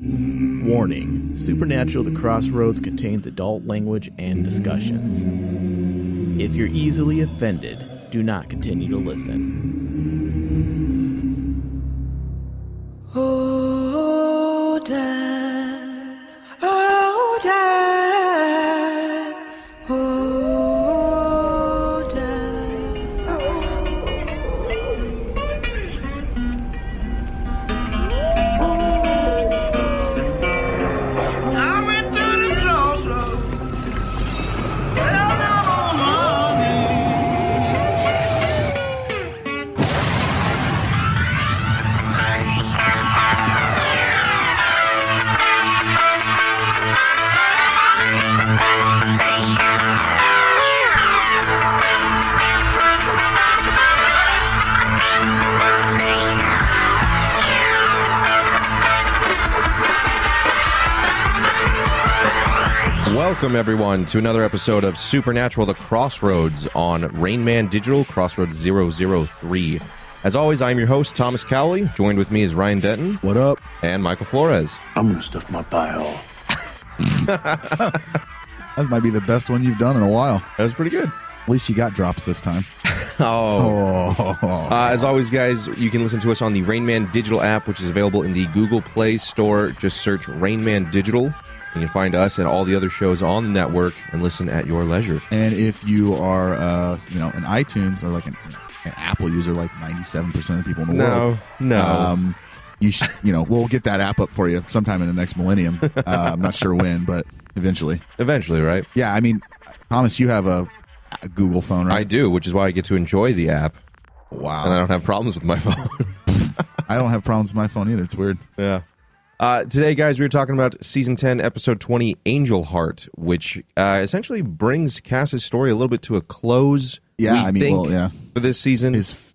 Warning, Supernatural The Crossroads contains adult language and discussions. If you're easily offended, do not continue to listen. Oh, Dad. Oh, Dad. Oh, Dad. I went to the crossroads. Fell down on my Welcome, everyone, to another episode of Supernatural The Crossroads on Rain Man Digital, Crossroads 003. As always, I'm your host, Thomas Cowley. Joined with me is Ryan Denton. What up? And Michael Flores. I'm going to stuff my pie hole. That might be the best one you've done in a while. That was pretty good. At least you got drops this time. As always, guys, you can listen to us on the Rain Man Digital app, which is available in the Google Play Store. Just search Rain Man Digital. You can find us and all the other shows on the network and listen at your leisure. And if you are, an iTunes or like an Apple user, like 97% of people in the world, you should, we'll get that app up for you sometime in the next millennium. I'm not sure when, but eventually. Eventually, right? Yeah, I mean, Thomas, you have a Google phone, right? I do, which is why I get to enjoy the app. Wow. And I don't have problems with my phone. I don't have problems with my phone either. It's weird. Yeah. Today, guys, we were talking about Season 10, Episode 20, Angel Heart, which essentially brings Cass's story a little bit to a close. Yeah, for this season. His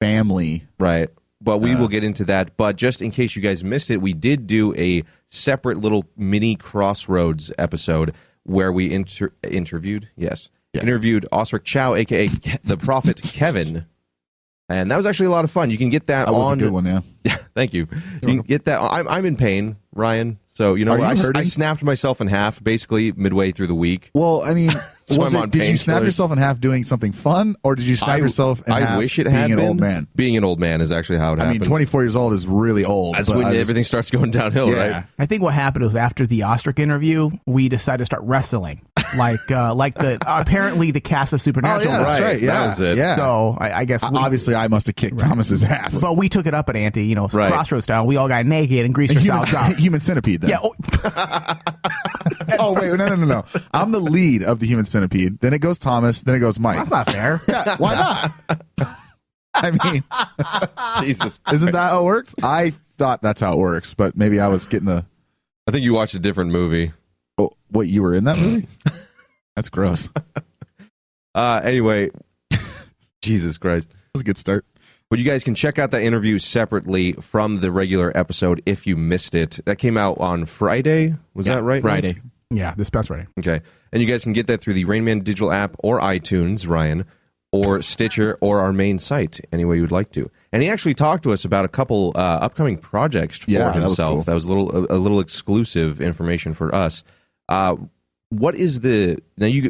family. Right. But we will get into that. But just in case you guys missed it, we did do a separate little mini Crossroads episode where we interviewed Osric Chow, a.k.a. the Prophet Kevin. And that was actually a lot of fun. You can get that on... That was a good one, yeah. Yeah, thank you. You can get that... I'm in pain, Ryan. So, I snapped myself in half basically midway through the week. Well, I mean, So did you snap yourself in half doing something fun, or did you snap yourself in half being an old man? Being an old man is actually how it happened. I mean, 24 years old is really old. That's when everything starts going downhill, right? I think what happened was after the Ostrich interview, we decided to start wrestling. Apparently the cast of Supernatural. Oh, yeah, that's right. Yeah. That was it. Yeah. So I guess obviously I must have kicked Thomas's ass. But we took it up an ante, Crossroads style. We all got naked and greased ourselves out. Human Centipede, then. Yeah. Oh, wait, no. I'm the lead of the Human Centipede. Then it goes Thomas. Then it goes Mike. That's not fair. Yeah, why not? I mean, Jesus, isn't that how it works? I thought that's how it works, but maybe I was getting the... I think you watched a different movie. Oh, what, you were in that movie? That's gross. Anyway, Jesus Christ. That was a good start. But you guys can check out that interview separately from the regular episode if you missed it. That came out on Friday. Was that right? Friday. Yeah, this past Friday. Okay. And you guys can get that through the Rain Man Digital app or iTunes, Ryan, or Stitcher, or our main site, any way you would like to. And he actually talked to us about a couple upcoming projects for himself. That was a little exclusive information for us. What is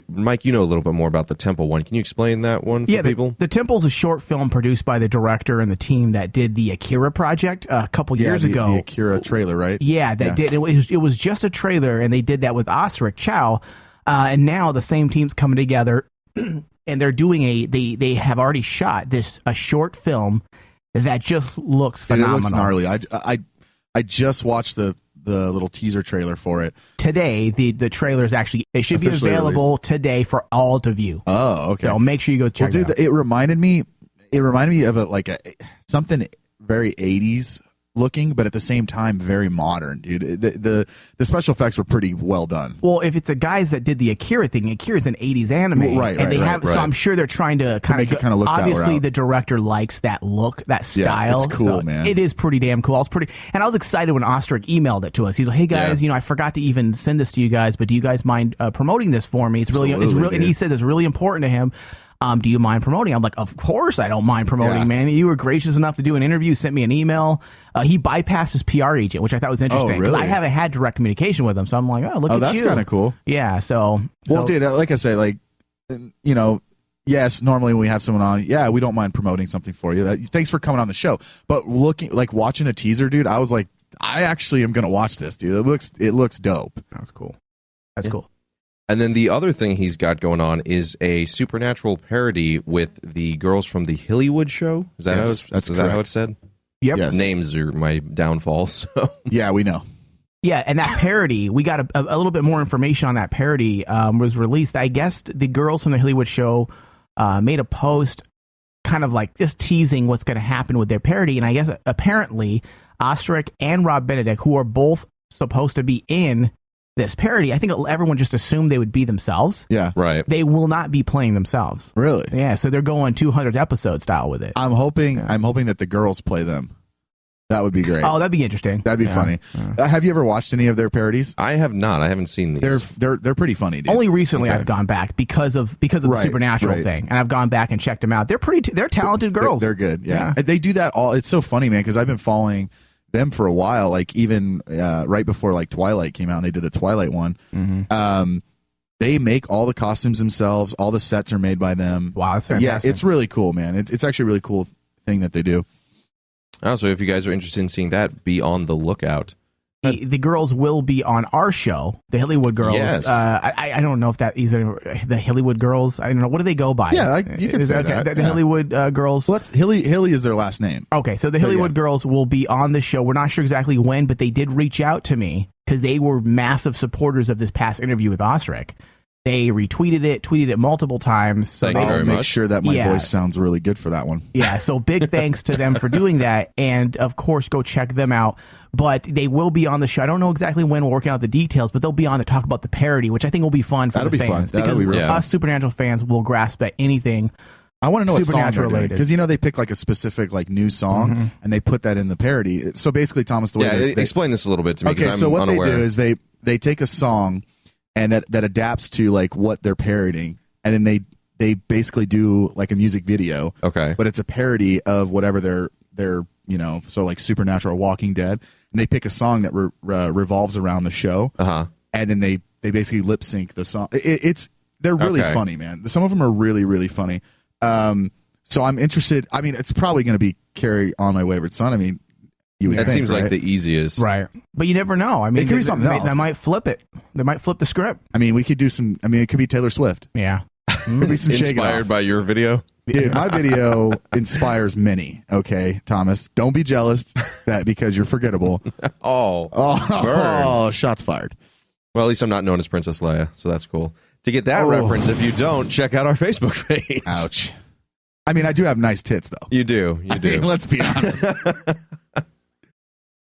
Mike, you know a little bit more about the Temple one. Can you explain that one for people? The Temple's a short film produced by the director and the team that did the Akira project a couple years ago. The Akira trailer, right? Yeah, did. It was just a trailer, and they did that with Osric Chow. And now the same team's coming together, and they're doing they have already shot a short film that just looks phenomenal. It looks gnarly. I just watched the little teaser trailer for it today. The trailer is actually should be available released today for all to view. Oh, okay. So make sure you go check it out. It reminded me of something very 80s looking, but at the same time very modern, dude. The special effects were pretty well done. Well, if it's the guys that did the Akira thing, Akira's an 80s anime, so I'm sure they're trying to kind of look obviously that route. The director likes that look, that style. Yeah, it's cool, so man. It is pretty damn cool. And I was excited when Ostrich emailed it to us. He's like, "Hey guys, I forgot to even send this to you guys, but do you guys mind promoting this for me? It's really, and he said it's really important to him." Do you mind promoting? I'm like, of course I don't mind promoting, Yeah. man. You were gracious enough to do an interview, sent me an email. He bypassed his PR agent, which I thought was interesting. 'Cause really? I haven't had direct communication with him, so I'm like, oh, look at you. that's kind of cool. Yeah, so... Well, dude, like I say, like, you know, yes, normally when we have someone on, yeah, we don't mind promoting something for you. Thanks for coming on the show. But watching a teaser, dude, I was like, I actually am going to watch this, dude. It looks dope. That's cool. That's cool. And then the other thing he's got going on is a supernatural parody with the girls from the Hillywood show. Is that Yes, is that how it's said? Yep. Yes. Names are my downfall. So Yeah, we know. Yeah, and that parody, we got a little bit more information on that parody was released. I guess the girls from the Hollywood show made a post kind of like just teasing what's going to happen with their parody. And I guess apparently Ostrich and Rob Benedict, who are both supposed to be in this parody, I think everyone just assumed they would be themselves. Yeah. right. They will not be playing themselves. Really? Yeah, so they're going 200 episode style with it. I'm hoping that the girls play them. That would be great. Oh, that'd be interesting. That'd be funny. Have you ever watched any of their parodies? I have not. I haven't seen these. They're pretty funny, dude. Only recently Okay. I've gone back because of the Right, supernatural right. thing, and I've gone back and checked them out. They're talented girls. They're good. Yeah. And they do that all. It's so funny, man, because I've been following them for a while. Like even right before like Twilight came out, and they did the Twilight one. Mm-hmm. They make all the costumes themselves. All the sets are made by them. Wow, that's fantastic. Yeah, it's really cool, man. It's actually a really cool thing that they do. Also, if you guys are interested in seeing that, be on the lookout. The girls will be on our show, the Hillywood Girls. Yes. I don't know if that is the Hillywood Girls. I don't know. What do they go by? Yeah, you can Is say that. The Yeah. Hillywood Girls. Well, Hilly is their last name. Okay, so the Hillywood Girls will be on the show. We're not sure exactly when, but they did reach out to me because they were massive supporters of this past interview with Ostrich. They retweeted it, tweeted it multiple times. So Thank you very I'll make much. sure that my Yeah. voice sounds really good for that one. Yeah, so big thanks to them for doing that. And of course, go check them out. But they will be on the show. I don't know exactly when we're working out the details, but they'll be on to talk about the parody, which I think will be fun for That'll the be fun. fans. That'll because be real fun. us Supernatural fans will grasp at anything. I want to know what song they're Supernatural doing related. because they pick like a specific like new song and they put that in the parody. So basically, Thomas, the way Yeah, they explain this a little bit to me. okay, 'cause so I'm what unaware. they do is they take a song and that adapts to like what they're parodying, and then they basically do like a music video. Okay. But it's a parody of whatever they're so like Supernatural or Walking Dead, and they pick a song that revolves around the show, and then they basically lip sync the song. They're really Okay. funny, man. Some of them are really really funny. So I'm interested. I mean, it's probably going to be Carrie on My Wayward Son. I mean, you would That think, seems right? like the easiest. Right. But you never know. I mean, It could be something else. They might flip it. They might flip the script. I mean, we could do some. I mean, it could be Taylor Swift. Yeah. Could be some Shake It Inspired Off. by your video. Dude, my video inspires many. Okay, Thomas, don't be jealous that because you're forgettable. Oh. Oh, shots fired. Well, at least I'm not known as Princess Leia, so that's cool. To get that reference, if you don't, check out our Facebook page. Ouch. I mean, I do have nice tits, though. You do. You do. I mean, let's be honest.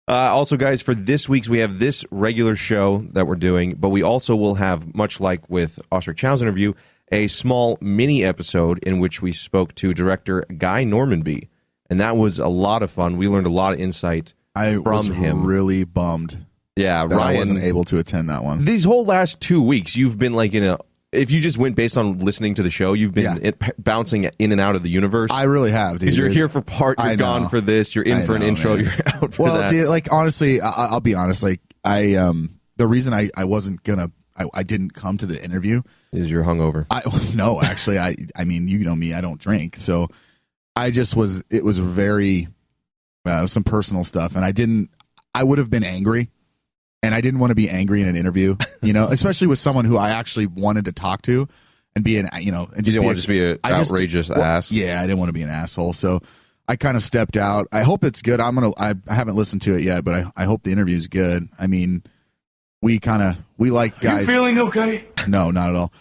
Also, guys, for this week's, we have this regular show that we're doing, but we also will have, much like with Ostrich Chow's interview, a small mini episode in which we spoke to director Guy Normanby, and that was a lot of fun. We learned a lot of insight I was from him. really bummed Yeah, that Ryan I wasn't able to attend that one. These whole last 2 weeks, you've been like in a. If you just went based on listening to the show, you've been bouncing in and out of the universe. I really have, dude. Because you're It's- here for part, I you're gone know. for this, you're in I for an know, intro, man. you're out for Well, that. dude, like honestly, I'll be honest. Like the reason I wasn't gonna, I didn't come to the interview Is you're hungover. No, actually, I mean, you know me, I don't drink, so I just was. It was very some personal stuff, and I would have been angry, and I didn't want to be angry in an interview, especially with someone who I actually wanted to talk to, and be and You just didn't want to just be an I just- outrageous well, ass. Yeah, I didn't want to be an asshole, so I kind of stepped out. I hope it's good. I haven't listened to it yet, but I hope the interview's good. I mean, we like guys. You feeling okay? No, not at all.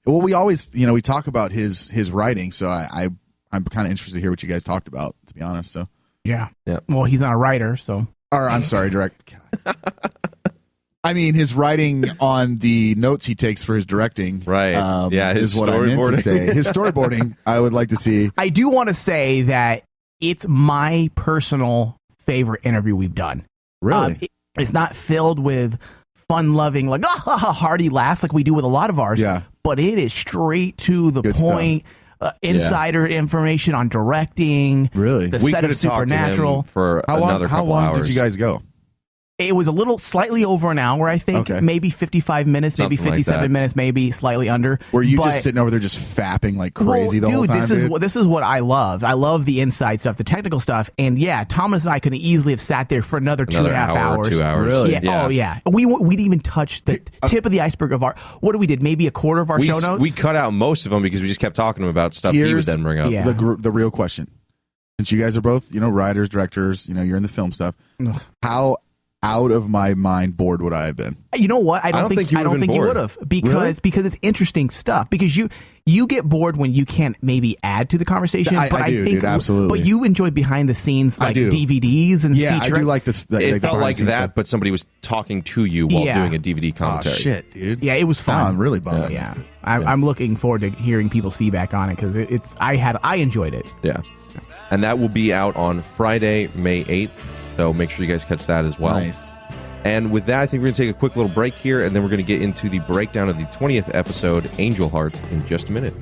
Well, we always, we talk about his writing, so I'm kind of interested to hear what you guys talked about, to be honest. So, Yeah. Yeah. Well, he's not a writer, so. or I'm sorry, direct. I mean, his writing on the notes he takes for his directing, Right. Yeah, his is what I meant to storyboarding. say. His storyboarding, I would like to see. I do want to say that it's my personal favorite interview we've done. Really, It's not filled with fun-loving, like hearty laughs like we do with a lot of ours. Yeah. but it is straight to the Good point. Insider information on directing. Really? The We set could of have talked to Supernatural. him for another How couple long hours. did you guys go? It was a little slightly over an hour, I think. Okay. Maybe 55 minutes, maybe Something like 57 that. minutes, maybe slightly under. Were you But- just sitting over there just fapping like crazy the dude, whole time, this is what I love. I love the inside stuff, the technical stuff. And yeah, Thomas and I could easily have sat there for another 2.5 hour, hours. 2 hours. Really? Yeah. Oh yeah. We didn't even touch the tip of the iceberg of our. What did we did? Maybe a quarter of our show notes. We cut out most of them because we just kept talking to him about stuff he would Here's then bring up. Yeah. The real question. Since you guys are both, writers, directors, you're in the film stuff. Ugh. How out of my mind bored would I have been? You know what? I don't think you bored. would have because it's interesting stuff. Because you get bored when you can't maybe add to the conversation. I do, think, dude, absolutely. But you enjoy behind the scenes like do. DVDs and Yeah, feature. I do like this. It felt like that, but somebody was talking to you while Yeah. doing a DVD Oh commentary. shit, dude. Yeah, it was fun. Now I'm really bummed. Yeah, I'm looking forward to hearing people's feedback on it because I enjoyed it. Yeah. And that will be out on Friday, May 8th. So make sure you guys catch that as well. Nice. And with that, I think we're going to take a quick little break here, and then we're going to get into the breakdown of the 20th episode, Angel Heart, in just a minute.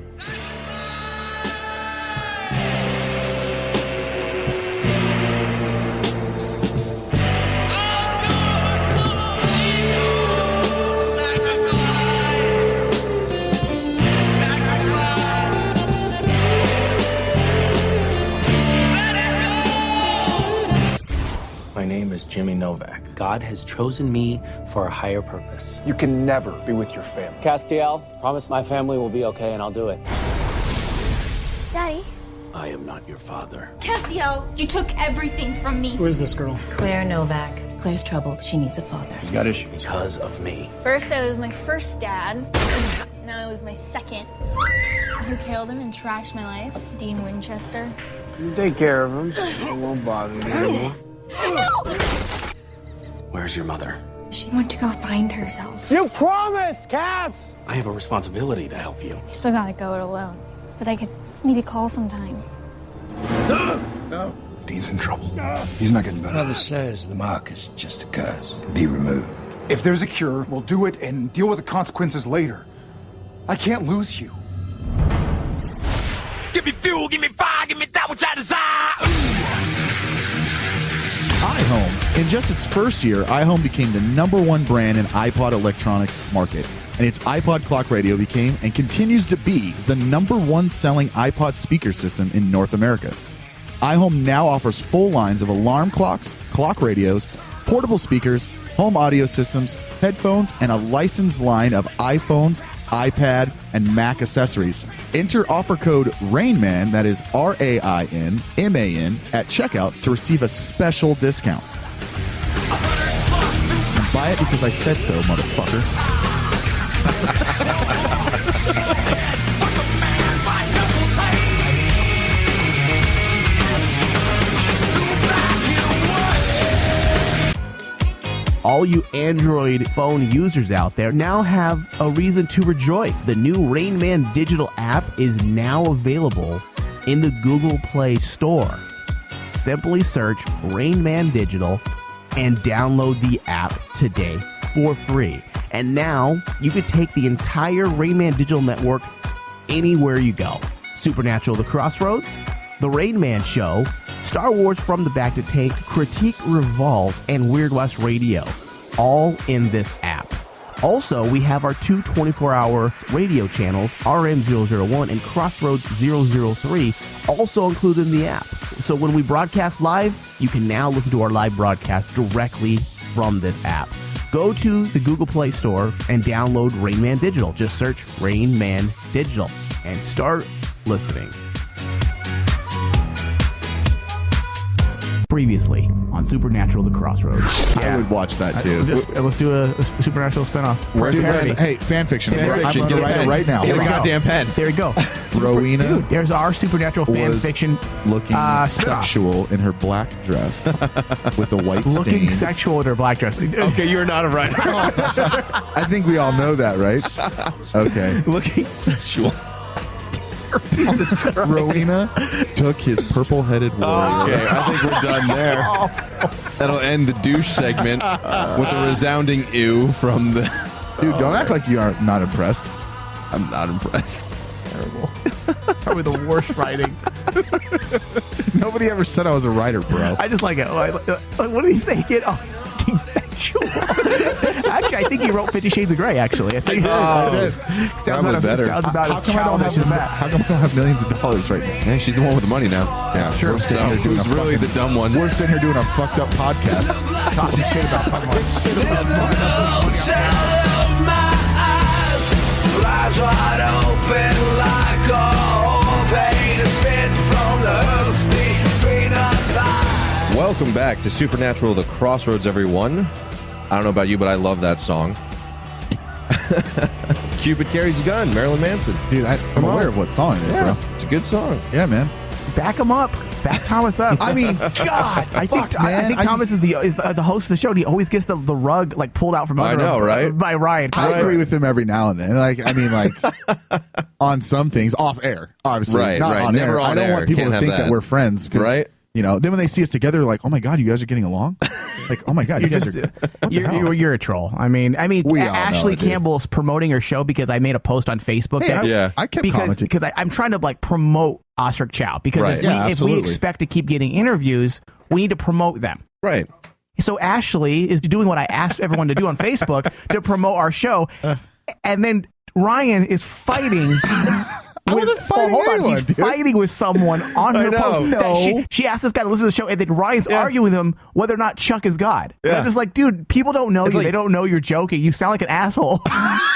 My name is Jimmy Novak. God has chosen me for a higher purpose. You can never be with your family. Castiel, promise my family will be okay and I'll do it. Daddy? I am not your father. Castiel, you took everything from me. Who is this girl? Claire Novak. Claire's troubled. She needs a father. She's got issues. Because of me. First, I was my first dad. Now I was my second. Who killed him and trashed my life? Dean Winchester. Take care of him. It won't bother you anymore. Where's your mother? She went to go find herself. You promised, Cass! I have a responsibility to help you. I still gotta go it alone. But I could maybe call sometime. No. Dean's in trouble. He's not getting better. Mother says the mark is just a curse. Be removed. If there's a cure, we'll do it and deal with the consequences later. I can't lose you. Give me fuel, give me fire, give me that which I desire. iHome. In just its first year, iHome became the #1 brand in iPod electronics market. And its iPod clock radio became and continues to be the #1 selling iPod speaker system in North America. iHome now offers full lines of alarm clocks, clock radios, portable speakers, home audio systems, headphones, and a licensed line of iPhones, iPad, and Mac accessories. Enter offer code RAINMAN, that is RAINMAN, at checkout to receive a special discount. And buy it because I said so, motherfucker. All you Android phone users out there now have a reason to rejoice. The new Rain Man digital app is now available in the Google Play Store. Simply search Rain Man Digital and download the app today for free. And now you can take the entire Rain Man Digital Network anywhere you go. Supernatural, The Crossroads, The Rain Man Show, Star Wars From the Back to Tank, Critique Revolve, and Weird West Radio, all in this app. Also, we have our two 24-hour radio channels, RM001 and Crossroads 003, also included in the app. So when we broadcast live, you can now listen to our live broadcast directly from this app. Go to the Google Play Store and download Rain Man Digital. Just search Rain Man Digital and start listening. Previously on Supernatural, The Crossroads. I would watch that too. Let's do a Supernatural spinoff. Dude, hey, fan fiction. I'm going to write it right now. There we go. Goddamn pen. There we go. Rowena There's our Supernatural fan was fiction. looking Stop. sexual in her black dress with a white stain. Looking sexual in her black dress. Okay, you're not a writer. I think we all know that, right? Okay. Looking sexual. Rowena took his purple-headed warrior. Okay, I think we're done there. That'll end the douche segment with a resounding ew from the... Dude, don't act like you are not impressed. I'm not impressed. Terrible. Probably the worst writing. Nobody ever said I was a writer, bro. I just like it. What did he say? Get fucking sexual. Actually, I think he wrote 50 Shades of Grey, actually. I think I did. Sounds better. about How as come I don't childish as that. how come I don't have millions of dollars right now? Yeah, she's the one with the money now. Yeah, Sure. We're sitting here doing Who's really the dumb one? We're sitting here doing a fucked up podcast. Talking shit about fucking Eyes wide open like a vein spit from the hooves between our thighs. Welcome back to Supernatural, The Crossroads, everyone. I don't know about you, but I love that song. Cupid Carries a Gun, Marilyn Manson. Dude, I'm aware of what song it is, bro. It's a good song. Yeah, man. Back him up. Back Thomas up. I mean, God, I think Thomas is the host of the show. And he always gets the rug like pulled out from under I know, him, right? By Ryan. I agree with him every now and then. Like, I mean, like on some things, off air, obviously, Right, not right. on Never air. on I don't air. want people Can't to have think that that. we're friends, 'cause, Right. You know, then when they see us together, they're like, "Oh my God, you guys are getting along!" Like, "Oh my God, you guys are." What the hell? You're a troll. I mean, We all know Ashley it, dude. Campbell's promoting her show because I made a post on Facebook. Hey, I kept commenting. because I'm trying to like promote Ostrich Chow because Right. if Yeah, we absolutely. expect to keep getting interviews, we need to promote them. Right. So Ashley is doing what I asked everyone to do on Facebook to promote our show, and then Ryan is fighting. I wasn't fighting hold on. anyone, He's dude. fighting with someone on her know. post. that No. she asked this guy to listen to the show, and then Ryan's arguing with him whether or not Chuck is God. And Yeah. I'm just like, dude, people don't know It's you. like- They don't know you're joking. You sound like an asshole.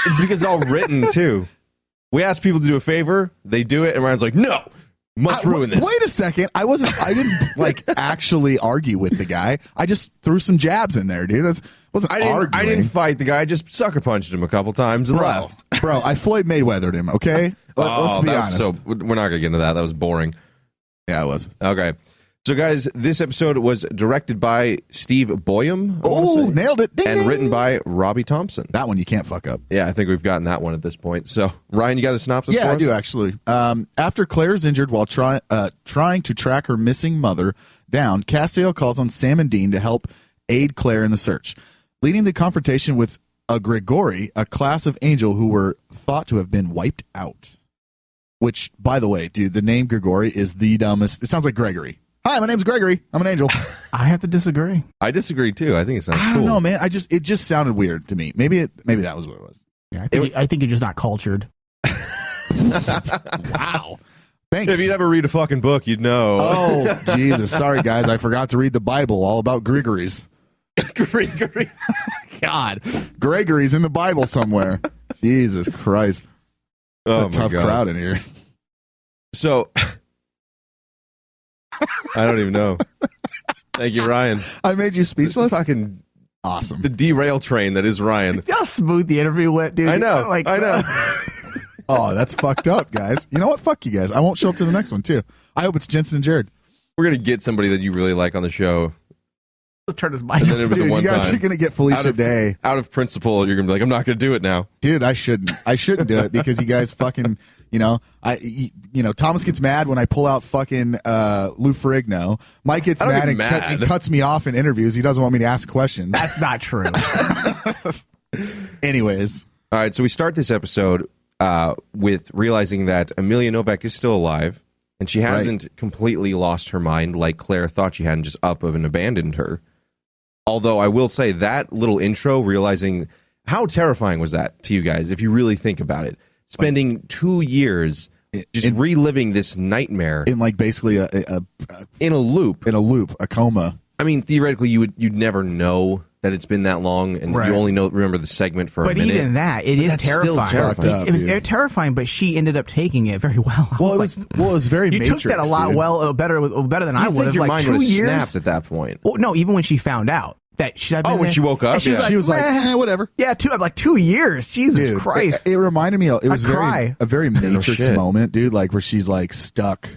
It's because it's all written, too. We ask people to do a favor, they do it, and Ryan's like, no, must ruin this. Wait a second. I didn't like actually argue with the guy. I just threw some jabs in there, dude. Wasn't arguing. I didn't fight the guy, I just sucker punched him a couple times and left. Bro, I Floyd Mayweathered him, okay? Let's be honest. So we're not going to get into that. That was boring. Yeah, it was. Okay. So, guys, this episode was directed by Steve Boyum. Oh, nailed it. Ding, and ding. written by Robbie Thompson. That one you can't fuck up. Yeah, I think we've gotten that one at this point. So, Ryan, you got the synopsis for Yeah, I us? do, actually. After Claire is injured while trying to track her missing mother down, Castiel calls on Sam and Dean to help aid Claire in the search, leading the confrontation with a Grigori, a class of angel who were thought to have been wiped out. Which, by the way, dude, the name Grigori is the dumbest. It sounds like Gregory. Hi, my name's Gregory. I'm an angel. I have to disagree. I disagree, too. I think it sounds I cool. don't know, man. It just sounded weird to me. Maybe that was what it was. Yeah, I think you're just not cultured. Wow. Thanks. If you'd ever read a fucking book, you'd know. Oh, Jesus. Sorry, guys. I forgot to read the Bible all about Gregory's. Gregory. God. Gregory's in the Bible somewhere. Jesus Christ. Oh, A my tough God. crowd in here. So, I don't even know. Thank you, Ryan. I made you speechless? Fucking awesome. The derail train that is Ryan. How smooth the interview went, dude. I know. Like, I know. Oh, that's fucked up, guys. You know what? Fuck you guys. I won't show up to the next one, too. I hope it's Jensen and Jared. We're going to get somebody that you really like on the show. Let's turn his mic. And then it was Dude, the one you guys time. are going to get Felicia Day. Out of principle, you're going to be like, I'm not going to do it now. Dude, I shouldn't. I shouldn't do it because you guys fucking, Thomas gets mad when I pull out fucking Lou Ferrigno. Mike gets I don't mad get and, mad. and cuts me off in interviews. He doesn't want me to ask questions. That's not true. Anyways. All right, so we start this episode with realizing that Amelia Novak is still alive, and she hasn't completely lost her mind like Claire thought she had and just up and abandoned her. Although I will say that little intro, realizing how terrifying was that to you guys, if you really think about it. Spending 2 years just reliving this nightmare. In like basically in a loop. In a loop, a coma. I mean, theoretically, you'd never know that it's been that long, and Right. you only remember the segment for a minute. But even that, it is That's still terrifying. terrifying. It was terrifying, but she ended up taking it very well. Well, it was very You Matrix, took that a lot dude. better than I You'd would think have. your Like mind 2 would have years. snapped at that point. Well, no, even when she found out that she had been when there, she woke up, and she was yeah. like, She was like, "Meh." whatever. Yeah, like 2 years. Jesus Dude, Christ! It reminded me. It was I'd cry. a very Matrix shit. moment, dude. Like where she's like stuck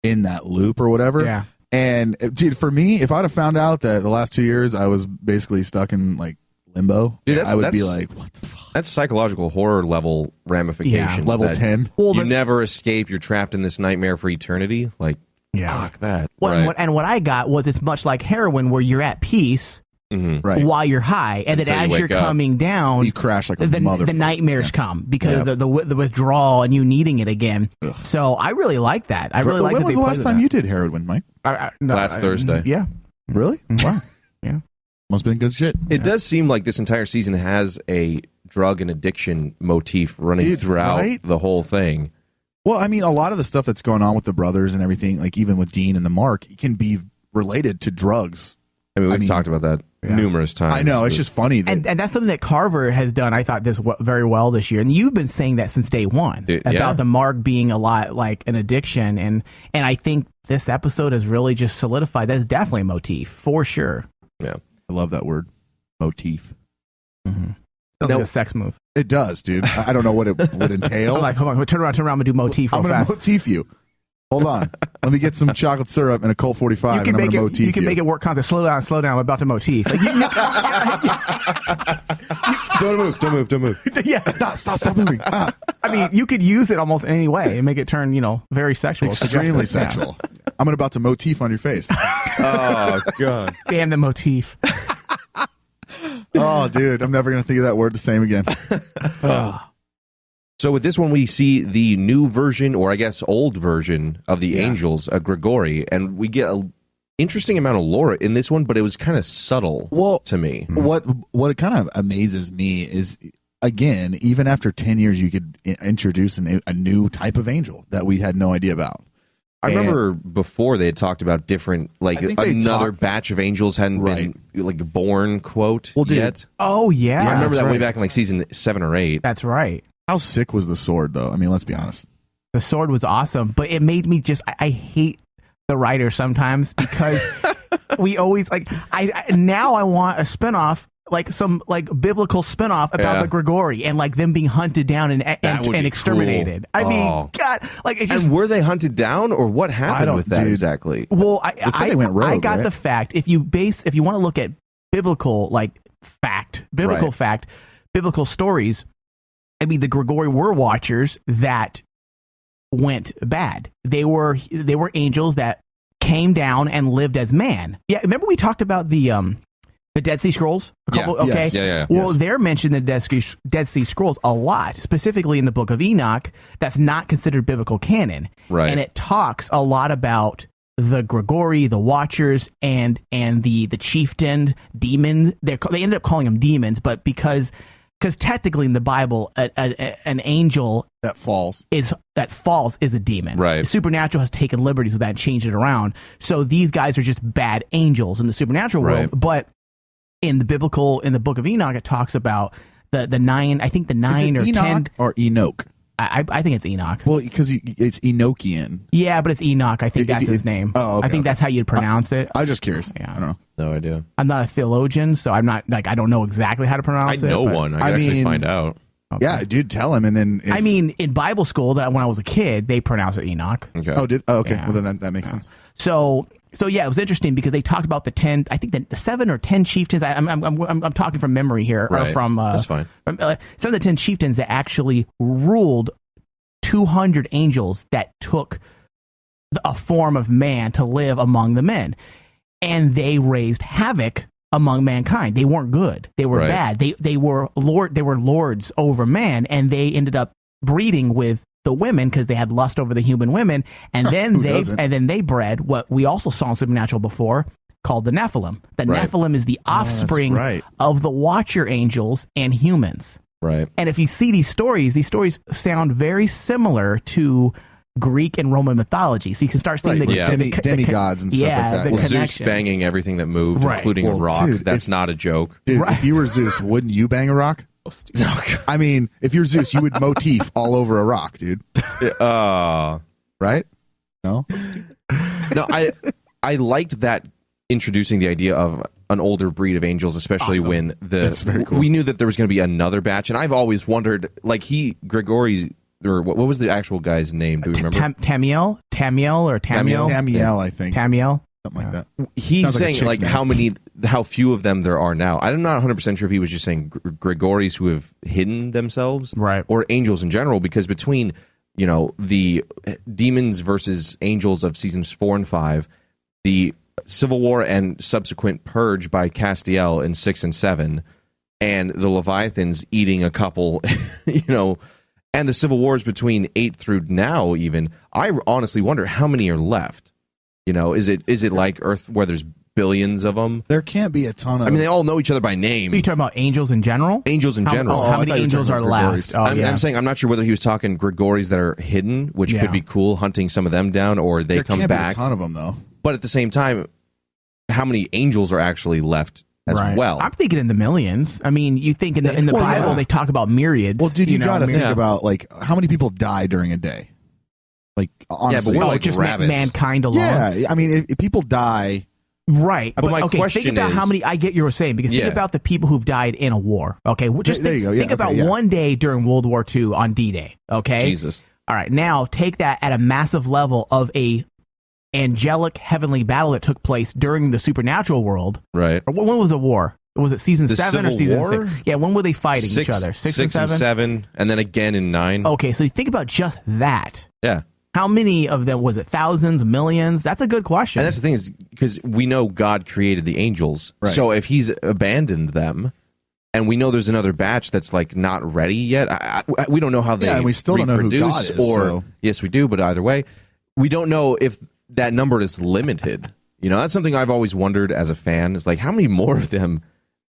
in that loop or whatever. Yeah. And dude, for me, if I'd have found out that the last 2 years I was basically stuck in like limbo, Dude, I would be like, what the fuck? That's psychological horror level ramifications. Yeah. Level that 10. Well, you never escape. You're trapped in this nightmare for eternity. Like, Yeah. fuck that. Well, Right. and what I got was it's much like heroin, where you're at peace Right. while you're high, and Until then you as you're wake up. coming down, You crash like a the motherfucker. nightmares come because of the withdrawal and you needing it again. So I really like that. I really like. When was the last time you did heroin, Mike? Last Thursday. Yeah. Really? Wow. Yeah. Must have been good shit. It does seem like this entire season has a drug and addiction motif running throughout right? the whole thing. Well, I mean, a lot of the stuff that's going on with the brothers and everything, like even with Dean and the Mark, can be related to drugs. I mean, we've talked about that numerous times. I know. It's just funny. And that's something that Carver has done, I thought, very well this year. And you've been saying that since day one about the Mark being a lot like an addiction. And I think this episode has really just solidified that's definitely a motif, for sure. Yeah. I love that word. Motif. Sounds like a sex move. It does, dude. I don't know what it would entail. I'm like, hold on, turn around, I'm going to do motif real I'm going fast. to motif you. Hold on. Let me get some chocolate syrup and a Colt 45 and I'm going to motif you. You can make it work concept. Slow down, I'm about to motif. Like, Don't move. Yeah. Stop moving. I mean, you could use it almost any way and make it turn, very sexual. Extremely suggestive. sexual. I'm about to motif on your face. Oh, God. Damn the motif. Oh, dude. I'm never going to think of that word the same again. So with this one, we see the new version, or I guess old version of the Angels, Gregory, and we get an interesting amount of lore in this one, but it was kind of subtle to me. What kind of amazes me is, again, even after 10 years, you could introduce a new type of angel that we had no idea about. I remember before they had talked about different, like another batch of angels hadn't been like born, quote, yet. Oh, yeah. I remember that way right. back in like season 7 or 8. That's right. How sick was the sword, though? I mean, let's be honest. The sword was awesome, but it made me I hate the writer sometimes because we always now I want a spinoff, like some biblical spinoff about the Gregory and like them being hunted down and exterminated. Cool. I mean, God, and were they hunted down or what happened with that exactly? Well, they went rogue, I got right? the fact. If you want to look at biblical biblical stories. I mean, the Gregory were watchers that went bad. They were angels that came down and lived as man. Yeah, remember we talked about the Dead Sea Scrolls? Yes. Well, they're mentioned in the Dead Sea Scrolls a lot, specifically in the Book of Enoch. That's not considered biblical canon, right? And it talks a lot about the Gregory, the Watchers, and the chieftain demons. They ended up calling them demons, but because technically in the Bible, an angel that falls is a demon. Right. The supernatural has taken liberties with that and changed it around. So these guys are just bad angels in the supernatural world. But in the Book of Enoch, it talks about the 9. I think the 9 or Enoch 10 or Enoch. I think it's Enoch. Well, because it's Enochian. Yeah, but it's Enoch. I think that's his name. Oh, okay, I think that's how you'd pronounce it. I was just curious. Yeah. I don't know. No idea. I'm not a theologian, so I'm not I don't know exactly how to pronounce it. I know one. I can actually find out. Okay. Yeah, dude, tell him, and then. In Bible school, when I was a kid, they pronounced it Enoch. Okay. Okay. Yeah. Well, then that makes sense. So yeah, it was interesting because they talked about the 10. I think the 7 or 10 chieftains. I'm talking from memory here, right. or from that's fine. Some of the 10 chieftains that actually ruled 200 angels that took a form of man to live among the men, and they raised havoc among mankind. They weren't good. They were bad. They were lords over man, and they ended up breeding with the women because they had lust over the human women, and then they bred what we also saw in Supernatural before, called the Nephilim. The Nephilim is the offspring of the Watcher angels and humans. Right. And if you see these stories sound very similar to Greek and Roman mythology. So you can start seeing demigods and stuff like that. Zeus banging everything that moved, including a rock. Dude, that's not a joke. Dude, if you were Zeus, wouldn't you bang a rock? I mean, if you're Zeus, you would motif all over a rock, dude. Right? No? No, I liked that introducing the idea of an older breed of angels, especially when That's very cool. we knew that there was going to be another batch, and I've always wondered, like Gregory's, or what was the actual guy's name? Do you remember? Tamiel, I think. Tamiel. Something like that. He's Sounds saying like a chick's name. how few of them there are now. I'm not 100% sure if he was just saying Gregories who have hidden themselves, right, or angels in general, because between the demons versus angels of seasons 4 and 5, the Civil War and subsequent purge by Castiel in 6 and 7, and the Leviathans eating a couple, and the Civil Wars between 8 through now even, I honestly wonder how many are left. Is it like Earth where there's billions of them? There can't be a ton of... I mean, they all know each other by name. Are you talking about angels in general? Angels in general. How many angels are left? I'm saying I'm not sure whether he was talking Gregories that are hidden, which could be cool, hunting some of them down, or they come back. There can't be a ton of them, though. But at the same time, how many angels are actually left as well? I'm thinking in the millions. I mean, you think in the Bible they talk about myriads. Well, dude, you got to think about how many people die during a day. Like, honestly, yeah, but we're like just rabbits. Mankind alone. Yeah, I mean, if people die, right? But my question think about is, how many. I get you were saying because think about the people who've died in a war. Okay, there you go. Think about one day during World War II on D-Day. Okay, Jesus. All right, now take that at a massive level of a angelic heavenly battle that took place during the supernatural world. Right. Or when was the war? Was it season 7 or season 6? Yeah, when were they fighting each other? 6 and 7, and then again in 9. Okay, so you think about just that. Yeah. How many of them, was it thousands, millions? That's a good question. And that's the thing is, because we know God created the angels. Right. So if he's abandoned them, and we know there's another batch that's like not ready yet, we don't know how they and we still don't know who God is. Yes, we do, but either way, we don't know if that number is limited. That's something I've always wondered as a fan. Is like, how many more of them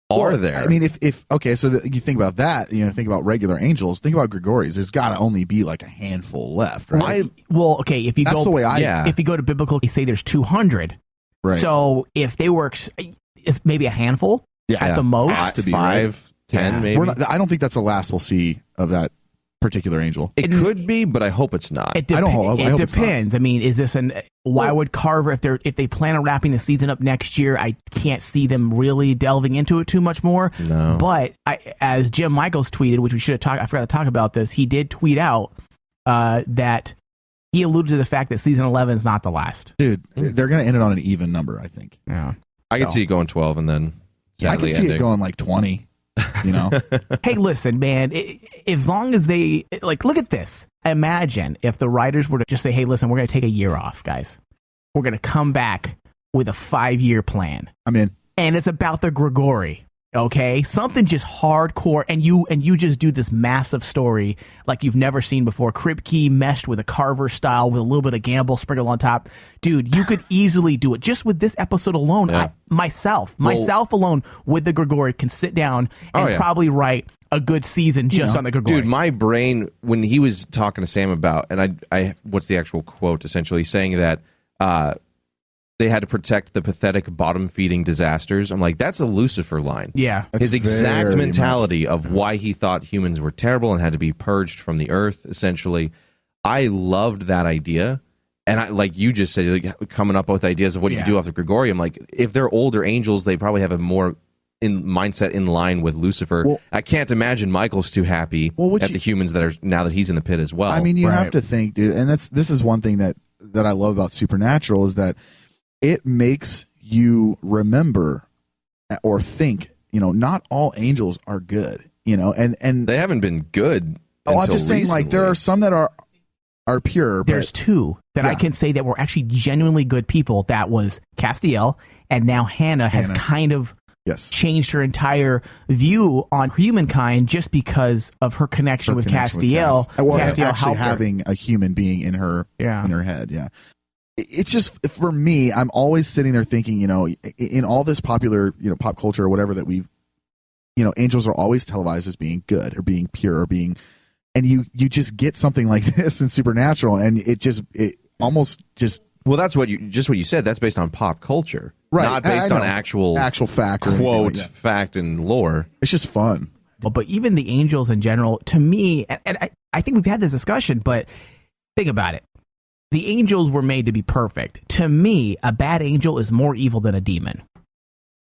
are there? I mean, if okay, so you think about that, think about regular angels, think about Gregories. There's got to only be like a handful left, right? If you that's go, the way if you go to biblical, they say there's 200. Right. So if they were, it's maybe a handful at the most, has to be 5, 10, maybe. I don't think that's the last we'll see of that particular angel. It could be, but I hope it's not. It depends. I mean, is this why would Carver, if they plan on wrapping the season up next year, I can't see them really delving into it too much more. No. But as Jim Michaels tweeted, which we should have talked, I forgot to talk about this. He did tweet out that he alluded to the fact that season 11 is not the last. Dude, they're going to end it on an even number, I think. Yeah. I could see it going 12 and then sadly I could see it going like 20. Hey, listen, man, as long as they look at this, imagine if the writers were to just say, hey, listen, we're going to take a year off, guys. We're going to come back with a 5-year plan. I'm in. And it's about the Grigori. Okay, something just hardcore, and you just do this massive story like you've never seen before. Kripke meshed with a Carver style with a little bit of Gamble sprinkled on top. Dude, you could easily do it just with this episode alone. Yeah. Myself alone with the Grigori can sit down and probably write a good season just on the Grigori. Dude, my brain, when he was talking to Sam about, and I what's the actual quote, essentially saying that they had to protect the pathetic bottom-feeding disasters. I'm like, that's a Lucifer line. Yeah. His exact mentality of why he thought humans were terrible and had to be purged from the earth, essentially. I loved that idea. And like you just said, coming up with ideas of what you do off the Grigori, I'm like, if they're older angels, they probably have a more mindset in line with Lucifer. Well, I can't imagine Michael's too happy at the humans that are, now that he's in the pit as well. I mean, you have to think, dude, and this is one thing that I love about Supernatural is that it makes you remember or think, not all angels are good, and they haven't been good. I'm just saying, like, there are some that are pure. There's 2 that I can say that were actually genuinely good people. That was Castiel, and now Hannah has kind of changed her entire view on humankind just because of her connection with Castiel. Castiel actually having a human being in her head. Yeah. It's just, for me, I'm always sitting there thinking, in all this popular, pop culture or whatever that we've, angels are always televised as being good or being pure or being, and you just get something like this in Supernatural, and it almost just. Well, that's what you said. That's based on pop culture, right? Not based on actual fact, quote, fact, and lore. It's just fun. Well, but even the angels in general, to me, and I think we've had this discussion, but think about it. The angels were made to be perfect. To me, a bad angel is more evil than a demon.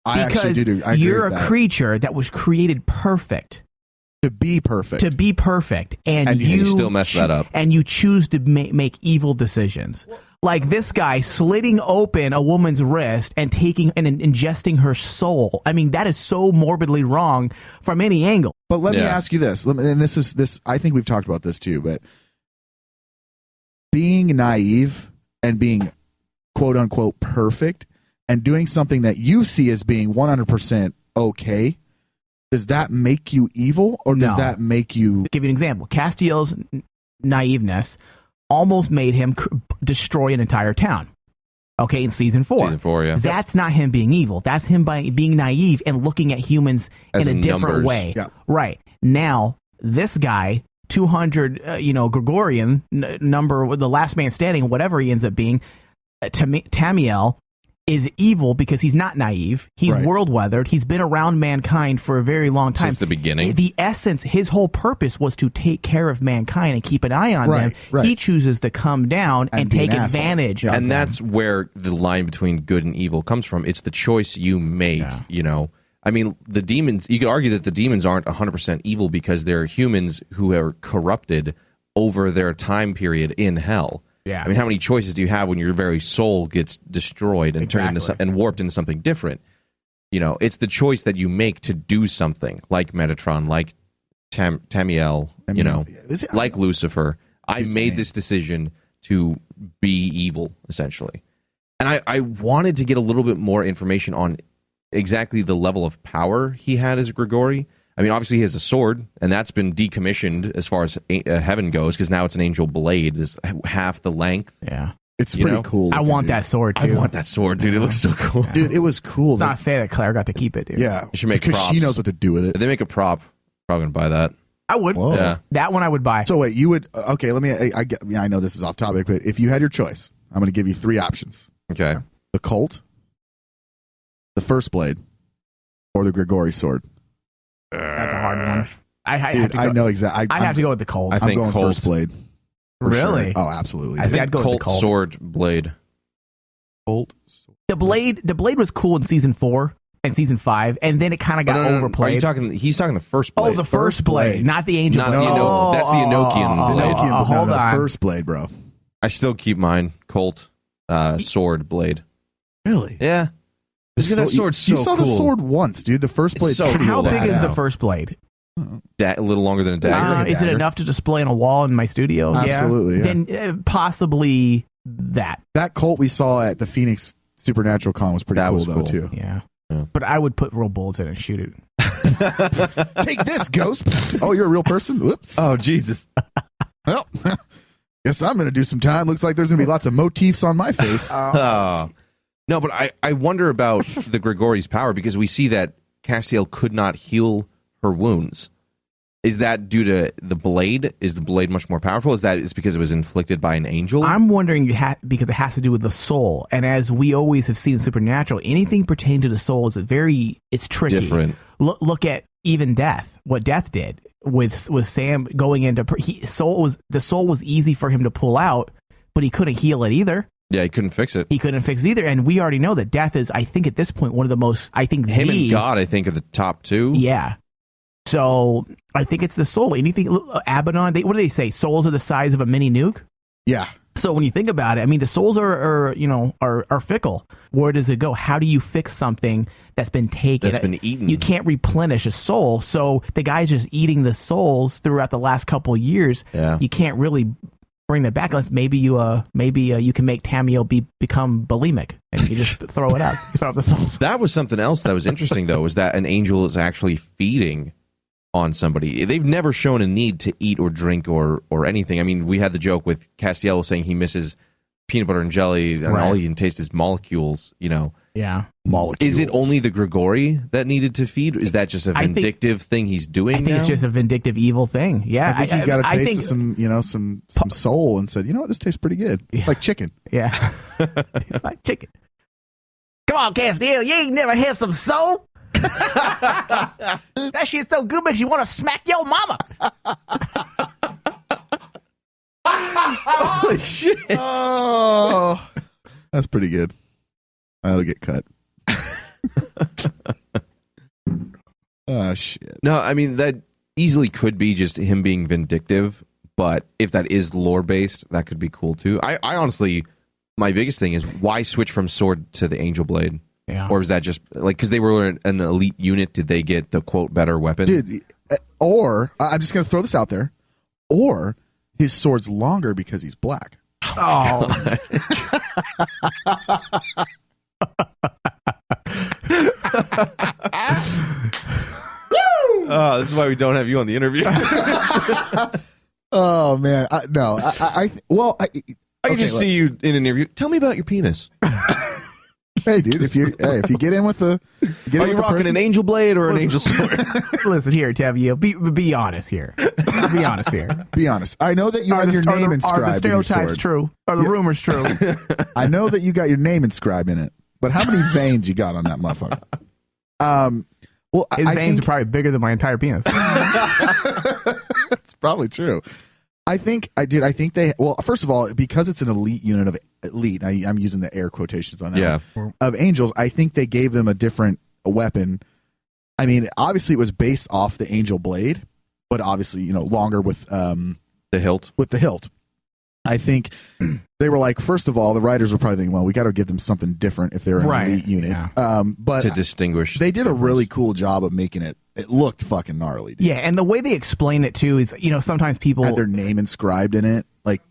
I actually do. I agree you're with a that. Creature that was created perfect. To be perfect. And you still mess that up. And you choose to make evil decisions. Like this guy slitting open a woman's wrist and taking and ingesting her soul. I mean, that is so morbidly wrong from any angle. But let me ask you this, and this I think we've talked about this too, but being naive and being quote unquote perfect and doing something that you see as being 100% okay, does that make you evil, or does that make you... I'll give you an example. Castiel's naiveness almost made him destroy an entire town. Okay, in season 4. Season 4, yeah. That's not him being evil. That's him being naive and looking at humans As in a different numbers. way. Yeah. Right. Now, this guy, 200, Gregorian number, the last man standing, whatever he ends up being, Tamiel is evil because he's not naive. He's world weathered. He's been around mankind for a very long time. Since the beginning. The essence, his whole purpose was to take care of mankind and keep an eye on them. Right. He chooses to come down and take advantage of them. And that's where the line between good and evil comes from. It's the choice you make, you know. I mean, the demons, you could argue that the demons aren't 100% evil because they're humans who are corrupted over their time period in hell. Yeah. I mean, how many choices do you have when your very soul gets destroyed and turned into and warped into something different? You know, it's the choice that you make to do something like Metatron, like Tamiel, you know, like Lucifer. I made this decision to be evil, essentially. And I wanted to get a little bit more information on exactly the level of power he had as Grigori. I mean, obviously he has a sword, and that's been decommissioned as far as heaven goes, because now it's an angel blade, is half the length. Yeah. It's pretty cool. I want that sword, too. I want that sword, dude. It looks so cool. Dude, it was cool. It's not fair that Claire got to keep it, dude. Yeah. You should make because props. she knows what to do with it. If they make a prop, probably going to buy that. I would. Whoa. Yeah. That one I would buy. So wait, you would... Okay, let me... I know this is off topic, but if you had your choice, I'm going to give you 3 options. Okay. The Colt, the First Blade, or the Grigori sword. That's a hard one. I know exactly. I'd have to go with the Colt. I'm going Colt. First Blade. for Really? Sure. Oh, absolutely. I think I'd go with the Colt Colt. sword blade. Colt. The blade was cool in season 4 and season 5, and then it kind of got overplayed. Are you talking? He's talking the first blade. Oh, the first blade, not the angel Not blade. the Enoch. That's the Enochian blade. Hold on. First blade, bro. I still keep mine. Colt sword blade. Really? Yeah. Because that sword's so You saw the cool. sword once, dude. The first blade's so pretty How cool. big is the first blade? A little longer than a dagger. Is it enough to display on a wall in my studio? Absolutely, yeah. Then possibly that. That Colt we saw at the Phoenix Supernatural Con was pretty cool, though, too. Yeah. But I would put real bullets in it and shoot it. Take this, ghost. Oh, you're a real person? Whoops. Oh, Jesus. Well, guess I'm going to do some time. Looks like there's going to be lots of motifs on my face. No, but I wonder about the Grigori's power, because we see that Castiel could not heal her wounds. Is that due to the blade? Is the blade much more powerful? Is that because it was inflicted by an angel? I'm wondering because it has to do with the soul. And as we always have seen in Supernatural, anything pertaining to the soul is it's tricky. Different. Look at even Death. What Death did with Sam going into the soul was easy for him to pull out, but he couldn't heal it either. Yeah, he couldn't fix it. He couldn't fix it either, and we already know that Death is, I think, at this point, one of the most. I think him and God, I think, are the top two. Yeah. So I think it's the soul. Anything Abaddon? What do they say? Souls are the size of a mini nuke. Yeah. So when you think about it, I mean, the souls are fickle. Where does it go? How do you fix something that's been taken? That's been eaten. You can't replenish a soul. So the guy's just eating the souls throughout the last couple of years. Yeah. You can't really bring that back unless maybe you can make Tamiel become bulimic and you just throw it out. You throw out the souls. That was something else that was interesting, though, was that an angel is actually feeding on somebody. They've never shown a need to eat or drink or anything. I mean, we had the joke with Castiel saying he misses peanut butter and jelly, and all he can taste is molecules, Yeah. Molecules. Is it only the Grigori that needed to feed? Is that just a vindictive thing he's doing? I think it's just a vindictive evil thing. Yeah. I think he got a taste of some soul and said, you know what, this tastes pretty good. Yeah. It's like chicken. Yeah. It's like chicken. Come on, Castiel, you ain't never had some soul? That shit's so good makes you want to smack your mama. Holy shit. Oh, that's pretty good. That'll get cut. Oh, shit. No, I mean, that easily could be just him being vindictive, but if that is lore-based, that could be cool, too. I honestly, my biggest thing is, why switch from sword to the angel blade? Yeah. Or is that just, because they were an elite unit, did they get the, quote, better weapon? Dude, or, I'm just going to throw this out there, or his sword's longer because he's black. Oh. This is why we don't have you on the interview. Oh man, I can just see you in an interview. Tell me about your penis. Hey, dude, if you get in with the, are you rocking an angel blade or an angel sword? Listen here, Tevye. Be honest here. Be honest here. Be honest. I know that you have your name inscribed. Are the stereotypes true? Are the rumors true? I know that you got your name inscribed in it, but how many veins you got on that motherfucker? Well, his veins are probably bigger than my entire penis. That's probably true. I think they, well, first of all, because it's an elite unit of elite, I'm using the air quotations on that, of angels, I think they gave them a different weapon. I mean, obviously it was based off the angel blade, but obviously, longer with the hilt. With the hilt. I think they were like, first of all, the writers were probably thinking, well, we got to give them something different if they're an elite unit. Yeah. But to distinguish. They did a really cool job of making it looked fucking gnarly. Dude. Yeah, and the way they explain it too is, sometimes people had their name inscribed in it. Like,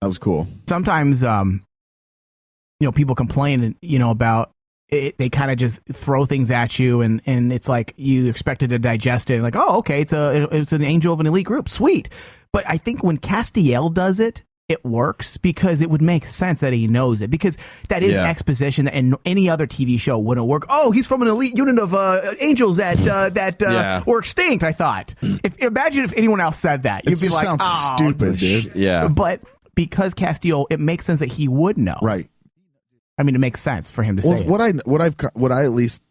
that was cool. Sometimes, people complain, about it. They kind of just throw things at you, and it's like you expected to digest it. And like, oh, okay, it's an angel of an elite group, sweet. But I think when Castiel does it, it works because it would make sense that he knows it, because that is exposition that in any other TV show wouldn't work. Oh, he's from an elite unit of angels that were extinct. I thought. Imagine if anyone else said that, you'd be like, sounds stupid, dude. Yeah, but because Castiel, it makes sense that he would know. Right. I mean, it makes sense for him to say it. What I at least,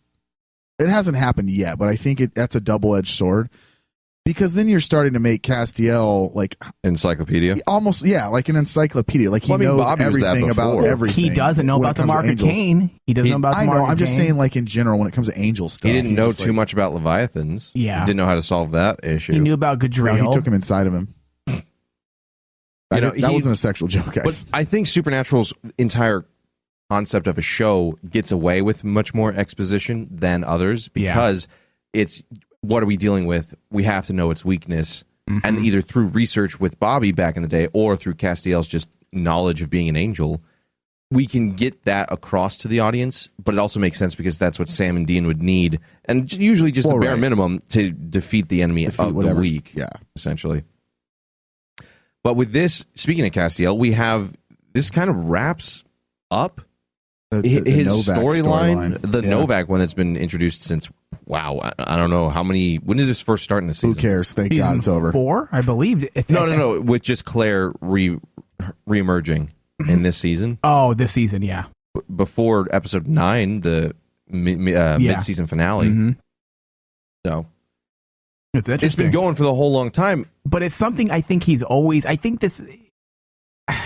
it hasn't happened yet, but I think that's a double-edged sword. Because then you're starting to make Castiel like encyclopedia, almost like an encyclopedia. Like he knows everything about everything. He doesn't know about the Mark of Cain. He doesn't know about the Mark of Cain. I'm just saying, like in general, when it comes to angel stuff, he didn't know too much about Leviathans. Yeah, he didn't know how to solve that issue. He knew about Gadriel. He took him inside of him. That wasn't a sexual joke, guys. But I think Supernatural's entire concept of a show gets away with much more exposition than others because it's. What are we dealing with? We have to know its weakness, and either through research with Bobby back in the day, or through Castiel's just knowledge of being an angel, we can get that across to the audience. But it also makes sense because that's what Sam and Dean would need, and usually just the bare minimum to defeat the enemy of the week. Yeah, essentially. But with this, speaking of Castiel, we have this kind of wraps up his storyline, the Novak one that's been introduced since. Wow, I don't know how many. When did this first start in the season? Who cares? Thank God it's over. 4, I believe. No. With just Claire re-emerging in this season. Oh, this season, yeah. Before episode 9, the mid-season finale. So it's interesting. It's been going for the whole long time, but it's something I think he's always. I think this.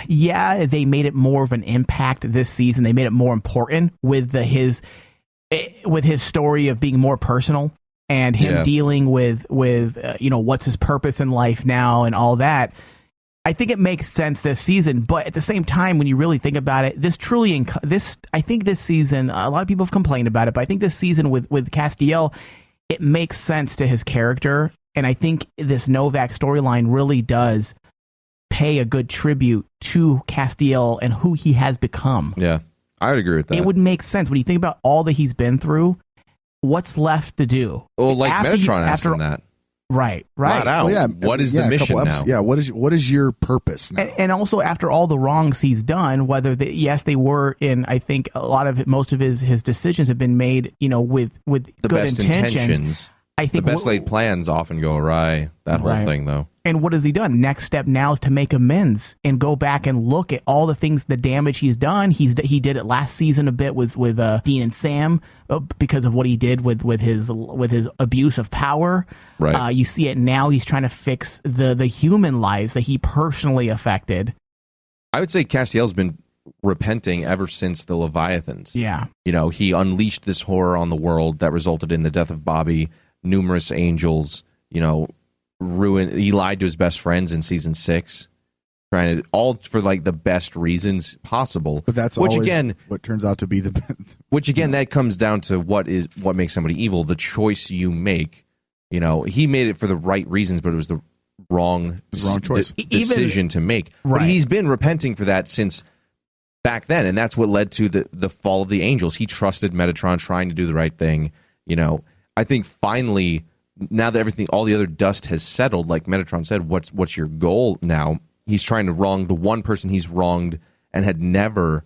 Yeah, they made it more of an impact this season. They made it more important with his story of being more personal and him dealing with what's his purpose in life now and all that. I think it makes sense this season, but at the same time, when you really think about it, I think this season, a lot of people have complained about it, but I think this season with Castiel, it makes sense to his character, and I think this Novak storyline really does pay a good tribute to Castiel and who he has become. Yeah, I would agree with that. It would make sense when you think about all that he's been through. What's left to do? Well, like Metatron asked him that. Right. Flat out. Well, what is the mission now? Yeah, what is your purpose now? And also, after all the wrongs he's done, whether they were in, I think most of his decisions have been made, with the good best intentions. I think the best laid plans often go awry. That whole thing, though. And what has he done? Next step now is to make amends and go back and look at all the things, the damage he's done. He did it last season a bit with Dean and Sam because of what he did with his abuse of power. Right. You see it now. He's trying to fix the human lives that he personally affected. I would say Castiel's been repenting ever since the Leviathans. Yeah. He unleashed this horror on the world that resulted in the death of Bobby, numerous angels, he lied to his best friends in season 6, trying to all for like the best reasons possible. But that's always what turns out to be the best. Which again, that comes down to what makes somebody evil, the choice you make. He made it for the right reasons, but it was the wrong choice decision to make. Right. But he's been repenting for that since back then, and that's what led to the fall of the Angels. He trusted Metatron, trying to do the right thing. I think finally, now that all the other dust has settled, like Metatron said, what's your goal now? He's trying to wrong the one person he's wronged and had never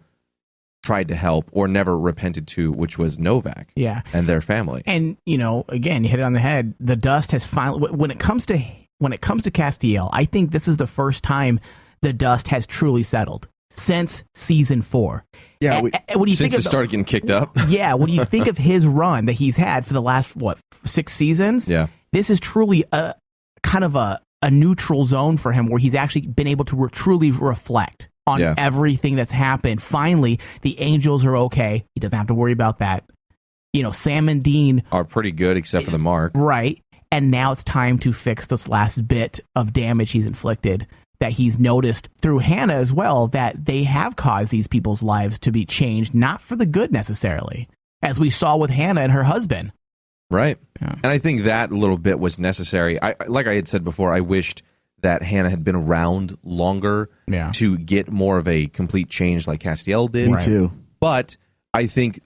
tried to help or never repented to, which was Novak. Yeah. And their family. And again, you hit it on the head. The dust has finally, when it comes to Castiel, I think this is the first time the dust has truly settled since season 4. Yeah, since it started getting kicked up. Yeah, when you think of his run that he's had for the last 6 seasons, yeah, this is truly a kind of a neutral zone for him where he's actually been able to truly reflect on everything that's happened. Finally, the Angels are okay. He doesn't have to worry about that. Sam and Dean are pretty good except for the mark. Right. And now it's time to fix this last bit of damage he's inflicted, that he's noticed through Hannah as well, that they have caused these people's lives to be changed, not for the good necessarily, as we saw with Hannah and her husband. Right. Yeah. And I think that little bit was necessary. Like I had said before, I wished that Hannah had been around longer to get more of a complete change like Castiel did. Me too. But I think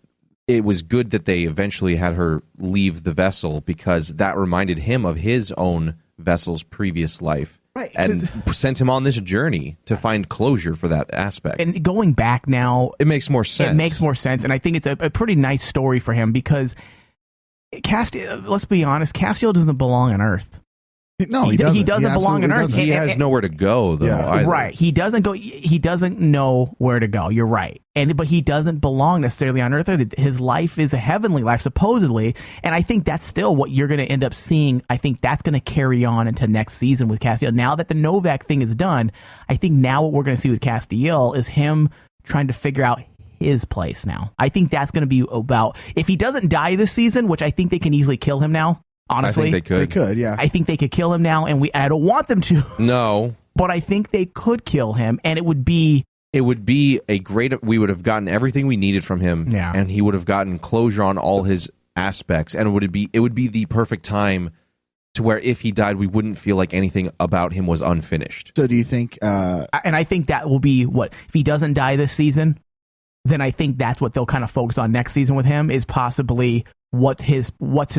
it was good that they eventually had her leave the vessel, because that reminded him of his own vessel's previous life. Right, and sent him on this journey to find closure for that aspect. And going back now, it makes more sense. It makes more sense, and I think it's a pretty nice story for him, because let's be honest, Castiel doesn't belong on Earth. No, he doesn't. He doesn't belong on Earth. He has nowhere to go, though. Yeah. Right. He doesn't go. He doesn't know where to go. You're right. But he doesn't belong necessarily on Earth. His life is a heavenly life, supposedly. And I think that's still what you're going to end up seeing. I think that's going to carry on into next season with Castiel. Now that the Novak thing is done, I think now what we're going to see with Castiel is him trying to figure out his place now. I think that's going to be about, if he doesn't die this season, which I think they can easily kill him now. Honestly, I think they could. They could, yeah. I think they could kill him now, and I don't want them to. No. But I think they could kill him, and it would be a great. We would have gotten everything we needed from him, and he would have gotten closure on all his aspects, and it would be the perfect time to where if he died, we wouldn't feel like anything about him was unfinished. So, do you think? And I think that will be what, if he doesn't die this season, then I think that's what they'll kind of focus on next season with him, is possibly what's his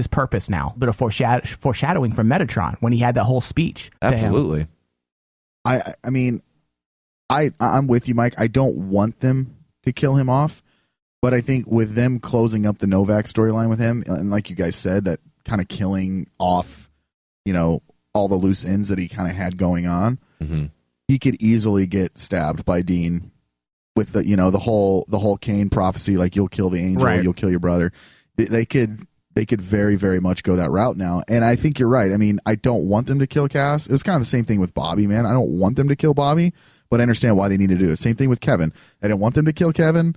purpose now. Bit of foreshadowing from Metatron when he had that whole speech. Absolutely. I mean, I'm with you, Mike. I don't want them to kill him off, but I think with them closing up the Novak storyline with him, and like you guys said, that kind of killing off, all the loose ends that he kind of had going on, he could easily get stabbed by Dean with the whole Cain prophecy, like you'll kill the angel, you'll kill your brother. They could very, very much go that route now. And I think you're right. I mean, I don't want them to kill Cass. It was kind of the same thing with Bobby, man. I don't want them to kill Bobby, but I understand why they need to do it. Same thing with Kevin. I didn't want them to kill Kevin,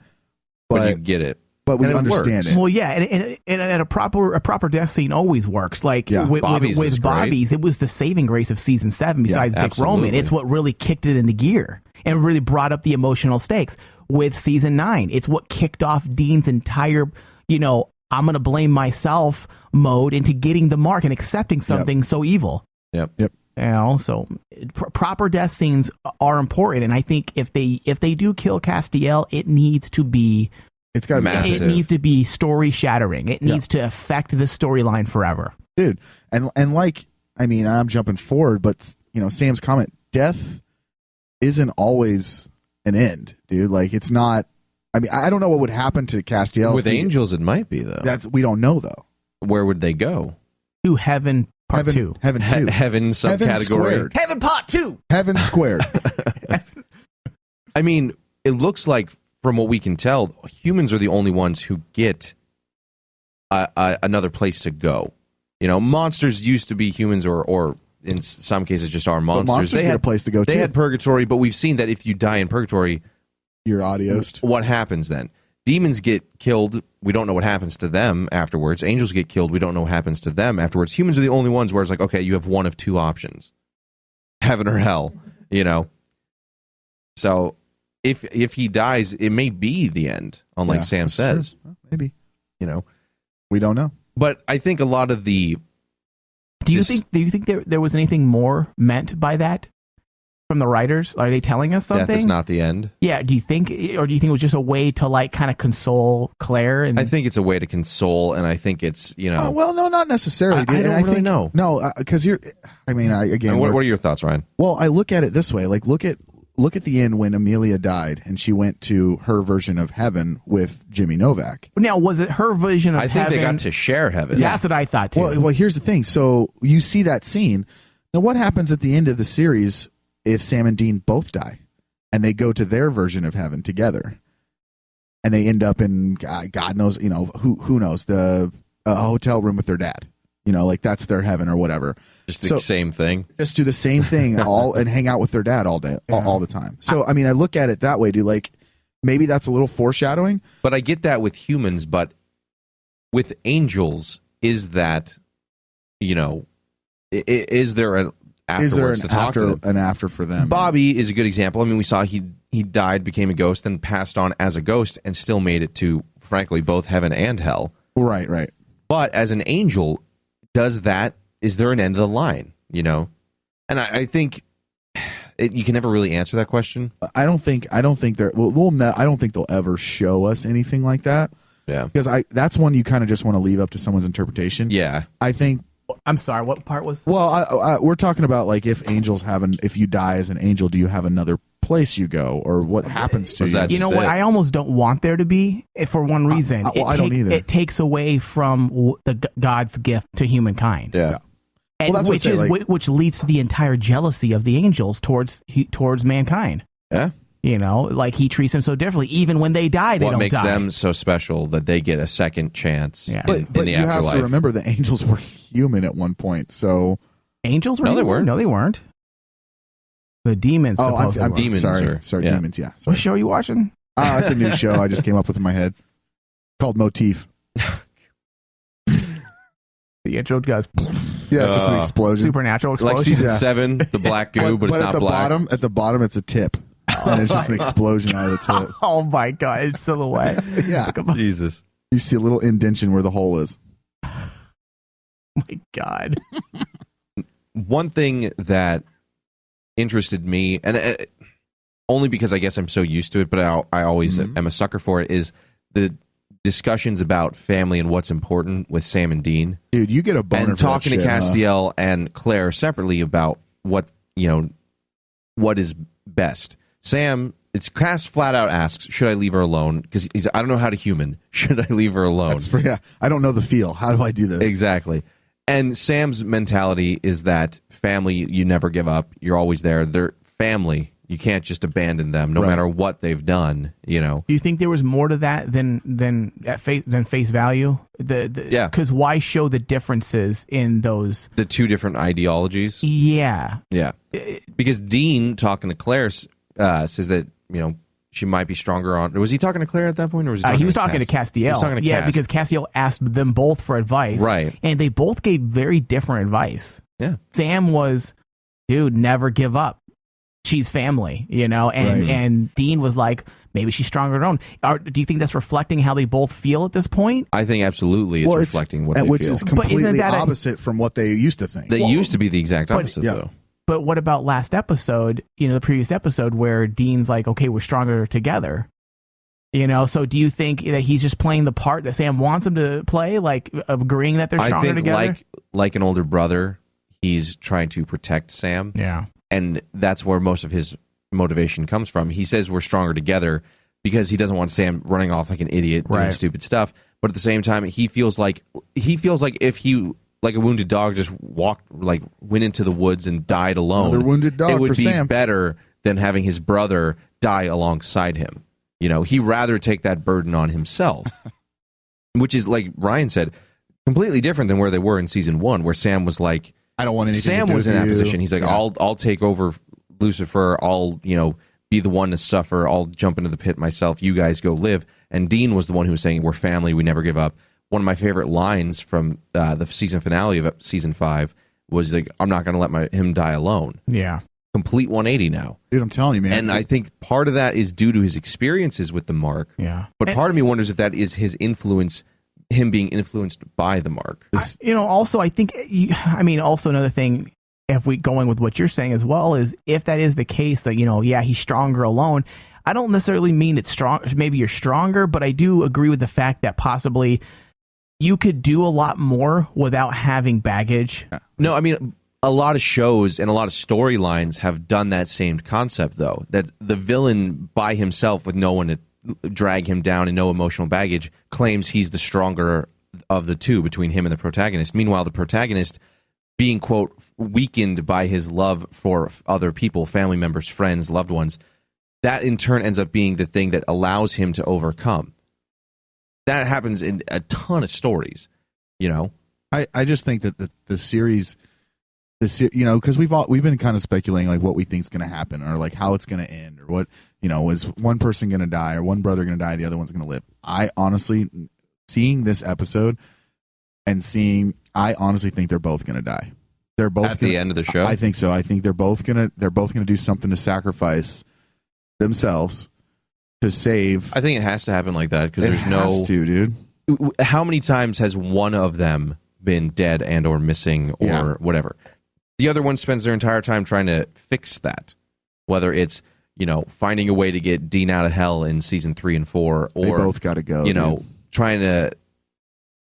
but you get it. But we understand it. Well, yeah, and a proper death scene always works. Like with Bobby's, it was the saving grace of season 7 besides Dick Roman. It's what really kicked it into gear and really brought up the emotional stakes. With season 9, it's what kicked off Dean's entire, I'm going to blame myself mode into getting the mark and accepting something so evil. Yep. So proper death scenes are important, and I think if they do kill Castiel, it needs to be. It's got to be massive. It needs to be story shattering. It needs to affect the storyline forever, dude. And like, I mean, I'm jumping forward, but Sam's comment: death isn't always an end, dude. Like, it's not. I mean, I don't know what would happen to Castiel. With angels, it might be, though. We don't know, though. Where would they go? To heaven part 2. Heaven 2. Heaven subcategory. Heaven part 2. Heaven squared. I mean, it looks like, from what we can tell, humans are the only ones who get another place to go. Monsters used to be humans, or in some cases just are monsters. But monsters get a place to go, too. They had purgatory, but we've seen that if you die in purgatory, you're adiosed. What happens then? Demons get killed. We don't know what happens to them afterwards. Angels get killed. We don't know what happens to them afterwards. Humans are the only ones where it's like, okay, you have one of two options. Heaven or hell, So if he dies, it may be the end, unlike Sam says. Well, maybe. We don't know. But I think a lot of the... Do you think there was anything more meant by that? from the writers? Are they telling us something? Death is not the end. Yeah. Do you think it was just a way to like kind of console Claire? And I think it's a way to console, and I think it's well, no, not necessarily. Dude. I don't really think, know. No, because again. What are your thoughts, Ryan? Well, I look at it this way. Like, look at the end when Amelia died, and she went to her version of heaven with Jimmy Novak. Now, was it her vision of heaven? I think they got to share heaven. Yeah. That's what I thought too. Well, here's the thing. So you see that scene. Now, what happens at the end of the series if Sam and Dean both die, and they go to their version of heaven together, and they end up in God knows, who knows, a hotel room with their dad. Like that's their heaven or whatever. Just the same thing. Just do the same thing and hang out with their dad all day, all the time. So I look at it that way, dude. Like maybe that's a little foreshadowing. But I get that with humans, but with angels, is that is there an afterwards to talk to them? An after for them? Bobby is a good example. I mean, we saw he died, became a ghost, then passed on as a ghost, and still made it to, frankly, both heaven and hell. Right. But as an angel, is there an end of the line? And I think you can never really answer that question. I don't think I don't think they'll ever show us anything like that. Yeah, because that's one you kind of just want to leave up to someone's interpretation. Yeah, I think. I'm sorry. What part was? Well, we're talking about like if you die as an angel, do you have another place you go, or what happens to you? You know what? I almost don't want there to be, for one reason. I don't either. It takes away from God's gift to humankind. Yeah. And which leads to the entire jealousy of the angels towards mankind. Yeah. Like he treats them so differently. Even when they die, they don't die. What makes them so special that they get a second chance? Yeah. But you afterlife. have to remember the angels were human at one point. So angels were? No, they weren't. No, they weren't. The demons. Oh, I'm demons. Sorry, yeah. demons. Yeah. Sorry. What show are you watching? It's a new show I just came up with in my head called Motif. The intro goes. Yeah, it's just an explosion. Supernatural explosion. Like season 7, the black goo, but it's not black. At the bottom, it's a tip. And it's just an explosion out of the tip. Oh my God, it's silhouette. Yeah. Jesus. You see a little indentation where the hole is. My God. One thing that interested me, and only because I guess I'm so used to it, but I always am a sucker for it, is the discussions about family and what's important with Sam and Dean. Dude, you get a boner and for talking that to shit, Castiel and Claire separately about what is best. Sam, Cass flat out asks, should I leave her alone? Because I don't know how to human. Should I leave her alone? I don't know the feel. How do I do this? Exactly. And Sam's mentality is that family, you never give up. You're always there. They're family. You can't just abandon them, no matter what they've done. Do you think there was more to that than face value? Yeah. Because why show the differences in those? The two different ideologies. Yeah. Yeah. Because Dean, talking to Claire, says that she might be stronger on. Was he talking to Claire at that point, or was he talking to Castiel? He was talking to Cass. Because Castiel asked them both for advice, right? And they both gave very different advice. Yeah. Sam was, dude, never give up. She's family, and Dean was like, maybe she's stronger on her own. Do you think that's reflecting how they both feel at this point? I think absolutely it's reflecting what they which feel. Is completely opposite from what they used to think. They used to be the exact opposite, though. But what about last episode, the previous episode where Dean's like, okay, we're stronger together. So do you think that he's just playing the part that Sam wants him to play, like agreeing that they're stronger together? I think like an older brother, he's trying to protect Sam. Yeah. And that's where most of his motivation comes from. He says we're stronger together because he doesn't want Sam running off like an idiot doing stupid stuff. But at the same time, he feels like if he, like a wounded dog, just went into the woods and died alone. Another wounded dog it would for be Sam. better than having his brother die alongside him. He'd rather take that burden on himself, which is, like Ryan said, completely different than where they were in season 1, where Sam was like, I don't want anything Sam to do was in with that you. position. He's like, I'll take over Lucifer. I'll, be the one to suffer. I'll jump into the pit myself. You guys go live. And Dean was the one who was saying, we're family. We never give up. One of my favorite lines from the season finale of season 5 was like, I'm not going to let him die alone. Yeah. Complete 180 now. Dude, I'm telling you, man. And I think part of that is due to his experiences with the Mark. Yeah. But part of me wonders if that is his influence, him being influenced by the Mark. Also, I think, also another thing, if we going with what you're saying as well, is if that is the case, that he's stronger alone. I don't necessarily mean it's strong. Maybe you're stronger, but I do agree with the fact that possibly you could do a lot more without having baggage. No, I mean, a lot of shows and a lot of storylines have done that same concept, though, that the villain by himself with no one to drag him down and no emotional baggage claims he's the stronger of the two between him and the protagonist. Meanwhile, the protagonist being, quote, weakened by his love for other people, family members, friends, loved ones, that in turn ends up being the thing that allows him to overcome. That happens in a ton of stories, I just think that the series, because we've been kind of speculating like what we think's going to happen, or like how it's going to end, or what, is one person going to die, or one brother going to die, the other one's going to live. I honestly, seeing this episode and I honestly think they're both going to die. They're both at the end of the show. I think so. I think they're both gonna do something to sacrifice themselves to save. I think it has to happen like that because there's has to, dude. How many times has one of them been dead and or missing or whatever? The other one spends their entire time trying to fix that, whether it's finding a way to get Dean out of hell in season 3 and 4, or they both got to go. Trying to.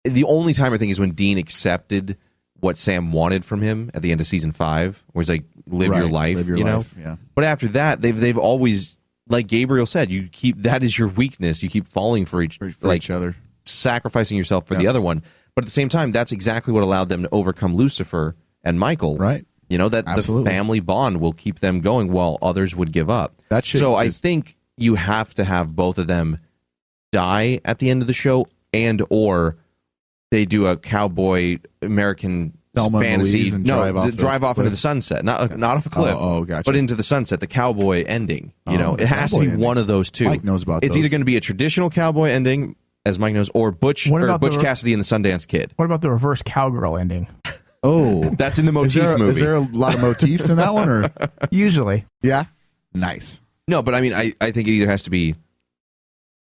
The only time I think is when Dean accepted what Sam wanted from him at the end of season 5, where he's like, live your life, live your life. Yeah. But after that, they've always, like Gabriel said, that is your weakness. You keep falling for each other, sacrificing yourself for the other one. But at the same time, that's exactly what allowed them to overcome Lucifer and Michael. Right. That Absolutely. The family bond will keep them going while others would give up. I think you have to have both of them die at the end of the show, and or they do a cowboy American fantasy, and drive off into the sunset, not off a cliff, gotcha. but into the sunset, the cowboy ending. It has to be one of those two. Mike knows about it's those. Either going to be a traditional cowboy ending, as Mike knows, or Butch Cassidy and the Sundance Kid. What about the reverse cowgirl ending? Oh, that's in the motif movie. Is there a lot of motifs in that one, or usually? Yeah, nice. No, but I mean, I think it either has to be.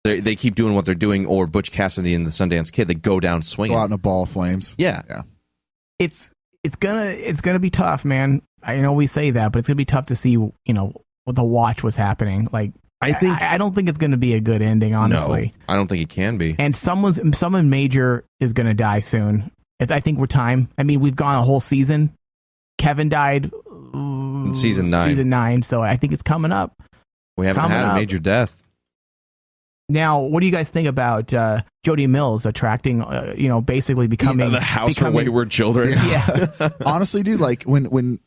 They keep doing what they're doing, or Butch Cassidy and the Sundance Kid, they go down swinging. Go out in a ball of flames. Yeah. It's gonna be tough, man. I know we say that, but it's gonna be tough to see, what the watch was happening. Like, I don't think it's gonna be a good ending, honestly. No, I don't think it can be. And someone major is gonna die soon. I think we're time. I mean, we've gone a whole season. Kevin died in season 9. So I think it's coming up. We haven't had a major death. Now, what do you guys think about Jodie Mills attracting, basically becoming the house for wayward children? Yeah. Honestly, dude, like when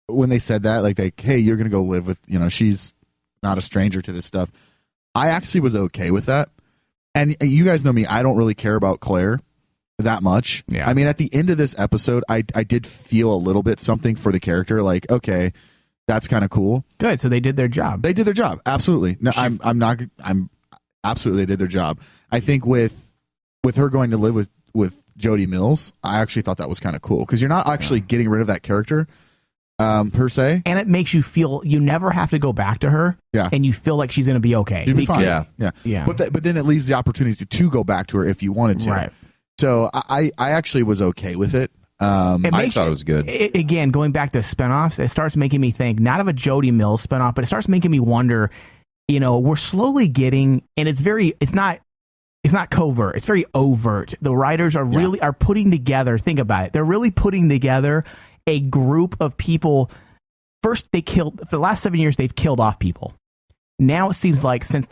they said that, like, hey, you're gonna go live with, she's not a stranger to this stuff. I actually was okay with that. And you guys know me, I don't really care about Claire that much. Yeah. I mean, at the end of this episode, I did feel a little bit something for the character. Like, okay, that's kind of cool. Good. So they did their job. They did their job. Absolutely. No, I'm absolutely, they did their job. I think with her going to live with Jodie Mills, I actually thought that was kind of cool, because you're not actually getting rid of that character per se, and it makes you feel you never have to go back to her. Yeah, and you feel like she's going to be okay. She'll be fine. Yeah. But then it leaves the opportunity to go back to her if you wanted to. Right. So I actually was okay with it. I thought it was good. Again, going back to spinoffs, it starts making me think not of a Jodie Mills spinoff, but it starts making me wonder. We're slowly getting, and it's not covert. It's very overt. The writers are really are putting together. Think about it. They're really putting together a group of people. First, for the last 7 years, they've killed off people. Now it seems like since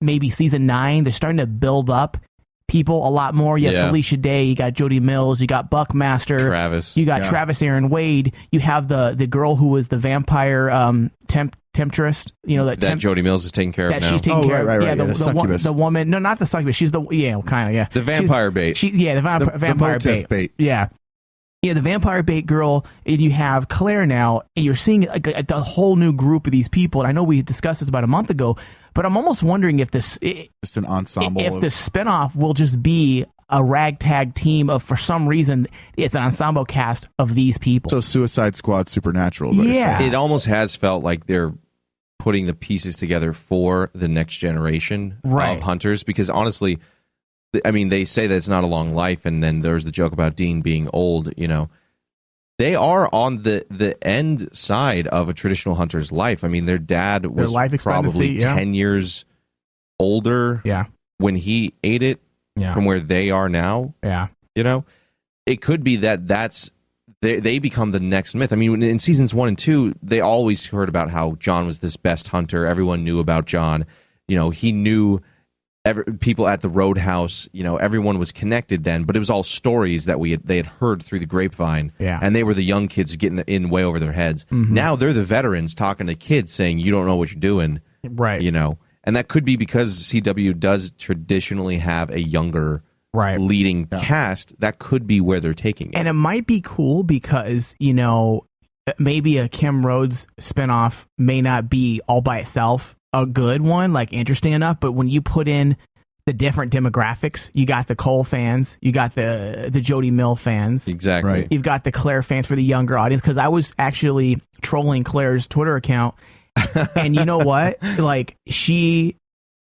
maybe season 9, they're starting to build up people a lot more. You have Felicia Day, you got Jodie Mills, you got Buckmaster, Travis. You got Travis Aaron Wade. You have the girl who was the vampire temptress. That Jodie Mills is taking care of now. She's taking care of. Right. Yeah, the succubus. The woman. No, not the succubus. She's the the vampire bait. The vampire bait. Yeah. Yeah, the vampire bait girl, and you have Claire now, and you're seeing the whole new group of these people. And I know we discussed this about a month ago, but I'm almost wondering if this just an ensemble. If the spinoff will just be a ragtag team of, for some reason, it's an ensemble cast of these people. So Suicide Squad Supernatural. Yeah, it almost has felt like they're putting the pieces together for the next generation of hunters. Because honestly, I mean, they say that it's not a long life, and then there's the joke about Dean being old. they are on the end side of a traditional hunter's life. I mean, their dad was life probably expectancy, 10 years older when he ate it from where they are now. Yeah. You know, it could be that's they become the next myth. I mean, in seasons 1 and 2, they always heard about how John was this best hunter. Everyone knew about John. You know, he knew people at the roadhouse. You know, everyone was connected then, but it was all stories that they had heard through the grapevine. Yeah. And they were the young kids getting in way over their heads. Mm-hmm. Now they're the veterans talking to kids saying, you don't know what you're doing. Right. You know, and that could be because CW does traditionally have a younger leading cast. That could be where they're taking it. And it might be cool because, you know, maybe a Kim Rhodes spinoff may not be all by itself a good one, like interesting enough, but when you put in the different demographics, you got the Cole fans, you got the Jodie Mill fans. Exactly. Right. You've got the Claire fans for the younger audience, because I was actually trolling Claire's Twitter account, and you know what? Like, she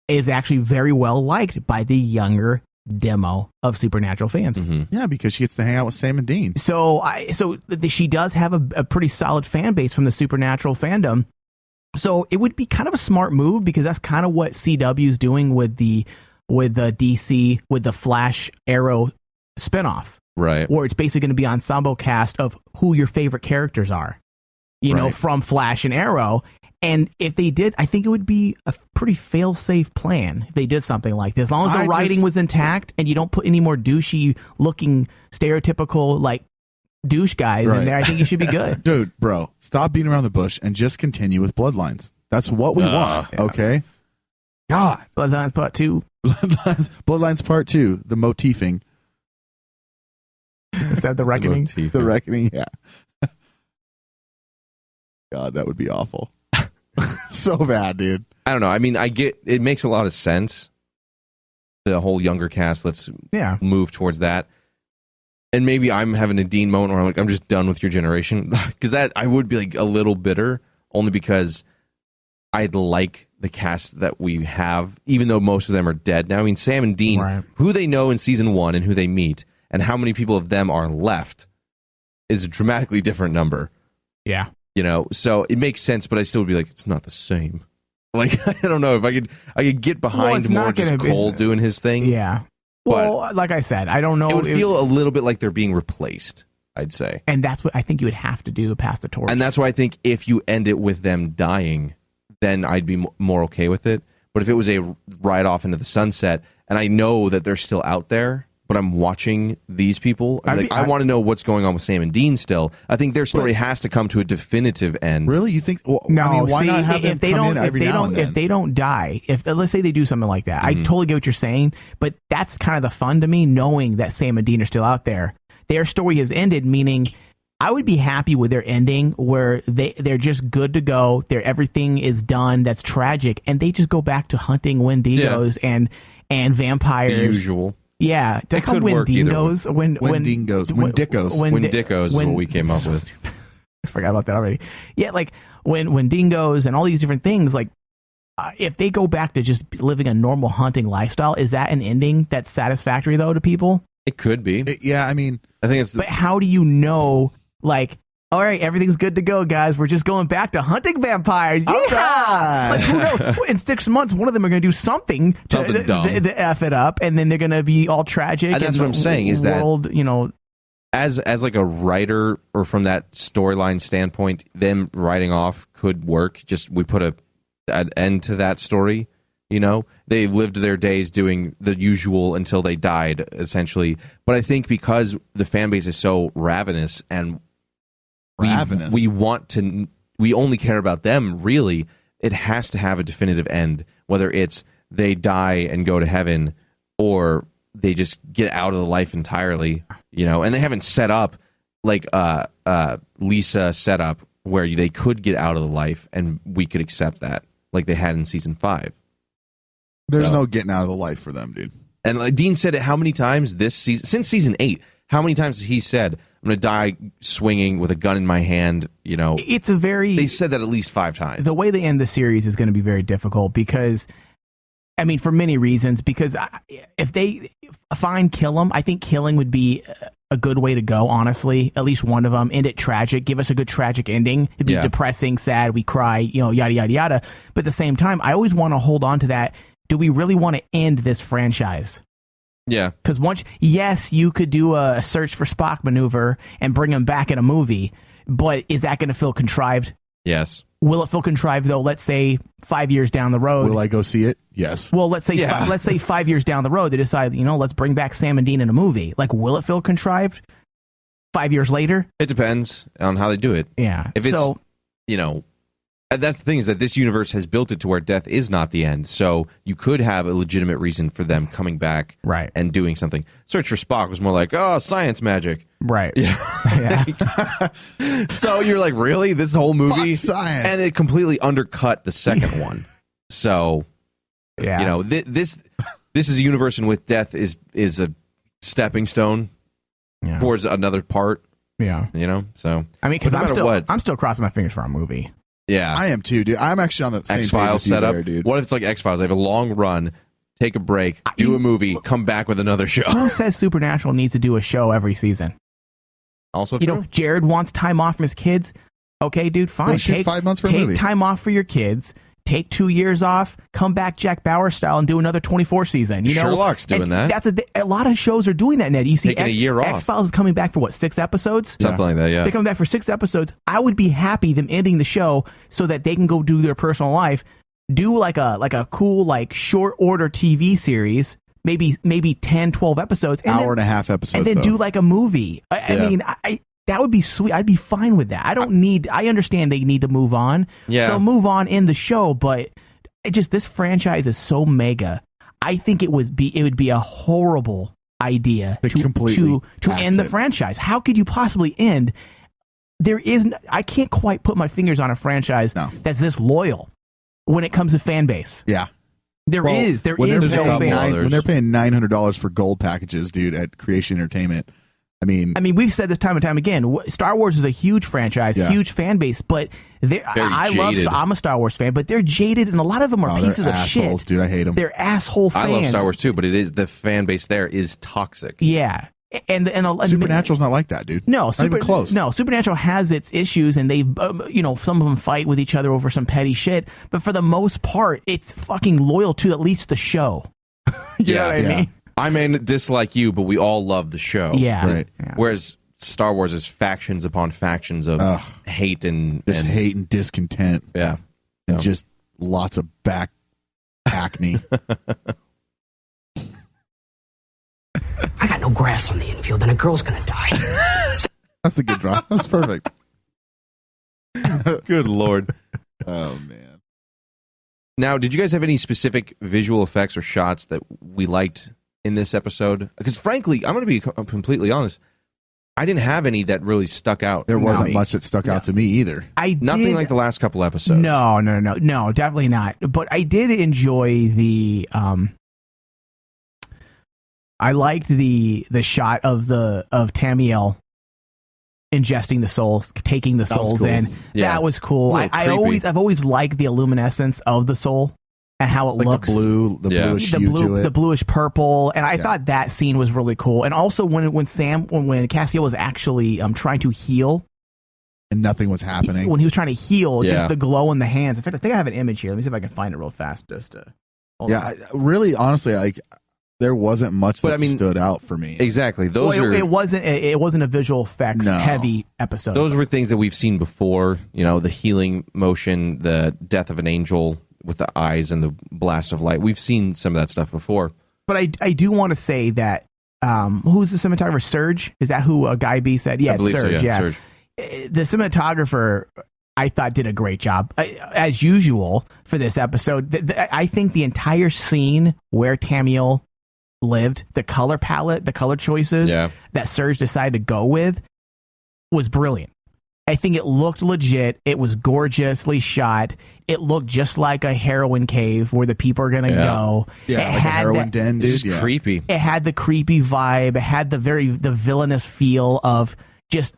is actually very well liked by the younger demo of Supernatural fans. Mm-hmm. Yeah, because she gets to hang out with Sam and Dean. So she does have a pretty solid fan base from the Supernatural fandom. So it would be kind of a smart move, because that's kind of what CW is doing with the DC, with the Flash Arrow spinoff. Right. Where it's basically going to be an ensemble cast of who your favorite characters are, you know, from Flash and Arrow. And if they did, I think it would be a pretty fail-safe plan if they did something like this. As long as the writing was intact and you don't put any more douchey-looking, stereotypical, like, douche guys in there, I think you should be good. Dude, bro, stop beating around the bush and just continue with Bloodlines. That's what we want, okay? God. Bloodlines Part 2. Bloodlines Part 2, the motifing. Is that the Reckoning? The Reckoning, yeah. God, that would be awful. So bad, dude. I don't know. I mean, I get it makes a lot of sense. The whole younger cast, let's move towards that. And maybe I'm having a Dean moment where I'm like, I'm just done with your generation. Because that I would be like a little bitter, only because I'd like the cast that we have, even though most of them are dead now. I mean, Sam and Dean, who they know in season 1 and who they meet, and how many people of them are left, is a dramatically different number. Yeah. You know, so it makes sense, but I still would be like, it's not the same. Like, I don't know if I could get behind more just Cole doing his thing. Yeah. Well, like I said, I don't know. It would feel a little bit like they're being replaced, I'd say. And that's what I think you would have to do, pass the torch. And that's why I think if you end it with them dying, then I'd be more okay with it. But if it was a ride off into the sunset, and I know that they're still out there, but I'm watching these people, I want to know what's going on with Sam and Dean still. I think their story has to come to a definitive end. Really? You think? Well, no. I mean, why not have them come in every now and then? If they don't die, let's say they do something like that, I totally get what you're saying, but that's kind of the fun to me, knowing that Sam and Dean are still out there. Their story has ended, meaning I would be happy with their ending where they're just good to go. Everything is done. That's tragic, and they just go back to hunting Wendigos and vampires. The usual. Yeah, did I call them Wendigos? Wendigos is what we came up with. I forgot about that already. Yeah, like Wendigos and all these different things. Like, if they go back to just living a normal hunting lifestyle, is that an ending that's satisfactory though to people? It could be. I mean, I think it's. But how do you know? Like, all right, everything's good to go, guys. We're just going back to hunting vampires. Yeah! Like, who knows? In 6 months, one of them are going to do something to F it up, and then they're going to be all tragic. And that's what I'm saying, is that, you know, as like a writer, or from that storyline standpoint, them writing off could work. Just we put an end to that story. You know, they lived their days doing the usual until they died, essentially. But I think because the fan base is so ravenous and we only care about them, really, it has to have a definitive end, whether it's they die and go to heaven or they just get out of the life entirely, you know. And they haven't set up like Lisa set up where they could get out of the life and we could accept that, like they had in season 5. There's no getting out of the life for them, dude. And like Dean said it how many times this season, since season 8, how many times has he said, I'm going to die swinging with a gun in my hand, you know? They said that at least 5 times. The way they end the series is going to be very difficult because, I mean, for many reasons, because if they kill him, I think killing would be a good way to go, honestly. At least one of them. End it tragic. Give us a good tragic ending. It'd be depressing, sad, we cry, yada, yada, yada. But at the same time, I always want to hold on to that. Do we really want to end this franchise? Yeah. Because yes, you could do a search for Spock maneuver and bring him back in a movie, but is that going to feel contrived? Yes. Will it feel contrived, though? Let's say 5 years down the road. Will I go see it? Yes. Well, let's say 5 years down the road, they decide, let's bring back Sam and Dean in a movie. Like, will it feel contrived 5 years later? It depends on how they do it. Yeah. If it's, that's the thing, is that this universe has built it to where death is not the end. So you could have a legitimate reason for them coming back and doing something. Search for Spock was more like, science magic. Right. Yeah. So you're like, really? This whole movie? Fuck science. And it completely undercut the second one. So, this is a universe in which death is a stepping stone towards another part. Yeah. So. I mean, because I'm still crossing my fingers for a movie. Yeah. I am too, dude. I'm actually on the same X-Files page with you setup. there, dude. What if it's like X-Files? They have a long run, take a break, do a movie, come back with another show. Who says Supernatural needs to do a show every season? Also true. Jared wants time off from his kids. Okay, dude, fine. Shoot 5 months for a movie. Take time off for your kids. Take 2 years off. Come back Jack Bauer style and do another 24 season. Sherlock's doing that. That's a lot of shows are doing that, Ned. You see, taking a year off. X-Files is coming back for 6 episodes? Something like that, yeah. They're coming back for 6 episodes. I would be happy them ending the show so that they can go do their personal life. Do like a cool short order TV series. Maybe 10, 12 episodes. Hour and a half episodes. And then do like a movie. I mean, that would be sweet. I'd be fine with that. I understand they need to move on. Yeah. So move on in the show, but this franchise is so mega. I think it would be a horrible idea to end the franchise. How could you possibly end? I can't quite put my fingers on a franchise that's this loyal when it comes to fan base. Yeah. There is no fan. When they're paying $900 for gold packages, dude, at Creation Entertainment. I mean, we've said this time and time again. Star Wars is a huge franchise, huge fan base, but I'm a Star Wars fan, but they're jaded, and a lot of them are pieces of shit. Dude, I hate them. They're asshole fans. I love Star Wars too, but the fan base there is toxic. Yeah, and Supernatural's not like that, dude. No, not even close. No, Supernatural has its issues, and they've some of them fight with each other over some petty shit, but for the most part, it's fucking loyal to at least the show. You know what I mean? I may dislike you, but we all love the show. Yeah. Right. Yeah. Whereas Star Wars is factions upon factions of hate and hate and discontent. Yeah. And just lots of back acne. I got no grass on the infield, and a girl's gonna die. That's a good draw. That's perfect. Good Lord. Oh, man. Now, did you guys have any specific visual effects or shots that we liked in this episode? Because frankly, I'm going to be completely honest, I didn't have any that really stuck out. There wasn't much that stuck out to me either. Nothing like the last couple episodes. No, definitely not. But I did enjoy the I liked the shot of Tamiel ingesting the souls, taking the souls cool. in. Yeah. That was cool. I've always liked the luminescence of the soul and how it looks. The bluish hue to it. The bluish purple. And I thought that scene was really cool. And also when Cassiel was actually trying to heal. And nothing was happening. When he was trying to heal, just the glow in the hands. In fact, I think I have an image here. Let me see if I can find it real fast. Really, honestly, there wasn't much that stood out for me. Exactly. It wasn't a visual effects heavy episode. Those were things that we've seen before. The healing motion, the death of an angel with the eyes and the blast of light. We've seen some of that stuff before. But I do want to say that who's the cinematographer? Serge? Is that who Guy B said? Yeah, Serge. Serge. The cinematographer, I thought, did a great job as usual for this episode. I think the entire scene where Tamiel lived, the color palette, the color choices that Serge decided to go with was brilliant. I think it looked legit. It was gorgeously shot. It looked just like a heroin cave where the people are going to go. Yeah, like a heroin den, dude. It's creepy. It had the creepy vibe. It had the villainous feel of just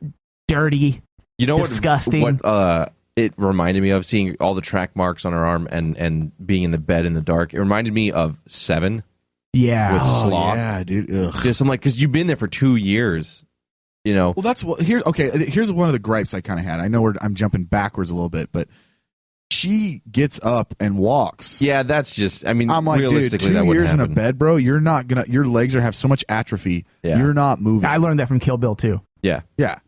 dirty, disgusting. What it reminded me of, seeing all the track marks on her arm and being in the bed in the dark. It reminded me of Seven. Yeah. With Sloth. Yeah, dude. Ugh. Just, I'm like, because you've been there for 2 years. You know, well, that's what here's one of the gripes I kind of had. I know I'm jumping backwards a little bit, but she gets up and walks. Yeah, that's just. I mean, I'm like, dude, 2 years in a bed, bro. You're not gonna. Your legs have so much atrophy. Yeah. You're not moving. I learned that from Kill Bill too. Yeah, yeah,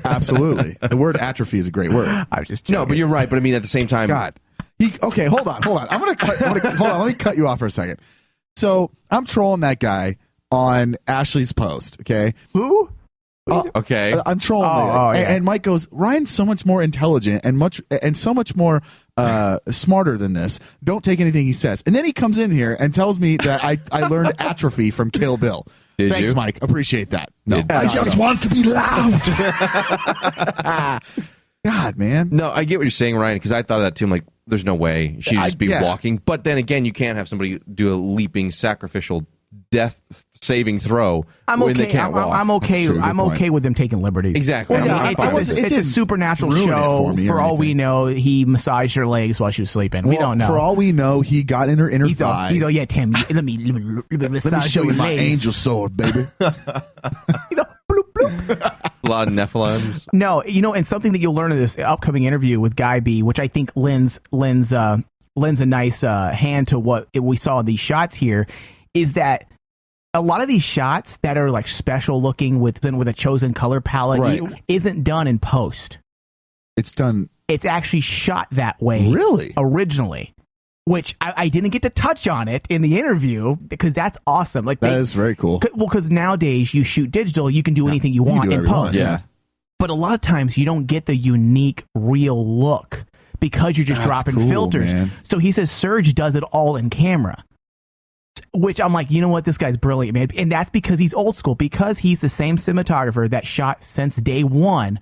absolutely. The word atrophy is a great word. I was just joking. No, but you're right. But I mean, at the same time, God. Okay, hold on. Hold on. Hold on. Let me cut you off for a second. So I'm trolling that guy on Ashley's post. Okay, who? Okay, I'm trolling and Mike goes, Ryan's so much more intelligent and so much more smarter than this. Don't take anything he says. And then he comes in here and tells me that I learned atrophy from Kill Bill. Thanks, Mike. Appreciate that. No, I just want to be loud. God, man. No, I get what you're saying, Ryan, because I thought of that too. I'm like, there's no way she'd just be walking. But then again, you can't have somebody do a leaping sacrificial death saving throw when they can't walk. I'm okay. I'm okay with them taking liberties. Exactly. Well, it's a supernatural show. For all we know, he massaged her legs while she was sleeping. We don't know. For all we know, he got in her inner thigh. He's yeah, Tim. Let me show you my angel sword, baby. A lot of Nephilims. No, and something that you'll learn in this upcoming interview with Guy B, which I think lends a nice hand to what we saw in these shots here, is that a lot of these shots that are like special looking with a chosen color palette isn't done in post. It's actually shot that way. Really? Originally. Which I didn't get to touch on it in the interview because that's awesome. Like that is very cool. Well, because nowadays you shoot digital, you can do anything you want in post. Yeah. But a lot of times you don't get the unique, real look because you're just dropping filters. Man. So he says Serge does it all in camera. Which I'm like, you know what? This guy's brilliant, man. And that's because he's old school, because he's the same cinematographer that shot since day one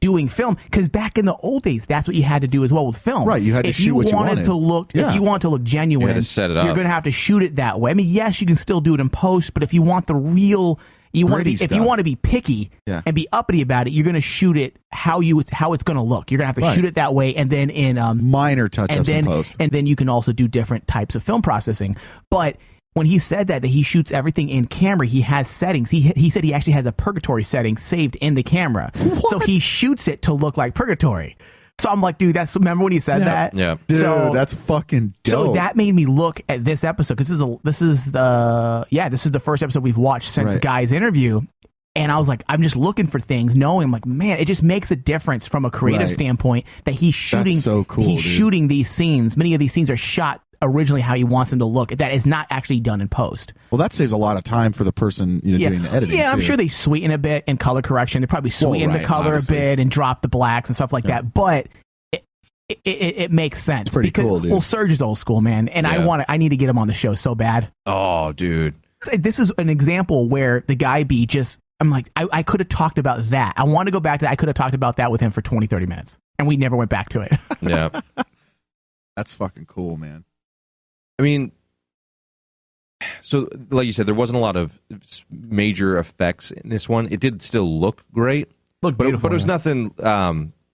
doing film. Because back in the old days, that's what you had to do as well with film. Right, you had to shoot what you wanted. If you wanted to look genuine, you had to set it up. You're going to have to shoot it that way. I mean, yes, you can still do it in post, but if you want the real... If you want to be picky and be uppity about it, you're going to shoot it how it's going to look. You're going to have to shoot it that way, and then in minor touch-ups in post. And then you can also do different types of film processing. But when he said that he shoots everything in camera, he has settings. He said he actually has a purgatory setting saved in the camera. What? So he shoots it to look like purgatory. So I'm like, dude, remember when he said that? Yeah. Dude, that's fucking dope. So that made me look at this episode, because this is the first episode we've watched since Guy's interview. And I was like, I'm just looking for things, knowing, I'm like, man, it just makes a difference from a creative standpoint that he's shooting. That's so cool, he's shooting these scenes. Many of these scenes are shot originally how he wants them to look. That is not actually done in post. Well, that saves a lot of time for the person doing the editing. Yeah, I'm too. sure they sweeten a bit in color correction. They probably sweeten the color a bit and drop the blacks and stuff like that. But it makes sense. It's pretty cool, dude. Well, Serge is old school, man, and I need to get him on the show so bad. Oh, dude, this is an example where the Guy B just. I'm like, I could have talked about that. I want to go back to that. I could have talked about that with him for 20, 30 minutes, and we never went back to it. Yeah, that's fucking cool, man. I mean, so like you said, there wasn't a lot of major effects in this one. It did still look great, but it was nothing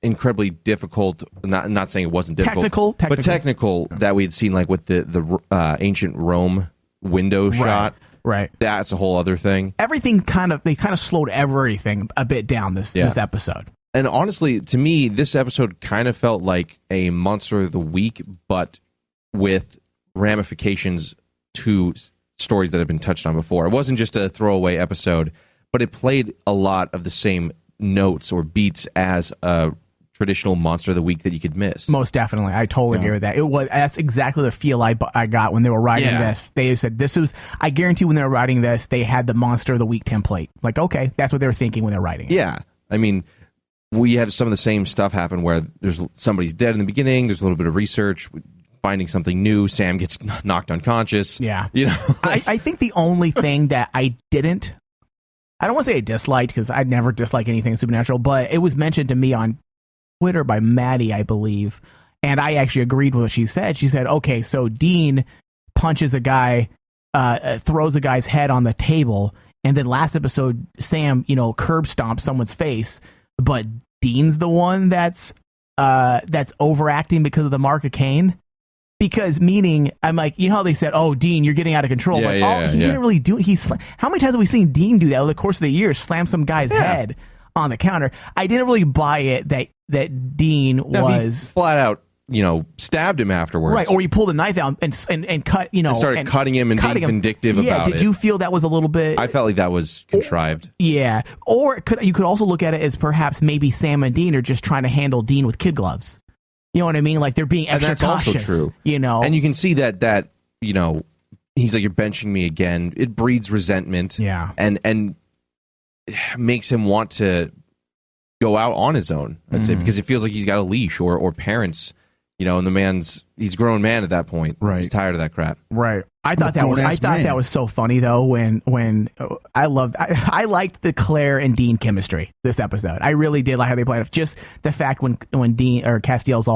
incredibly difficult. Not saying it wasn't difficult, technical. But technical that we had seen, like with the ancient Rome window shot. Right, that's a whole other thing. Everything they kind of slowed everything a bit down this episode. And honestly, to me, this episode kind of felt like a Monster of the Week, but with ramifications to stories that have been touched on before. It wasn't just a throwaway episode, but it played a lot of the same notes or beats as a traditional Monster of the Week that you could miss. Most definitely. I totally agree with that. That's exactly the feel I got when they were writing this. They said I guarantee when they were writing this, they had the Monster of the Week template. Like, okay, that's what they were thinking when they're writing it. Yeah. I mean, we had some of the same stuff happen where somebody's dead in the beginning, there's a little bit of research, finding something new, Sam gets knocked unconscious. Yeah. Like, I think the only thing that I don't want to say I disliked, because I'd never dislike anything supernatural, but it was mentioned to me on Twitter by Maddie, I believe, and I actually agreed with what she said. She said, okay, so Dean punches a guy, throws a guy's head on the table, and then last episode, Sam, curb stomps someone's face, but Dean's the one that's overacting because of the mark of Cain. Because meaning, I'm like, how they said, oh, Dean, you're getting out of control. He didn't really do it. How many times have we seen Dean do that over the course of the year, slam some guy's head? on the counter. I didn't really buy it that Dean was flat out, stabbed him afterwards. Right, or he pulled a knife out and cut, and started cutting him and being vindictive about it. Did you feel that was a little bit? I felt like that was contrived. Yeah, or you could also look at it as perhaps maybe Sam and Dean are just trying to handle Dean with kid gloves. You know what I mean? Like they're being extra cautious. That's also true. And you can see that he's like, you're benching me again. It breeds resentment. Yeah, and makes him want to go out on his own. I'd say because it feels like he's got a leash or parents. And he's a grown man at that point. Right. He's tired of that crap. Right. I thought that was so funny though when I liked the Claire and Dean chemistry this episode. I really did like how they played it. Just the fact when Dean or Castiel's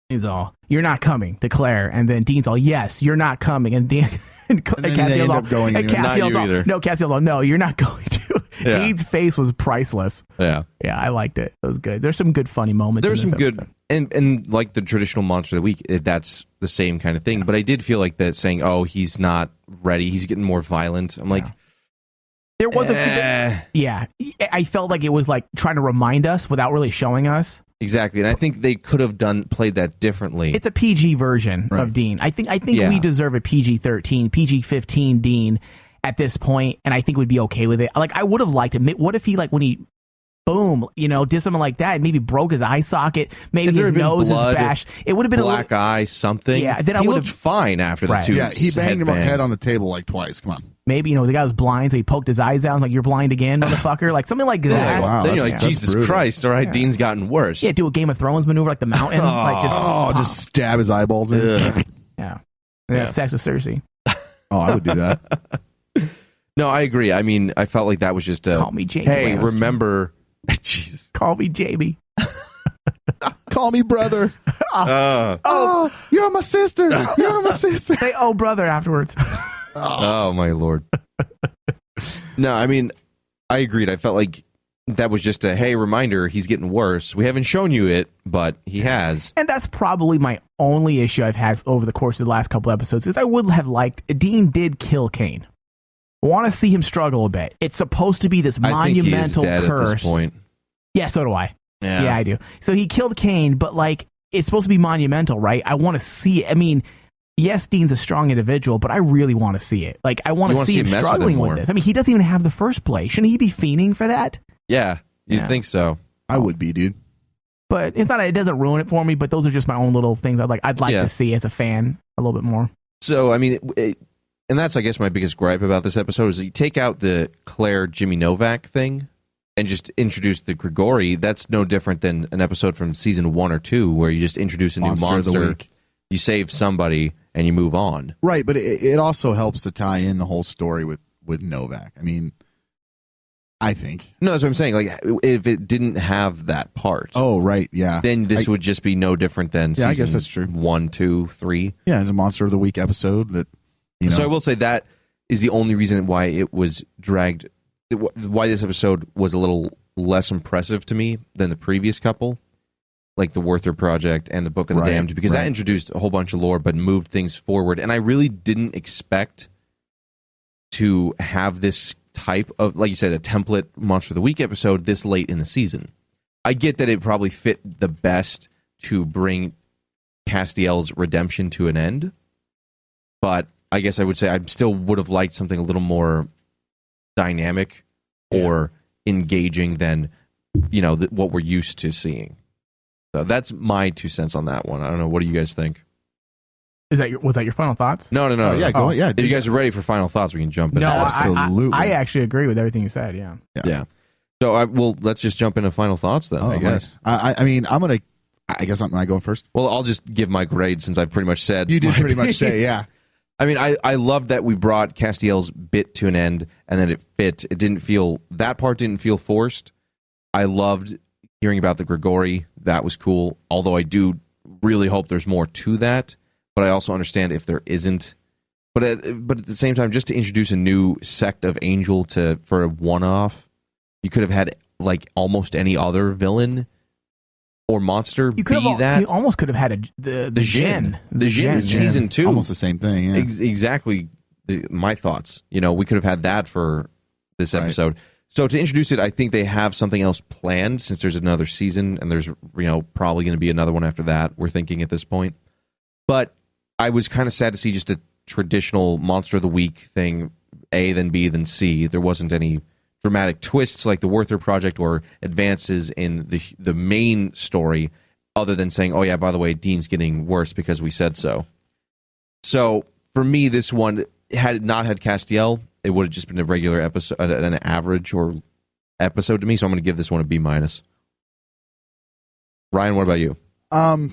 he's all, you're not coming to Claire, and then Dean's all, yes, you're not coming, and Dean and Castiel's all, going and Castiel's all, no, Castiel's all, no, you're not going to. Yeah. Dean's face was priceless. Yeah, I liked it. It was good. There's some good funny moments. There's some good, and like the traditional Monster of the Week, that's the same kind of thing. Yeah. But I did feel like that saying, "Oh, he's not ready. He's getting more violent." I'm like, there was I felt like it was like trying to remind us without really showing us. Exactly, and I think they could have played that differently. It's a PG version of Dean. I think we deserve a PG-13, PG-15 Dean at this point, and I think we'd be okay with it. Like, I would have liked it. What if he, like, when he, boom, did something like that, maybe broke his eye socket, maybe his nose is bashed. It would have been black eye, something. Yeah, then he looked fine after the two. Yeah, he banged him head on the table like twice. Come on. Maybe, the guy was blind, so he poked his eyes out, like, you're blind again, motherfucker. Like, something like that. Wow, then you're like, Jesus Christ, all right, Dean's gotten worse. Yeah, do a Game of Thrones maneuver like the mountain. Just stab his eyeballs in. Yeah, sex with Cersei. Oh, I would do that. No, I agree. I mean, I felt like that was just a... Call me Jamie. Hey, remember... Jesus. Call me Jamie. Call me brother. You're my sister. You're my sister. Say, oh, brother, afterwards. Oh, my Lord. No, I mean, I agreed. I felt like that was just a, hey, reminder, he's getting worse. We haven't shown you it, but he has. And that's probably my only issue I've had over the course of the last couple episodes, is I would have liked... Dean did kill Cain. I want to see him struggle a bit. It's supposed to be this monumental curse. At this point. Yeah, so do I. Yeah, I do. So he killed Cain, but like, it's supposed to be monumental, right? I want to see it. I mean, yes, Dean's a strong individual, but I really want to see it. Like, I want to see him struggling with this. I mean, he doesn't even have the first play. Shouldn't he be fiending for that? Yeah, you'd think so. I would be, dude. But it's not. It doesn't ruin it for me. But those are just my own little things. I'd like to see as a fan a little bit more. So I mean. And that's, I guess, my biggest gripe about this episode is that you take out the Claire Jimmy Novak thing and just introduce the Grigori. That's no different than an episode from season 1 or 2 where you just introduce a new monster, you save somebody, and you move on. Right, but it also helps to tie in the whole story with Novak. I mean, I think. No, that's what I'm saying. Like, if it didn't have that part. Oh, right, yeah. Then this would just be no different than season I guess that's true. 1, 2, 3. Yeah, it's a Monster of the Week episode that... So I will say that is the only reason why it was dragged, why this episode was a little less impressive to me than the previous couple, like the Werther Project and the Book of the Damned, because that introduced a whole bunch of lore but moved things forward. And I really didn't expect to have this type of, like you said, a template Monster of the Week episode this late in the season. I get that it probably fit the best to bring Castiel's redemption to an end, but I guess I would say I still would have liked something a little more dynamic or engaging than, what we're used to seeing. So that's my 2 cents on that one. I don't know. What do you guys think? Was that your final thoughts? No. Yeah, go on. Yeah. If you guys are ready for final thoughts, we can jump in. No, absolutely. I actually agree with everything you said. Yeah. So let's just jump into final thoughts then. I guess. I mean, I guess I'm going first. Well, I'll just give my grade since I've pretty much said. You did pretty much say, yeah. I mean, I love that we brought Castiel's bit to an end and then it fit. That part didn't feel forced. I loved hearing about the Grigori. That was cool. Although I do really hope there's more to that. But I also understand if there isn't. But at the same time, just to introduce a new sect of angel for a one-off, you could have had like almost any other villain or monster You almost could have had the Jinn. The Jinn in season 2. Almost the same thing, yeah. Exactly my thoughts. We could have had that for this episode. So to introduce it, I think they have something else planned since there's another season and there's probably going to be another one after that. We're thinking at this point, but I was kind of sad to see just a traditional Monster of the Week thing, A then B then C. There wasn't any dramatic twists like the Werther Project or advances in the main story, other than saying, "Oh yeah, by the way, Dean's getting worse because we said so." So for me, this one had it not had Castiel, it would have just been a regular episode, an average or episode to me. So I'm going to give this one a B-. Ryan, what about you? I've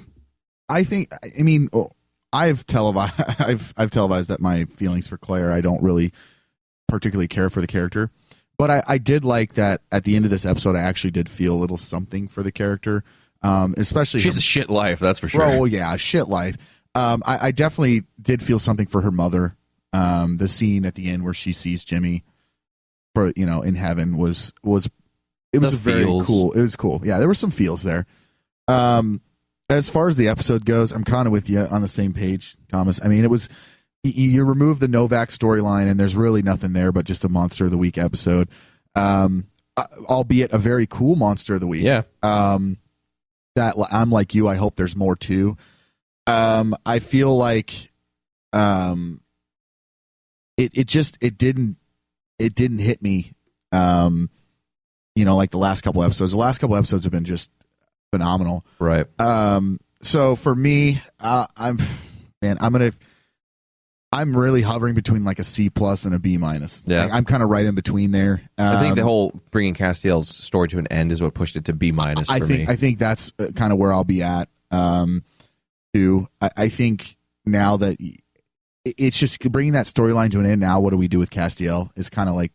televised that my feelings for Claire, I don't really particularly care for the character, but I did like that at the end of this episode I actually did feel a little something for the character, especially she's a shit life, that's for sure. Oh yeah, shit life. I definitely did feel something for her mother. The scene at the end where she sees Jimmy in heaven was very cool. It was cool. Yeah, there were some feels there. As far as the episode goes, I'm kind of with you on the same page, Thomas. I mean, it was you remove the Novak storyline and there's really nothing there but just a Monster of the Week episode, albeit a very cool Monster of the Week. Yeah. That I'm like you. I hope there's more too. I feel like it didn't hit me. Like the last couple episodes. The last couple episodes have been just phenomenal. Right. So for me, I'm really hovering between like a C+ and a B-. Yeah. I'm kind of right in between there. I think the whole bringing Castiel's story to an end is what pushed it to B- for me. I think that's kind of where I'll be at. Too. I think now that it's just bringing that storyline to an end. Now, what do we do with Castiel? Is kind of like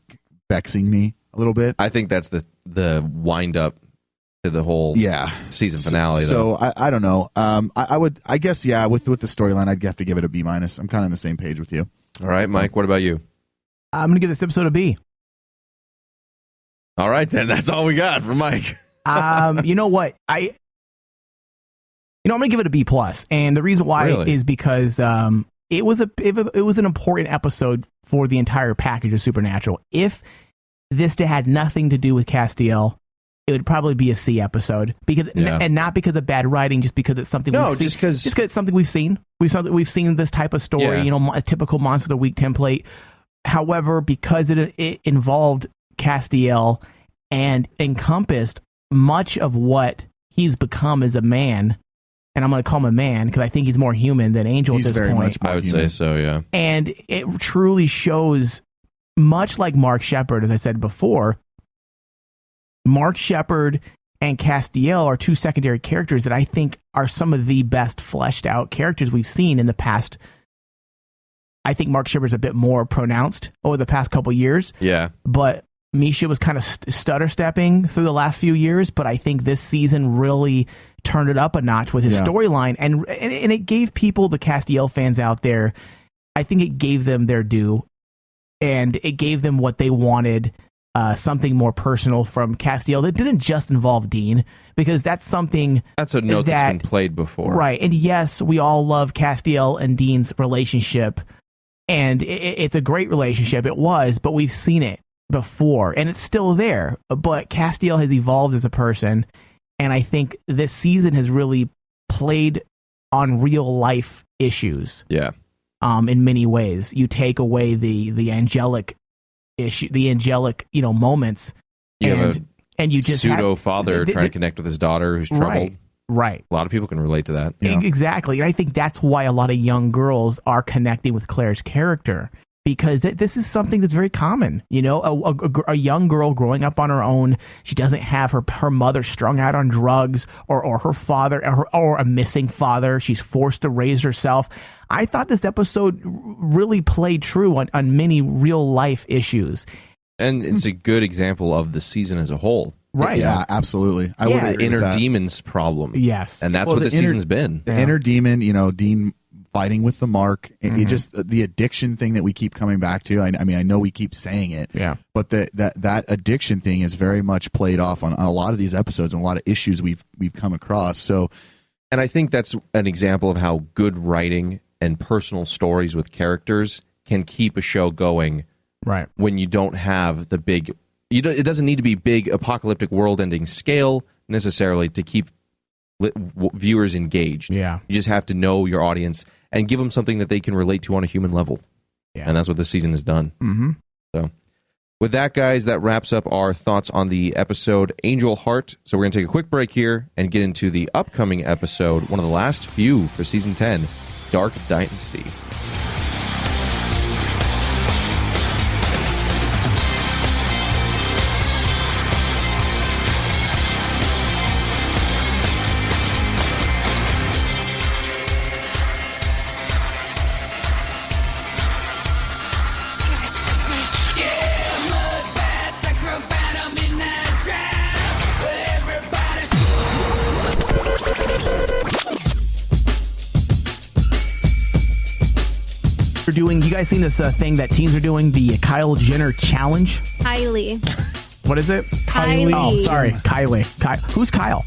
vexing me a little bit. I think that's the wind up to the whole season finale. So I don't know. I guess with the storyline, I'd have to give it a B-. I'm kind of on the same page with you. All right, Mike. What about you? I'm gonna give this episode a B. All right, then that's all we got for Mike. You know what? I'm gonna give it a B+, and the reason why is because it was an important episode for the entire package of Supernatural. If this had nothing to do with Castiel, it would probably be a C episode and not because of bad writing, just because it's something we've seen. Just because it's something we've seen. We've seen this type of story, a typical Monster of the Week template. However, because it involved Castiel and encompassed much of what he's become as a man. And I'm going to call him a man because I think he's more human than Angel at this point. Much more I would human. say so, yeah. And it truly shows, much like Mark Sheppard, as I said before, Mark Sheppard and Castiel are two secondary characters that I think are some of the best fleshed out characters we've seen in the past. I think Mark Sheppard's a bit more pronounced over the past couple years. Yeah. But Misha was kind of stutter stepping through the last few years, but I think this season really turned it up a notch with his storyline, and it gave people, the Castiel fans out there, I think it gave them their due, and it gave them what they wanted, something more personal from Castiel that didn't just involve Dean, because that's something that's a note that's been played before, right? And yes, we all love Castiel and Dean's relationship, and it's a great relationship. It was, but we've seen it before, and it's still there. But Castiel has evolved as a person. And I think this season has really played on real life issues. Yeah. In many ways, you take away the angelic issue, the angelic, moments. You have and you just pseudo father trying to connect with his daughter who's troubled. Right. A lot of people can relate to that. Exactly. And I think that's why a lot of young girls are connecting with Claire's character. Because this is something that's very common, a young girl growing up on her own. She doesn't have her mother strung out on drugs or her father or a missing father. She's forced to raise herself. I thought this episode really played true on many real life issues. And it's a good example of the season as a whole. Right. Yeah, absolutely. I would agree inner with that. Demons problem. Yes. And that's what the season's been. The inner demon, Dean fighting with the mark, and it just the addiction thing that we keep coming back to. I mean, I know we keep saying it, but that addiction thing is very much played off on a lot of these episodes and a lot of issues we've come across. So, and I think that's an example of how good writing and personal stories with characters can keep a show going. Right. When you don't have the big it doesn't need to be big apocalyptic world-ending scale necessarily to keep viewers engaged. Yeah. You just have to know your audience and give them something that they can relate to on a human level. Yeah. And that's what this season has done. Mm-hmm. So, with that, guys, that wraps up our thoughts on the episode Angel Heart. So we're going to take a quick break here and get into the upcoming episode, one of the last few for Season 10, Dark Dynasty. You guys seen this thing that teens are doing, the Kyle Jenner challenge? Kylie. What is it? Kylie. Oh, sorry, Kylie. Who's Kyle?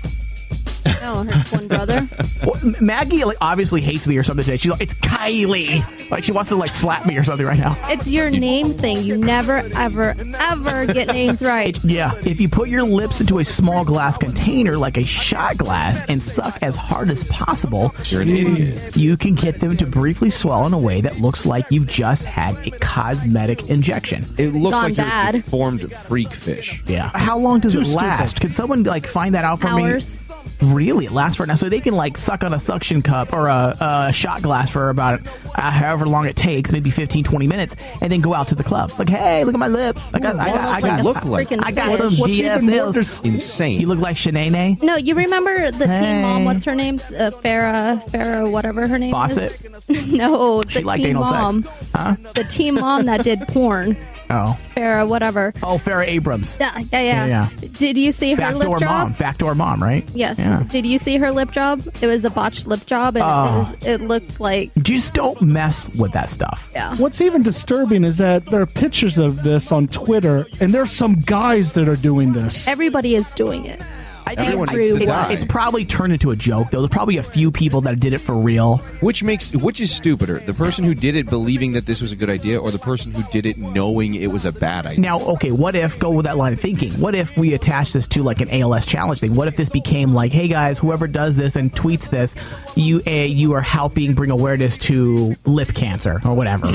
No, her twin brother. Well, Maggie obviously hates me or something today. She's like, it's Kylie. Like she wants to slap me or something right now. It's your name thing. You never, ever, ever get names right. Yeah. If you put your lips into a small glass container like a shot glass and suck as hard as possible, you're an idiot. You can get them to briefly swell in a way that looks like you've just had a cosmetic injection. It looks Gone like bad. you're a deformed freak fish. Yeah. How long does Too it last? stupid. Could someone find that out for Hours. me? Really? It lasts for now. So they can suck on a suction cup or a shot glass for about however long it takes, maybe 15, 20 minutes, and then go out to the club. Like, hey, look at my lips. I got some DSLs. Insane. You look like Shanae. No, you remember the teen mom? What's her name? Farrah, whatever her name Fawcett? is. No, the She liked teen anal mom. sex. Huh? The teen mom that did porn. Oh. Farrah, whatever. Oh, Farrah Abrams. Yeah. Did you see her lip job? Backdoor mom, right? Yes. Yeah. Did you see her lip job? It was a botched lip job, and it looked like. Just don't mess with that stuff. Yeah. What's even disturbing is that there are pictures of this on Twitter, and there's some guys that are doing this. Everybody is doing it. I think Everyone needs to die. it's probably turned into a joke, though. There's probably a few people that did it for real. Which is stupider, the person who did it believing that this was a good idea, or the person who did it knowing it was a bad idea? Now, okay, what if, go with that line of thinking, what if we attach this to an ALS challenge thing? What if this became hey guys, whoever does this and tweets this, you are helping bring awareness to lip cancer or whatever.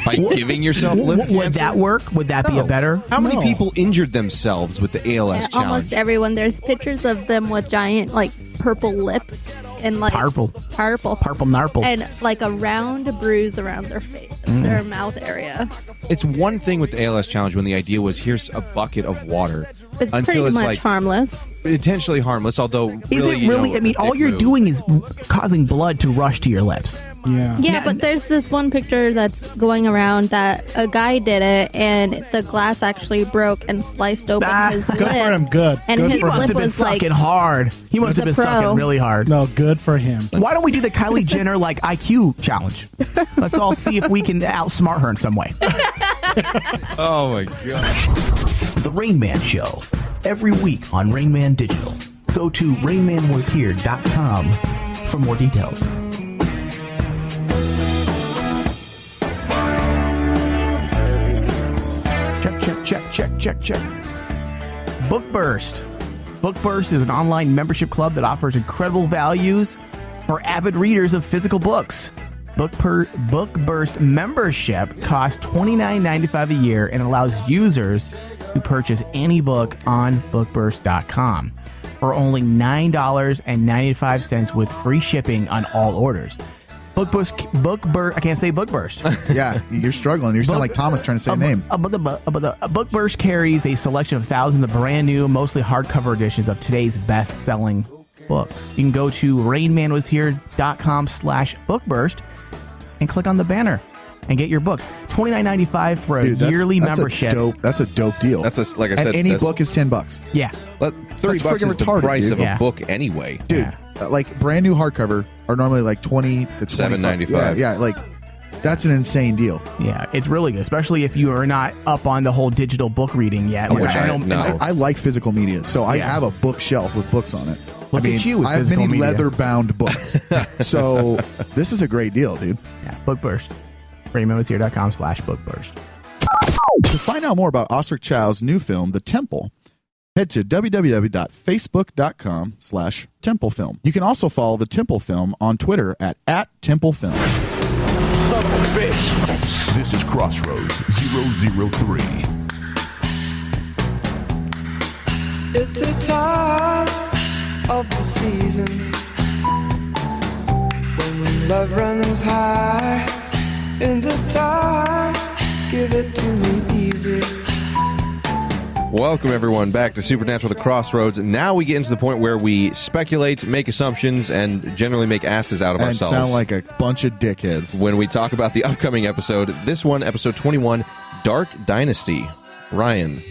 By giving yourself lip cancer? Would that work? Would that be a better? How many people injured themselves with the ALS challenge? Almost everyone. There's pictures of them with giant purple lips and purple narple and a round bruise around their face, their mouth area. It's one thing with the ALS challenge when the idea was here's a bucket of water. It's pretty much harmless. Potentially harmless, although is it really? I mean, all you're doing is causing blood to rush to your lips. Yeah, but there's this one picture that's going around that a guy did it, and the glass actually broke and sliced open his lip. Good for him. Good. And good his for him. Must have been sucking hard. He must have been sucking really hard. No, good for him. Why don't we do the Kylie Jenner IQ challenge? Let's all see if we can outsmart her in some way. Oh my god! The Rain Man Show every week on Rain Man Digital. Go to rainmanwashere.com for more details. Check. Bookburst. Bookburst is an online membership club that offers incredible values for avid readers of physical books. Bookburst membership costs $29.95 a year and allows users to purchase any book on bookburst.com for only $9.95 with free shipping on all orders. Bookburst. I can't say Bookburst. Yeah, you're struggling. You sound like Thomas trying to say a name. Bookburst carries a selection of thousands of brand new, mostly hardcover editions of today's best-selling books. You can go to rainmanwashere.com/bookburst and click on the banner and get your books. $29.95 for a yearly membership. That's a dope deal. Like I said, any book is $10. Yeah. $30 is the price of a book anyway. Dude, brand new hardcover are normally $20 to $7.95. Yeah, that's an insane deal. Yeah, it's really good, especially if you are not up on the whole digital book reading yet. I like physical media, so I have a bookshelf with books on it. Look at you with I have physical many media. leather-bound books. So this is a great deal, dude. Yeah, Bookburst. rainmanwashere.com/bookburst. To find out more about Osric Chow's new film, The Temple, head to www.facebook.com/templefilm. You can also follow The Temple Film on Twitter at @templefilm. Son of a bitch. This is Crossroads 003. It's the time of the season when love runs high. In this time, give it to me easy. Welcome, everyone, back to Supernatural The Crossroads. Now we get into the point where we speculate, make assumptions, and generally make asses out of And ourselves. sound like a bunch of dickheads. When we talk about the upcoming episode, this one, episode 21, Dark Dynasty. Ryan.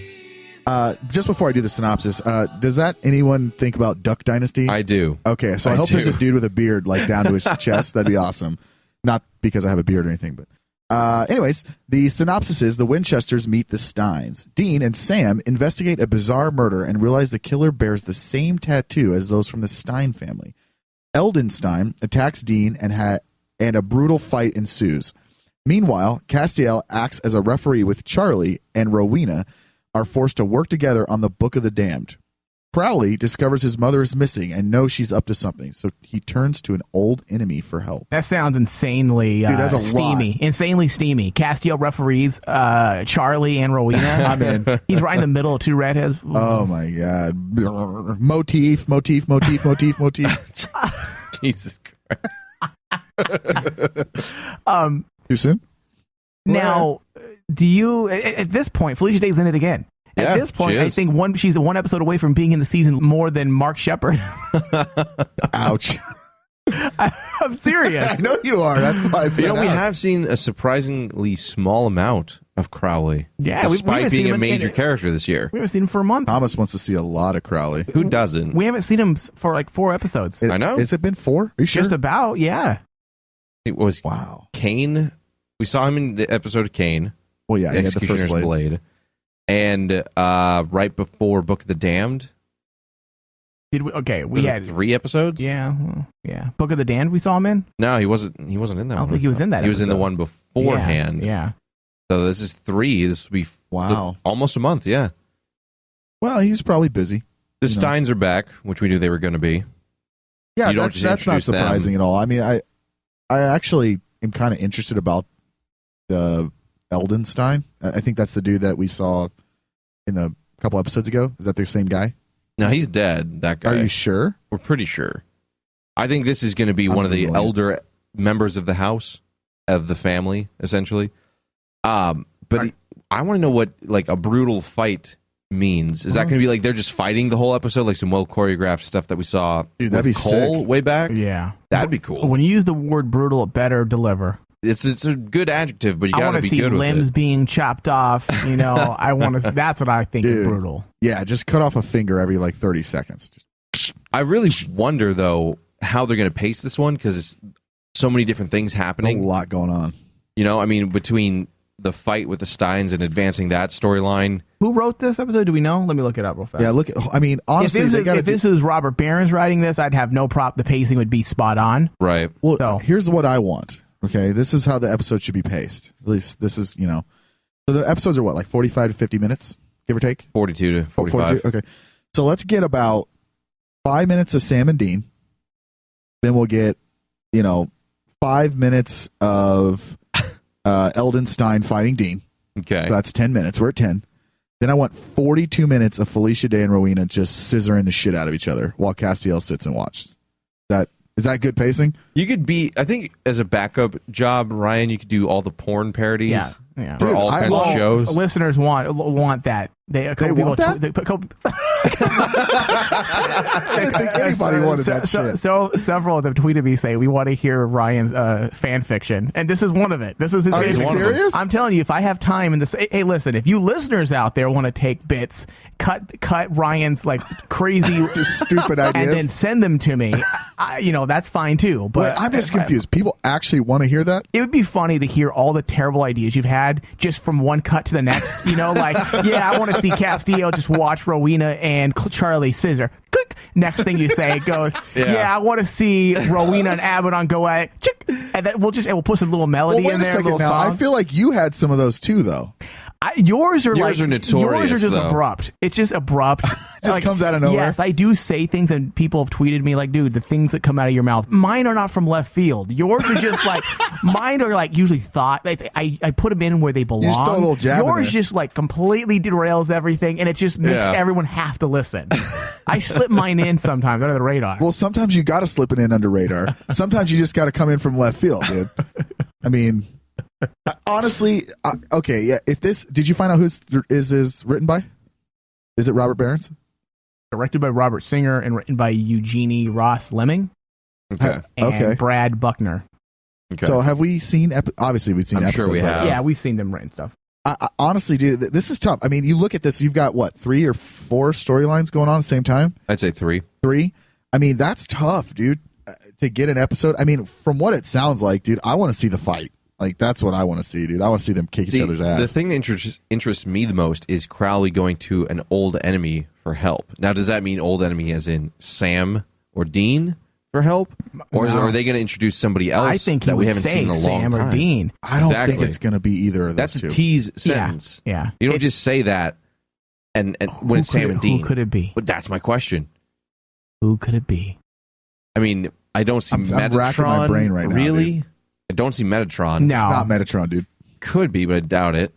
Just before I do the synopsis, does that anyone think about Duck Dynasty? I do. Okay, so I hope there's a dude with a beard like down to his chest. That'd be awesome. Not because I have a beard or anything, but anyways, the synopsis is the Winchesters meet the Steins. Dean and Sam investigate a bizarre murder and realize the killer bears the same tattoo as those from the Stein family. Eldon Stein attacks Dean and a brutal fight ensues. Meanwhile, Castiel acts as a referee with Charlie, and Rowena are forced to work together on the Book of the Damned. Crowley discovers his mother is missing and knows she's up to something, so he turns to an old enemy for help. That sounds insanely that's a steamy. lot. Insanely steamy. Castiel referees Charlie and Rowena. I'm in. He's right in the middle of two redheads. Oh my god. Motif. Jesus Christ. Too soon? Now, do you, at this point, Felicia Day's in it again. At this point, I think she's one episode away from being in the season more than Mark Shepard. Ouch. I'm serious. I know you are. That's why I said we have seen a surprisingly small amount of Crowley. Yeah, despite being a major character this year. We haven't seen him for a month. Thomas wants to see a lot of Crowley. Who doesn't? We haven't seen him for like 4 episodes. I know. Has it been 4? Are you sure? Just about, yeah. It was Kane. We saw him in the episode of Kane. Well, yeah, he had the first Executioner's Blade. And right before Book of the Damned. Did we? Okay, we had 3 episodes. Yeah, yeah. Book of the Damned. We saw him in. No, he wasn't in that one. I don't think he was in that. He was in the one beforehand. Yeah. So this is 3. This will be almost a month. Yeah. Well, he was probably busy. The Steins are back, which we knew they were going to be. Yeah, that's not surprising at all. I mean, I actually am kind of interested about the Eldon Stein. I think that's the dude that we saw in a couple episodes ago. Is that the same guy? No, he's dead. That guy. Are you sure? We're pretty sure. I think this is going to be one of the elder members of the house, of the family, essentially. But I want to know what like a brutal fight means. Is that going to be like they're just fighting the whole episode, like some well choreographed stuff that we saw? Dude, that'd be Cole sick. way back. Yeah, that'd be cool. When you use the word brutal, it better deliver. It's a good adjective, but you got to be good with it. I want to see limbs being chopped off. You know, I want to. That's what I think is brutal. Yeah, just cut off a finger every like 30 seconds. I really wonder though how they're going to pace this one because it's so many different things happening. A lot going on. You know, I mean, between the fight with the Steins and advancing that storyline. Who wrote this episode? Do we know? Let me look it up real fast. Yeah, look. I mean, honestly, if this was Robert Barron's writing this, I'd have no problem. The pacing would be spot on. Right. Well, here's what I want. Okay, this is how the episode should be paced. At least this is, so the episodes are what, like 45 to 50 minutes, give or take? 42 to 45. 42, okay. So let's get about 5 minutes of Sam and Dean. Then we'll get, 5 minutes of Eldon Stein fighting Dean. Okay. So that's 10 minutes. We're at 10. Then I want 42 minutes of Felicia Day and Rowena just scissoring the shit out of each other while Castiel sits and watches. Is that good pacing? You could be, I think, as a backup job, Ryan, you could do all the porn parodies Yeah. for all kinds of shows. Listeners want that. They want that? I didn't think anybody wanted that shit. So several of them tweeted me saying, we want to hear Ryan's fan fiction. And this is one of it. This is his Are you serious? I'm telling you, if I have time in this, hey, listen, if you listeners out there want to take bits, cut Ryan's like crazy just stupid ideas and then send them to me, that's fine too. But I'm just confused. People actually want to hear that? It would be funny to hear all the terrible ideas you've had just from one cut to the next. I want to see Castillo just watch Rowena and Charlie scissor. Click. Next thing you say, it goes, I want to see Rowena and Abaddon go at it. And then we'll put some little melody in there. Wait a second now. I feel like you had some of those too, though. Yours are notorious. Yours are just though. abrupt. It's just abrupt. Just comes out of nowhere. Yes, I do say things, and people have tweeted me like, "Dude, the things that come out of your mouth, mine are not from left field. Yours are just like, mine are like usually thought. Like, I put them in where they belong. You just throw a little jab in Yours there. just like completely derails everything, and it just makes everyone have to listen. I slip mine in sometimes under the radar. Well, sometimes you got to slip it in under radar. Sometimes you just got to come in from left field, dude. I mean, honestly, okay, yeah. If this, did you find out who's is written by? Is it Robert Behrens? Directed by Robert Singer and written by Eugenie Ross Lemming. Okay. And Brad Buckner. Okay. So have we seen? Obviously, we've seen. I'm episodes sure we have. Yeah, we've seen them written stuff. I honestly, dude, this is tough. I mean, you look at this. You've got what, 3 or 4 storylines going on at the same time? I'd say 3. 3. I mean, that's tough, dude. To get an episode. I mean, from what it sounds like, dude, I want to see the fight. Like, that's what I want to see, dude. I want to see them kick each other's ass. The thing that interests me the most is Crowley going to an old enemy for help. Now, does that mean old enemy as in Sam or Dean for help? Or are they going to introduce somebody else I think he that we would haven't say seen in a long Sam time? or Dean. I don't think it's going to be either of those That's two. a tease sentence. Yeah. You don't just say that and when it's Sam and Dean. Who could it be? But that's my question. Who could it be? I mean, I don't see Metatron. I'm racking my brain right now, really? dude. I don't see Metatron. No. It's not Metatron, dude. Could be, but I doubt it.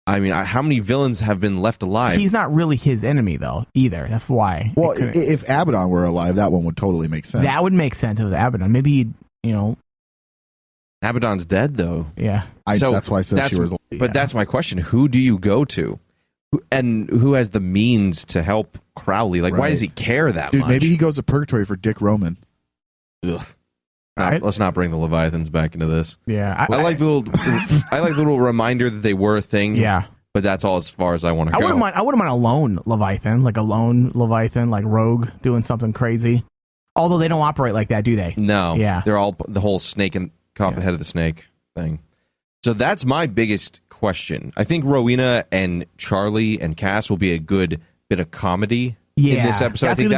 I mean, how many villains have been left alive? He's not really his enemy, though, either. That's why. Well, if Abaddon were alive, that one would totally make sense. That would make sense if it was Abaddon. Maybe, Abaddon's dead, though. Yeah. That's why I said she was. But that's my question. Who do you go to? And who has the means to help Crowley? Like, why does he care that Dude, much? maybe he goes to purgatory for Dick Roman. Ugh. Let's not bring the Leviathans back into this. Yeah, I like the little, I like the little reminder that they were a thing. Yeah, but that's all as far as I want to go. I wouldn't mind a lone Leviathan, like like Rogue doing something crazy. Although they don't operate like that, do they? No. Yeah, they're all the whole snake and cut off the head of the snake thing. So that's my biggest question. I think Rowena and Charlie and Cass will be a good bit of comedy in this episode. I think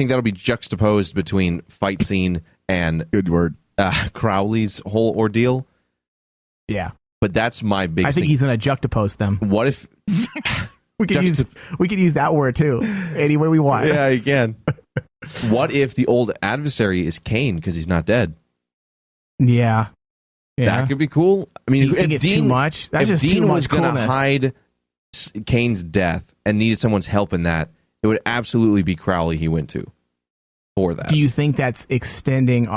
that'll be juxtaposed between fight scene and good word Crowley's whole ordeal. Yeah, but that's my big. I think he's gonna juxtapose them. What if we could use that word too any way we want? Yeah, you can. What if the old adversary is Kane because he's not dead? Yeah. That could be cool. I mean, you think it's too much? That's just Dean too much was going to coolness. hide Kane's death and needed someone's help in that, it would absolutely be Crowley he went to for that. Do you think that's extending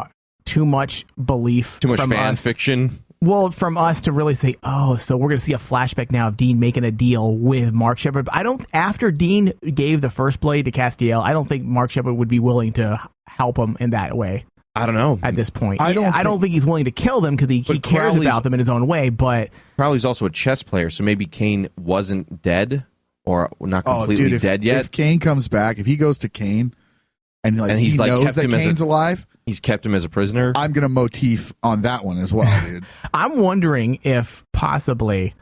too much belief? Too much from fan us? fiction? Well, from us to really say, oh, so we're going to see a flashback now of Dean making a deal with Mark Shepard. But after Dean gave the first blade to Castiel, I don't think Mark Shepard would be willing to help him in that way. I don't know. At this point, I don't think he's willing to kill them because he cares about them in his own way. But Crowley's also a chess player, so maybe Kane wasn't dead or not completely dead yet. If Kane comes back, if he goes to Kane and he knows that Kane's alive, he's kept him as a prisoner. I'm going to motif on that one as well, dude. I'm wondering if possibly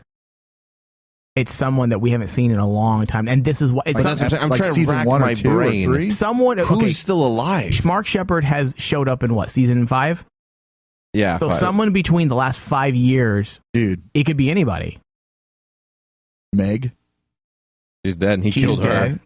it's someone that we haven't seen in a long time, and this is what it's. I'm trying to rack my brain. Someone who's still alive. Mark Shepard has showed up in what, season 5? Yeah. So 5. someone between the last 5 years, dude. It could be anybody. Meg, she's dead. And he killed her.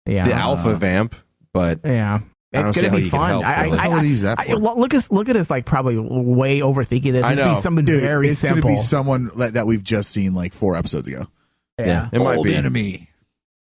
Yeah. The alpha vamp, but yeah. It's going to be fun. I would use that for. Look at us like probably way overthinking this. I know. It's something very it's simple. It's going to be someone that we've just seen like 4 episodes ago. Yeah. It might Old be. enemy.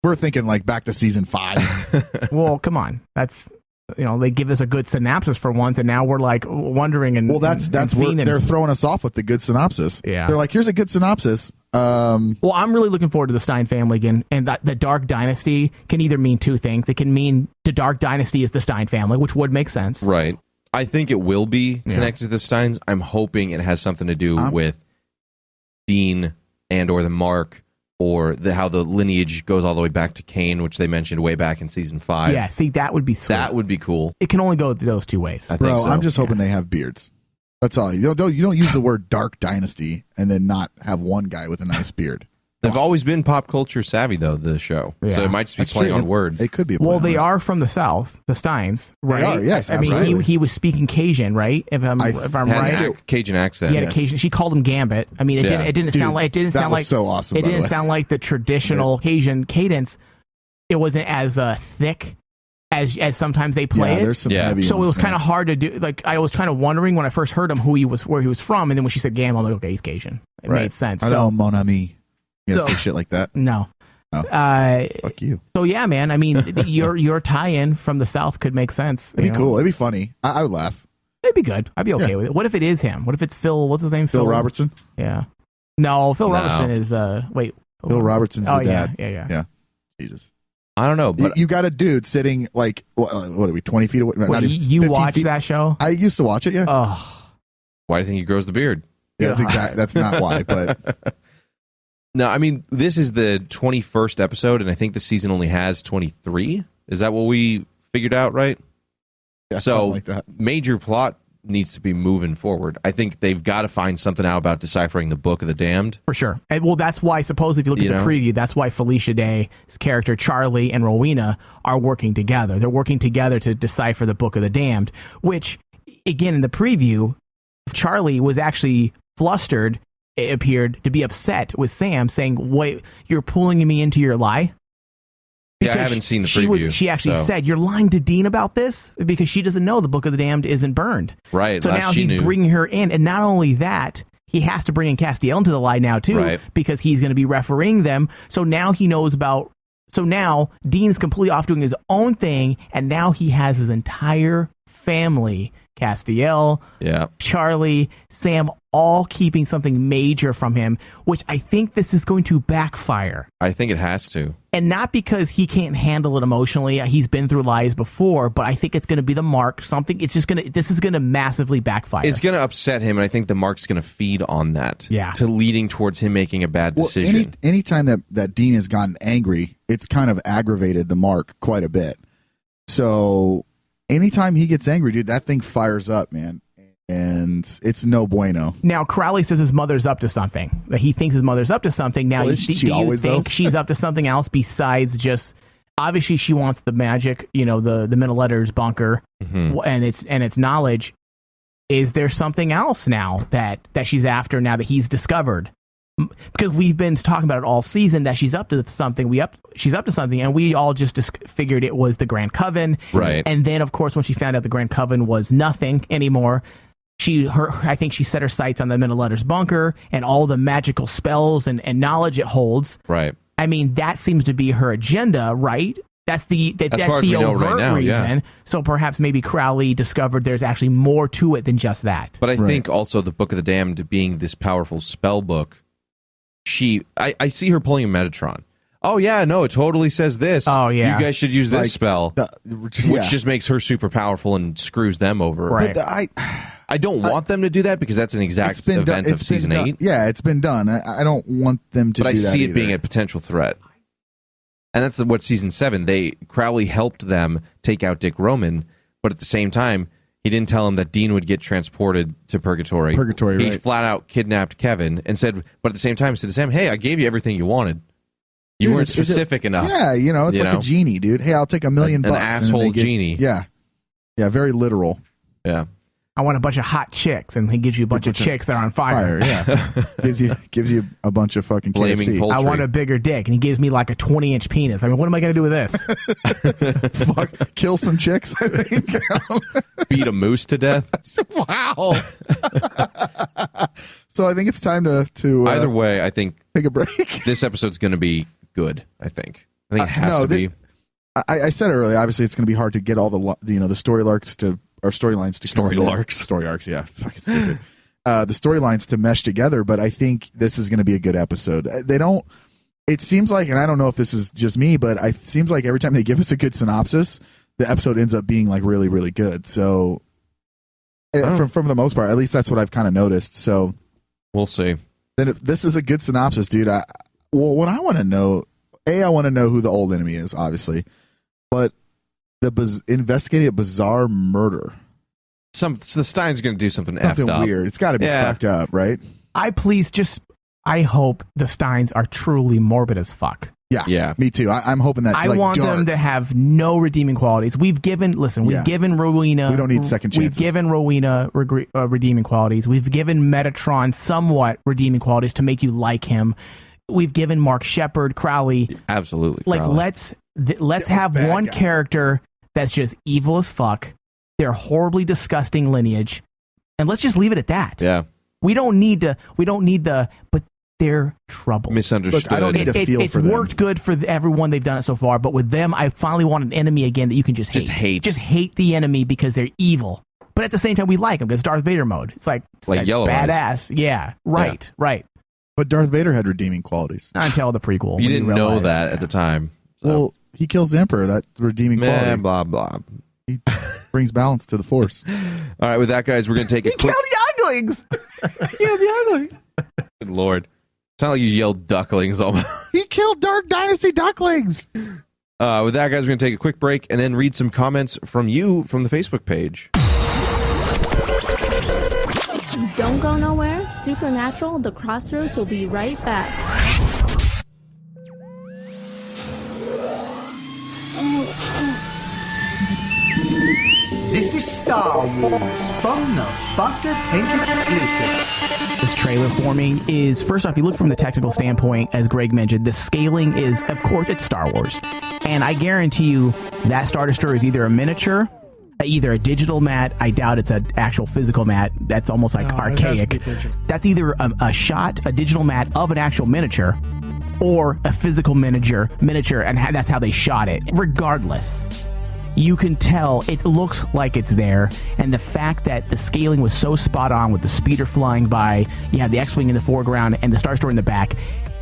We're thinking like back to season 5. Well, come on. That's they give us a good synopsis for once, and now we're like wondering and that's where they're throwing us off with the good synopsis. Yeah. They're like, here's a good synopsis. Well, I'm really looking forward to the Stein family again, and the Dark Dynasty can either mean 2 things. It can mean the Dark Dynasty is the Stein family, which would make sense. Right. I think it will be connected to the Steins. I'm hoping it has something to do with Dean and or the Mark, or how the lineage goes all the way back to Kane, which they mentioned way back in season 5. Yeah, see, that would be sweet. That would be cool. It can only go those 2 ways. I think so. I'm just hoping they have beards. That's all. You don't use the word Dark Dynasty and then not have one guy with a nice beard. They've always been pop culture savvy, though, the show. Yeah. So it might just be playing on words. It could be. Well, they are from the South, the Steins, right? They are, yes, I mean, absolutely. he was speaking Cajun, right? If I'm right, Cajun accent. He had a Cajun. She called him Gambit. I mean, it didn't Dude, sound like it didn't that sound was like so awesome. It by the didn't way. sound like the traditional Cajun cadence. It wasn't as thick as sometimes they play it. There's some heavy So it ones, was kind man. of hard to do. Like I was kind of wondering when I first heard him where he was from, and then when she said Gambit, I'm like, okay, he's Cajun. It made sense. I know, mon ami. You gotta So- say shit like that. No. Fuck you. So yeah, man. I mean, your tie-in from the South could make sense. It'd be cool. It'd be funny. I would laugh. It'd be good. I'd be okay with it. What if it is him? What if it's Phil? What's his name? Phil Robertson? Yeah. No, Phil No. Robertson is wait. Phil Robertson's the dad. Yeah. Jesus. I don't know, but you got a dude sitting like what are we 20 feet away? Wait, you watch that show? I used to watch it. Yeah. Oh. why do you think he grows the beard? Yeah, that's exact. That's not why, but No, I mean, this is the 21st episode, and I think the season only has 23. Is that what we figured out, right? Yeah, so something like that. major plot needs to be moving forward. I think they've got to find something out about deciphering the Book of the Damned. For sure. And, well, that's why, suppose if you look at the preview, that's why Felicia Day's character, Charlie, and Rowena are working together. They're working together to decipher the Book of the Damned, which, again, in the preview, Charlie was actually flustered, it appeared, to be upset with Sam, saying, wait, you're pulling me into your lie? Yeah, I haven't seen the preview. She actually so. said, you're lying to Dean about this? Because she doesn't know the Book of the Damned isn't burned. Right. So now he's bringing her in. And not only that, he has to bring in Castiel into the lie now, too, right. because he's going to be refereeing them. So now he knows about... So now Dean's completely off doing his own thing, and now he has his entire family, Castiel, Charlie, Sam, all keeping something major from him, which I think this is going to backfire. I think it has to. And not because he can't handle it emotionally. He's been through lies before, but I think it's going to be the mark. This is going to massively backfire. It's going to upset him, and I think the mark's going to feed on that. Yeah. To leading towards him making a bad decision. Anytime that Dean has gotten angry, it's kind of aggravated the Mark quite a bit. So anytime he gets angry, dude, that thing fires up, man. And it's no bueno. Now, Crowley says his mother's up to something. That he thinks his mother's up to something. Now, Well, do you think she's up to something else besides just... Obviously, she wants the magic, the middle letters bunker, and its knowledge. Is there something else now that she's after now that he's discovered? Because we've been talking about it all season that she's up to something. She's up to something, and we all just figured it was the Grand Coven. Right. And then, of course, when she found out the Grand Coven was nothing anymore, I think she set her sights on the middle letters bunker and all the magical spells and knowledge it holds. Right. I mean, that seems to be her agenda, right? That's the overt reason. Yeah. So perhaps maybe Crowley discovered there's actually more to it than just that. But I think also the Book of the Damned being this powerful spell book, I see her pulling a Metatron. Oh, yeah, no, it totally says this. Oh, yeah. You guys should use this spell, which just makes her super powerful and screws them over. Right. But I don't want them to do that because that's an exact event of season 8. Yeah, it's been done. I don't want them to but do I that see it either. being a potential threat. And that's what season 7, Crowley helped them take out Dick Roman, but at the same time, he didn't tell him that Dean would get transported to Purgatory. He right. flat out kidnapped Kevin and said, but at the same time said to Sam, hey, I gave you everything you wanted. You Dude, weren't specific enough. Yeah, it's like a genie, dude. Hey, I'll take $1 million An bucks. asshole genie. Yeah. Yeah, very literal. Yeah. I want a bunch of hot chicks, and he gives you a bunch of chicks that are on fire. Yeah. gives you a bunch of fucking Blaming KFC. poultry. I want a bigger dick, and he gives me like a 20-inch penis. I mean, what am I going to do with this? Fuck, kill some chicks, I think. Beat a moose to death. Wow. So I think it's time to either way, I think take a break. This episode's going to be good, I think. I think it has to be. I said earlier, obviously it's going to be hard to get all the story arcs to or storylines to story arcs, yeah, fucking stupid. The storylines to mesh together, but I think this is going to be a good episode. It seems like, and I don't know if this is just me, but it seems like every time they give us a good synopsis, the episode ends up being like really, really good. So from the most part, at least that's what I've kind of noticed. So we'll see. Then this is a good synopsis, dude. What I want to know, I want to know who the old enemy is, obviously, but investigating a bizarre murder. So the Stein's going to do something effed up. Weird. It's got to be fucked up, right? Please just I hope the Steins are truly morbid as fuck. Yeah, me too. I'm hoping that. I want them to have no redeeming qualities. We've given Rowena. We don't need second chances. We've given Rowena redeeming qualities. We've given Metatron somewhat redeeming qualities to make you like him. We've given Mark Shepard, Crowley. Absolutely. Like, Crowley. let's have one character that's just evil as fuck. They're horribly disgusting lineage, and let's just leave it at that. Yeah. We don't need the. But they're trouble. Misunderstood. Look, I don't need to feel for them. It's worked good for everyone they've done it so far, but with them, I finally want an enemy again that you can just hate. Just hate the enemy because they're evil. But at the same time, we like them because Darth Vader mode. It's like Yellow badass. Eyes. Yeah, right. But Darth Vader had redeeming qualities. Not until the prequel. You didn't know that at the time. So. Well, he kills the Emperor. That's redeeming quality. Blah, blah. He brings balance to the Force. All right, with that, guys, we're going to take a quick... Kill the Younglings! Kill the Younglings! Good Lord. It's not like you yelled ducklings almost. He killed Dark Dynasty ducklings! With that, guys, we're going to take a quick break and then read some comments from you from the Facebook page. Don't go nowhere. Supernatural, The Crossroads will be right back. This is Star Wars from the Bucker Tank exclusive. This trailer for me is, first off, you look from the technical standpoint, as Greg mentioned, the scaling is, of course, it's Star Wars. And I guarantee you that Star Destroyer is either a miniature, either a digital mat. I doubt it's an actual physical mat. That's almost like archaic. That's either a shot, a digital mat of an actual miniature, or a physical miniature, and that's how they shot it. Regardless, you can tell it looks like it's there, and the fact that the scaling was so spot on with the speeder flying by, you have the X-Wing in the foreground and the Star Destroyer in the back,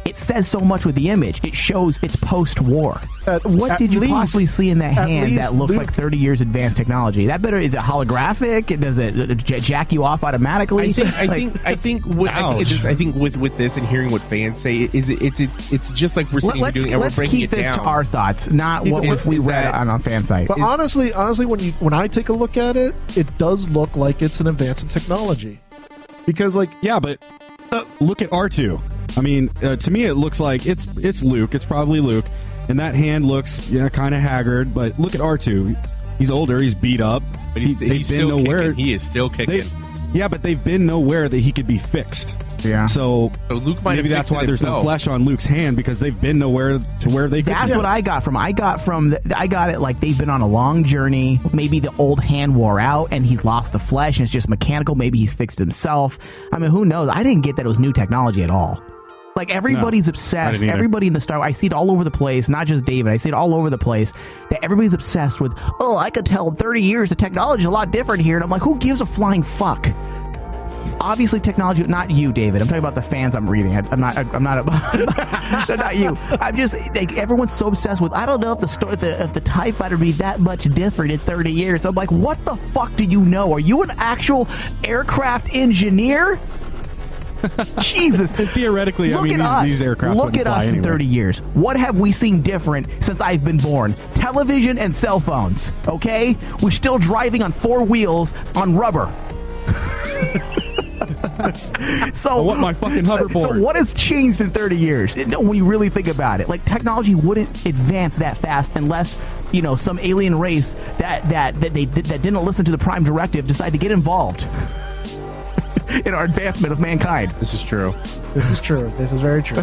it says so much with the image. It shows it's post-war. What did you possibly see in that hand that looks like 30 years advanced technology? That better, is it holographic? Does it jack you off automatically? I think with this and hearing what fans say, it's just like we're sitting here doing, and we're breaking it down. Let's keep this to our thoughts, not what we read on fan site. But honestly, when I take a look at it, it does look like it's an advance in technology. Because look at R2. I mean, to me, it looks like it's Luke. It's probably Luke, and that hand looks kind of haggard. But look at R2. He's older. He's beat up. But he's still kicking. He is still kicking. But they've been nowhere that he could be fixed. Yeah. So Luke might maybe that's why there's no flesh on Luke's hand, because they've been nowhere to where they could. That's what I got from. I got it like they've been on a long journey. Maybe the old hand wore out and he lost the flesh and it's just mechanical. Maybe he's fixed himself. I mean, who knows? I didn't get that it was new technology at all. Like, everybody's obsessed. Everybody in the Star Wars, I see it all over the place, not just David. I see it all over the place, that everybody's obsessed with, I could tell in 30 years the technology's a lot different here. And I'm like, who gives a flying fuck? Obviously, technology, not you, David. I'm talking about the fans I'm reading. I'm not not you. I'm just, like, everyone's so obsessed with, I don't know if the TIE fighter would be that much different in 30 years. I'm like, what the fuck do you know? Are you an actual aircraft engineer? Jesus. And theoretically, these aircraft look at us in 30 years. What have we seen different since I've been born? Television and cell phones, okay? We're still driving on 4 wheels on rubber. So I want my fucking hoverboard. So what has changed in 30 years? When you really think about it, like, technology wouldn't advance that fast unless, some alien race that didn't listen to the Prime Directive decide to get involved in our advancement of mankind. This is true. This is true. This is very true.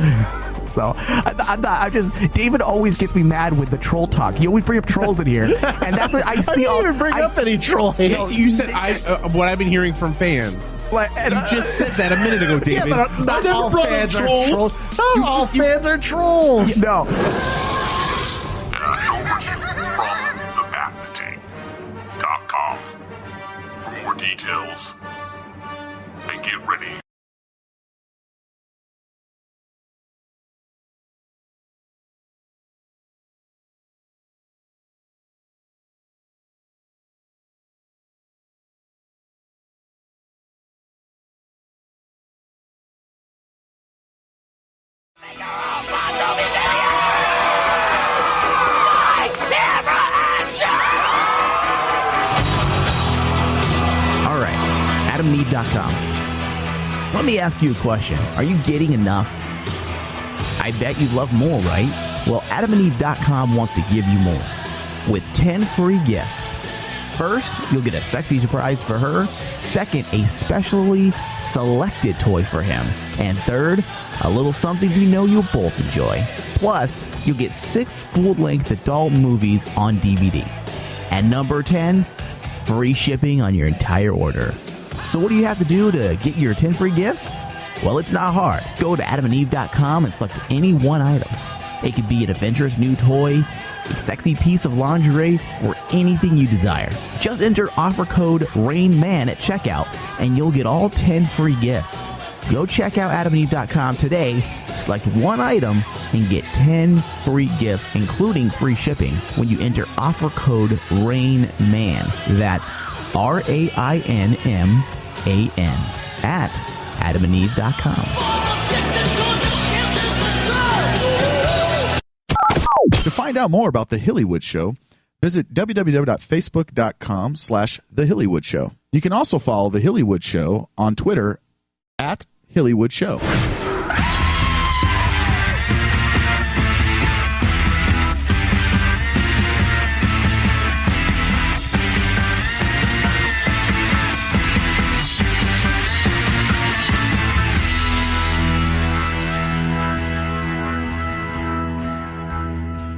So I'm just, David always gets me mad with the troll talk. You always bring up trolls in here, and that's what I see. I didn't even bring up any troll hate. Yes, you said what I've been hearing from fans. You just said that a minute ago, David. Yeah, but not all fans are trolls. Not all fans are trolls. No. From thebapting.com for more details. And get ready. All right, AdamNeed.com. Let me ask you a question. Are you getting enough? I bet you'd love more, right? Well, AdamandEve.com wants to give you more with 10 free gifts. First, you'll get a sexy surprise for her. Second, a specially selected toy for him. And third, a little something you know you'll both enjoy. Plus, you'll get 6 full-length adult movies on DVD. And number 10, free shipping on your entire order. So what do you have to do to get your 10 free gifts? Well, it's not hard. Go to AdamandEve.com and select any one item. It could be an adventurous new toy, a sexy piece of lingerie, or anything you desire. Just enter offer code RAINMAN at checkout, and you'll get all 10 free gifts. Go check out AdamandEve.com today, select one item, and get 10 free gifts, including free shipping, when you enter offer code RAINMAN. That's RAINMAN at AdamandEve.com. To find out more about The Hillywood Show, visit www.facebook.com/The Hillywood Show. You can also follow The Hillywood Show on Twitter at Hillywood Show.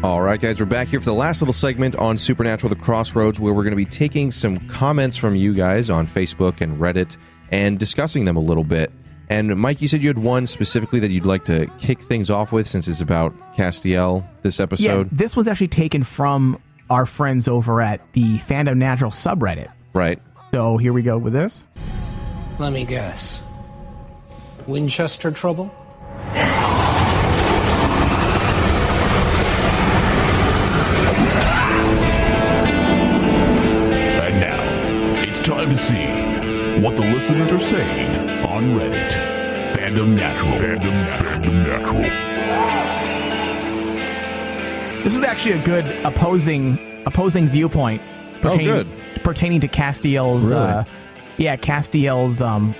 All right, guys, we're back here for the last little segment on Supernatural: The Crossroads, where we're going to be taking some comments from you guys on Facebook and Reddit and discussing them a little bit. And Mike, you said you had one specifically that you'd like to kick things off with, since it's about Castiel this episode. Yeah, this was actually taken from our friends over at the Fandom Natural subreddit. Right. So here we go with this. Let me guess. Winchester trouble? And now, it's time to see what the listeners are saying on Reddit. Fandom Natural. Fandom Natural. This is actually a good opposing viewpoint pertaining to Castiel's Really? Castiel's I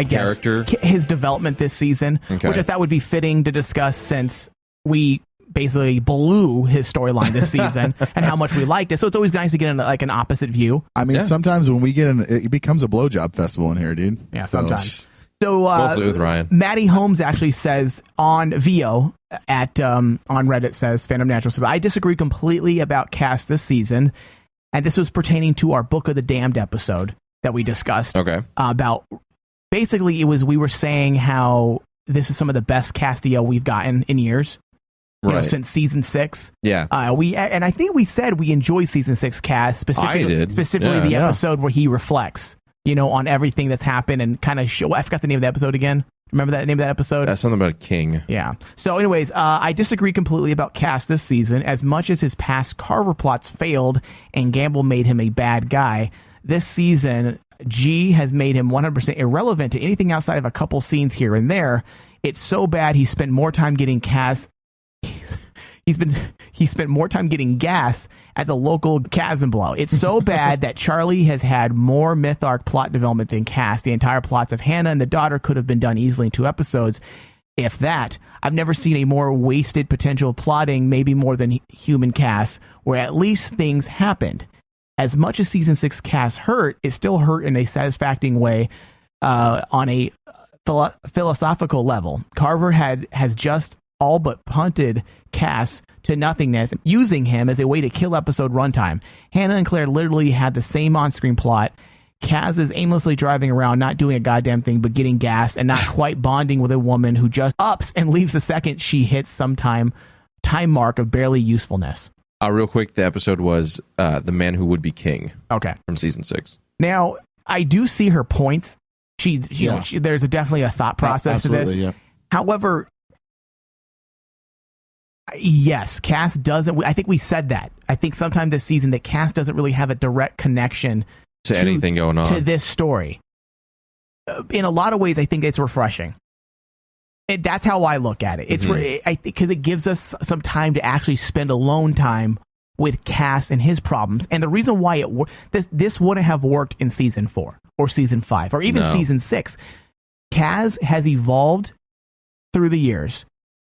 guess Character? his development this season, Okay. which I thought would be fitting to discuss since we basically blew his storyline this season and how much we liked it. So it's always nice to get an opposite view. I mean, sometimes when we get in, it becomes a blowjob festival in here, dude. Yeah, So- sometimes. So Mostly with Ryan. Maddie Holmes actually says on VO at on Reddit, says Fandom Natural says, I disagree completely about Cass this season, and this was pertaining to our Book of the Damned episode that we discussed. Okay. About basically we were saying how this is some of the best Castiel we've gotten in years. You know, Right. since season 6. Yeah. And I think we said we enjoyed season 6 Cass, specifically I did. specifically Yeah. the Yeah. episode where he reflects, on everything that's happened and kind of show. I forgot the name of the episode again. Remember that name of that episode? That's something about a king. Yeah. So anyways, I disagree completely about Cass this season. As much as his past Carver plots failed and Gamble made him a bad guy, this season G has made him 100% irrelevant to anything outside of a couple scenes here and there. It's so bad he spent more time getting Cass. He spent more time getting gas at the local chasm blow. It's so bad that Charlie has had more myth arc plot development than Cass. The entire plots of Hannah and the daughter could have been done easily in 2 episodes. If that, I've never seen a more wasted potential plotting, maybe more than human Cass, where at least things happened. As much as season 6 Cass hurt, it still hurt in a satisfying way on a philosophical level. Carver has just all but punted Cass to nothingness, using him as a way to kill episode runtime. Hannah and Claire literally had the same on-screen plot. Cass is aimlessly driving around, not doing a goddamn thing, but getting gas and not quite bonding with a woman who just ups and leaves the second she hits some time mark of barely usefulness. Real quick, the episode was The Man Who Would Be King. Okay. From season 6. Now, I do see her points. There's definitely a thought process to this. Yeah. However, yes, Cass doesn't. I think we said that. I think sometime this season that Cass doesn't really have a direct connection to anything going on to this story. In a lot of ways, I think it's refreshing. That's how I look at it. It's because it gives us some time to actually spend alone time with Cass and his problems. And the reason why this wouldn't have worked in season 4 or season 5 or even season 6. Kaz has evolved through the years.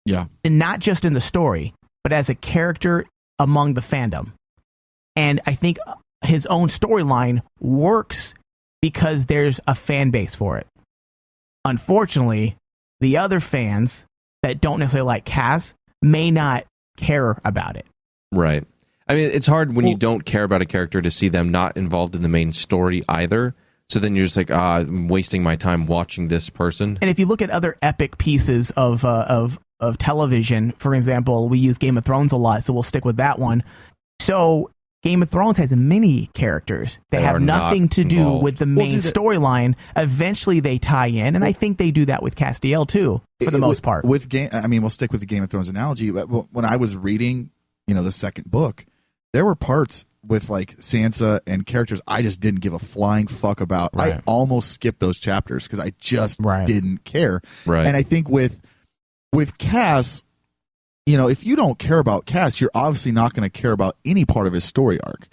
Yeah. And not just in the story, but as a character among the fandom. And I think his own storyline works because there's a fan base for it. Unfortunately, the other fans that don't necessarily like Kaz may not care about it. Right. I mean, it's hard when you don't care about a character to see them not involved in the main story either. So then you're just like, I'm wasting my time watching this person. And if you look at other epic pieces of television, for example, we use Game of Thrones a lot, so we'll stick with that one. So Game of Thrones has many characters that have nothing to do with the main storyline. Eventually they tie in, and I think they do that with Castiel too, for the most part. We'll stick with the Game of Thrones analogy. When I was reading, the second book, there were parts with like Sansa and characters I just didn't give a flying fuck about. Right. I almost skipped those chapters because I just didn't care. Right. And I think with Cass, if you don't care about Cass, you're obviously not going to care about any part of his story arc.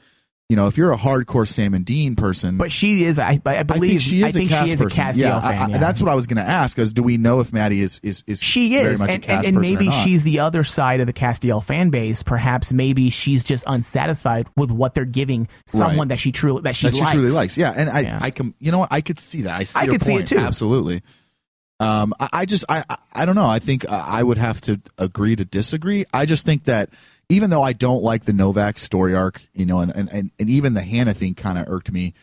If you're a hardcore Sam and Dean person, but she is, I believe, I think she is a Castiel fan. That's what I was going to ask. Do we know if Maddie is she very is, much a Cass person and maybe or not? she's the other side of the Castiel fan base. Perhaps maybe she's just unsatisfied with what they're giving someone that she truly likes. Yeah, and I can, I could see that. I see your could see point. it too. Absolutely. I don't know. I think I would have to agree to disagree. I just think that even though I don't like the Novak story arc, and even the Hannah thing kind of irked me,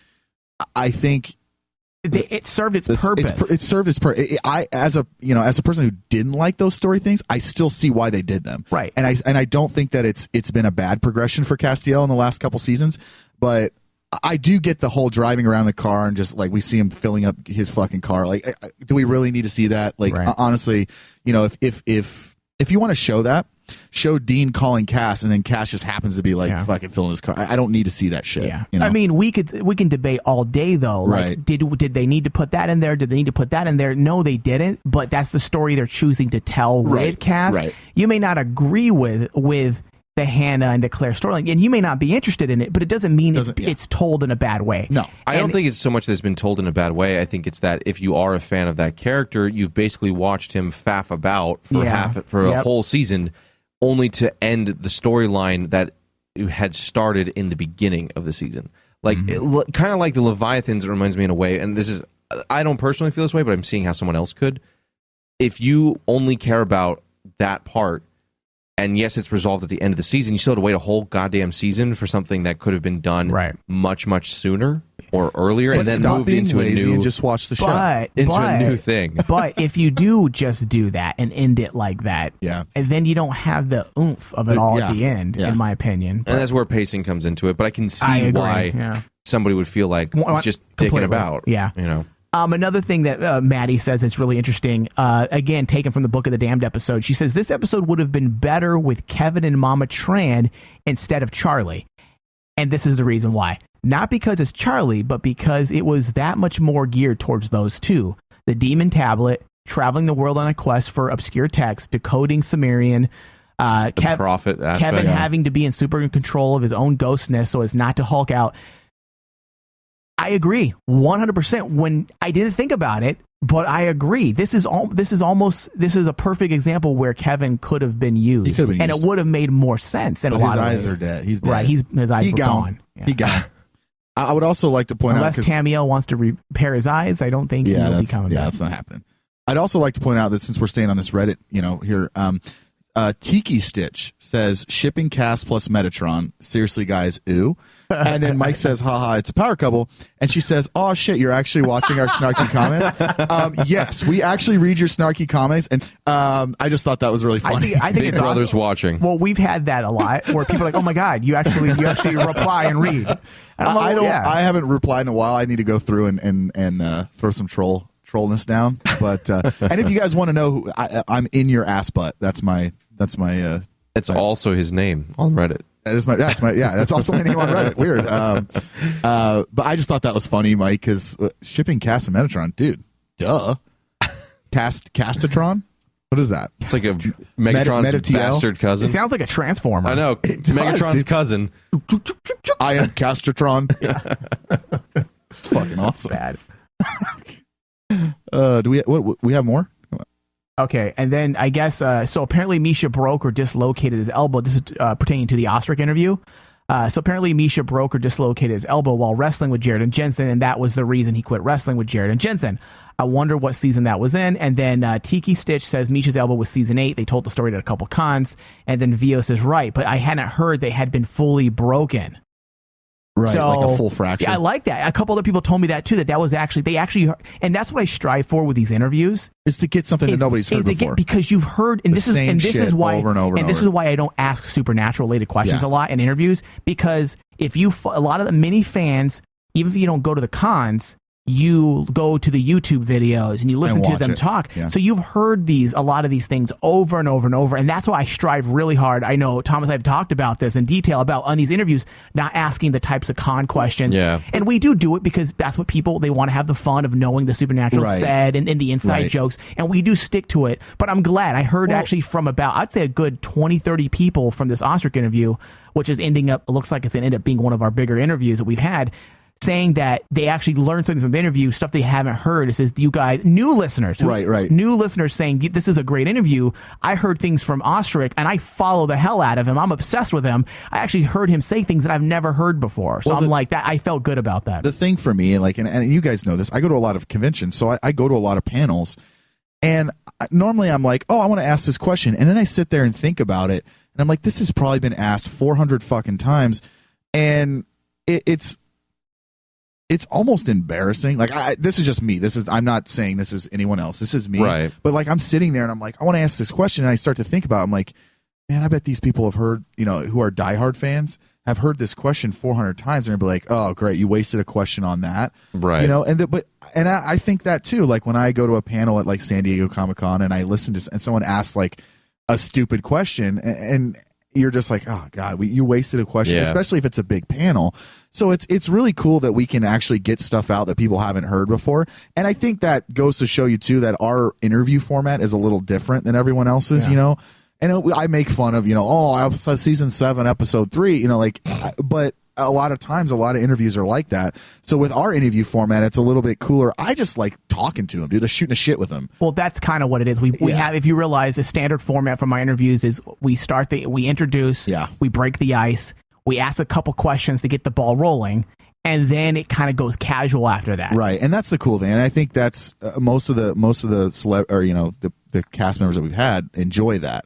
I think it served its purpose. It served its purpose. As a person who didn't like those story things, I still see why they did them. Right. And I don't think that it's been a bad progression for Castiel in the last couple seasons, but I do get the whole driving around the car and just like we see him filling up his fucking car. Like, do we really need to see that? Like, honestly, if you want to show that, show Dean calling Cass and then Cass just happens to be like fucking filling his car. I don't need to see that shit. Yeah. I mean, we can debate all day though. Like, did they need to put that in there? Did they need to put that in there? No, they didn't. But that's the story they're choosing to tell with Cass. Right. You may not agree with the Hannah and the Claire storyline, and you may not be interested in it, but it doesn't mean it's told in a bad way. No, I don't think it's so much that it's been told in a bad way. I think it's that if you are a fan of that character, you've basically watched him faff about for a whole season, only to end the storyline that had started in the beginning of the season. Like kind of like the Leviathans, it reminds me in a way. And this is, I don't personally feel this way, but I'm seeing how someone else could. If you only care about that part, and yes, it's resolved at the end of the season, you still had to wait a whole goddamn season for something that could have been done much, much sooner or earlier, and then stop moved being into lazy a new and just watch the show. a new thing. But if you do just do that and end it like that, and then you don't have the oomph of it all at the end, in my opinion. And that's where pacing comes into it. But I can see why somebody would feel like just dicking about. Yeah. Another thing that Maddie says that's really interesting, again, taken from the Book of the Damned episode. She says, this episode would have been better with Kevin and Mama Tran instead of Charlie. And this is the reason why. Not because it's Charlie, but because it was that much more geared towards those two. The demon tablet, traveling the world on a quest for obscure text, decoding Sumerian, prophet aspect. Kevin having to be in super control of his own ghostness so as not to Hulk out. I agree 100%. When I didn't think about it, but I agree. This is a perfect example where Kevin could have been used, and it would have made more sense. And his eyes are dead. He's dead. Right. His eyes were gone. He gone. I would also like to point out, unless Tamiel wants to repair his eyes, I don't think he'll be coming back. That's not happening. I'd also like to point out that since we're staying on this Reddit, here, Tiki Stitch says shipping Cass plus Metatron. Seriously, guys, ooh. And then Mike says, haha, it's a power couple. And she says, oh shit, you're actually watching our snarky comments? Yes, we actually read your snarky comments. And I just thought that was really funny. I think Big Brother's watching. Well, we've had that a lot where people are like, oh my God, you actually reply and read. And I'm like, I haven't replied in a while. I need to go through and throw some trollness down. But and if you guys want to know who I'm in your ass butt, that's my it's also his name on Reddit. That's also my name on Reddit. Weird. But I just thought that was funny, Mike, because shipping Cass and Metatron, dude, duh. Castatron? What is that? It's like a Megatron's bastard cousin. It sounds like a transformer. I know. Megatron's cousin. I am Castatron. It's fucking awesome. Bad. Do we have more? Okay, and then I guess so. Apparently, Misha broke or dislocated his elbow. This is pertaining to the Ostrich interview. So apparently, Misha broke or dislocated his elbow while wrestling with Jared and Jensen, and that was the reason he quit wrestling with Jared and Jensen. I wonder what season that was in. And then Tiki Stitch says Misha's elbow was season 8. They told the story at a couple cons. And then Vio says, right, but I hadn't heard they had been fully broken. Right, so, like a full fracture. Yeah, I like that. A couple other people told me that too. That was they actually, and that's what I strive for with these interviews. Is to get something that nobody's heard before. Because you've heard, and this is why, over and over and this is why I don't ask supernatural related questions a lot in interviews. Because if a lot of the many fans, even if you don't go to the cons, you go to the YouTube videos and you listen to them talk. Yeah. So you've heard a lot of these things over and over and over. And that's why I strive really hard. I know Thomas, I've talked about this in detail about on these interviews, not asking the types of con questions. Yeah. And we do it because that's what they want to have the fun of knowing the supernatural said and the inside jokes. And we do stick to it. But I'm glad I heard actually from about, I'd say a good 20, 30 people from this Ostrich interview, which is looks like it's going to end up being one of our bigger interviews that we've had, saying that they actually learned something from the interview, stuff they haven't heard. It says, you guys, new listeners, new listeners saying, this is a great interview. I heard things from Ostrich, and I follow the hell out of him. I'm obsessed with him. I actually heard him say things that I've never heard before. So I'm like, that. I felt good about that. The thing for me, and you guys know this, I go to a lot of conventions, so I go to a lot of panels, and normally I'm like, oh, I want to ask this question, and then I sit there and think about it, and I'm like, this has probably been asked 400 fucking times, and it's almost embarrassing. Like, this is just me. I'm not saying this is anyone else. This is me. Right. But like, I'm sitting there and I'm like, I want to ask this question. And I start to think about it. I'm like, man, I bet these people have heard, who are diehard fans have heard this question 400 times. And they'll be like, oh, great. You wasted a question on that. Right. And I think that too. Like when I go to a panel at like San Diego Comic-Con and I listen to, and someone asks like a stupid question and you're just like, oh God, you wasted a question, especially if it's a big panel. So it's really cool that we can actually get stuff out that people haven't heard before. And I think that goes to show you too that our interview format is a little different than everyone else's, And I make fun of, season 7, episode 3, but a lot of times, a lot of interviews are like that. So with our interview format, it's a little bit cooler. I just like talking to them, dude. Shooting the shit with them. Well, that's kind of what it is. We have, if you realize, the standard format for my interviews is we introduce, we break the ice, we ask a couple questions to get the ball rolling, and then it kind of goes casual after that. Right, and that's the cool thing. And I think that's most of the the cast members that we've had enjoy that.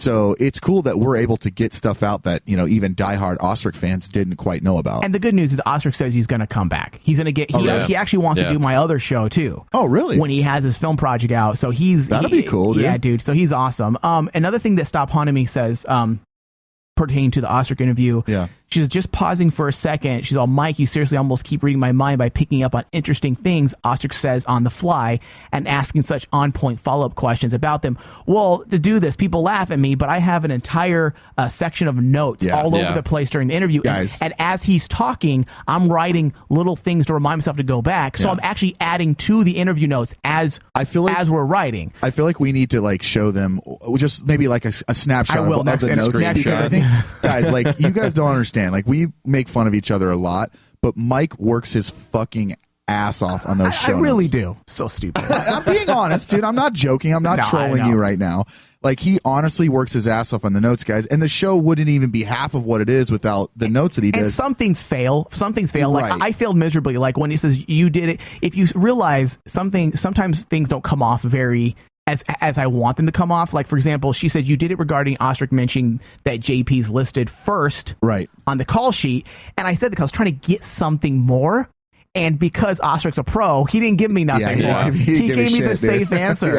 So it's cool that we're able to get stuff out that, even diehard Ostrich fans didn't quite know about. And the good news is Ostrich says he's going to come back. He's going to get, he actually wants to do my other show too. Oh, really? When he has his film project out. So that'll be cool, dude. Yeah, dude. So he's awesome. Another thing that Stop Haunting Me says, pertaining to the Ostrich interview. Yeah. She's just pausing for a second. She's all, Mike, you seriously almost keep reading my mind by picking up on interesting things Ostrich says on the fly and asking such on-point follow-up questions about them. Well, to do this, people laugh at me, but I have an entire section of notes all over the place during the interview. Guys. And as he's talking, I'm writing little things to remind myself to go back. So I'm actually adding to the interview notes as we're writing. I feel like we need to like show them just maybe like a snapshot of the notes. Because I think, guys, like you guys don't understand. Like we make fun of each other a lot, but Mike works his fucking ass off on those show notes. I really do. So stupid. I'm being honest, dude. I'm not joking. I'm not trolling you right now. Like he honestly works his ass off on the notes, guys, and the show wouldn't even be half of what it is without the notes that he does. And some things fail. Right. Like I failed miserably. Like when he says you did it. If you realize sometimes things don't come off very as I want them to come off. Like, for example, she said you did it regarding Ostrich mentioning that JP's listed first on the call sheet. And I said that because I was trying to get something more. And because Ostrich's a pro, he didn't give me nothing more. He gave me the safe answer,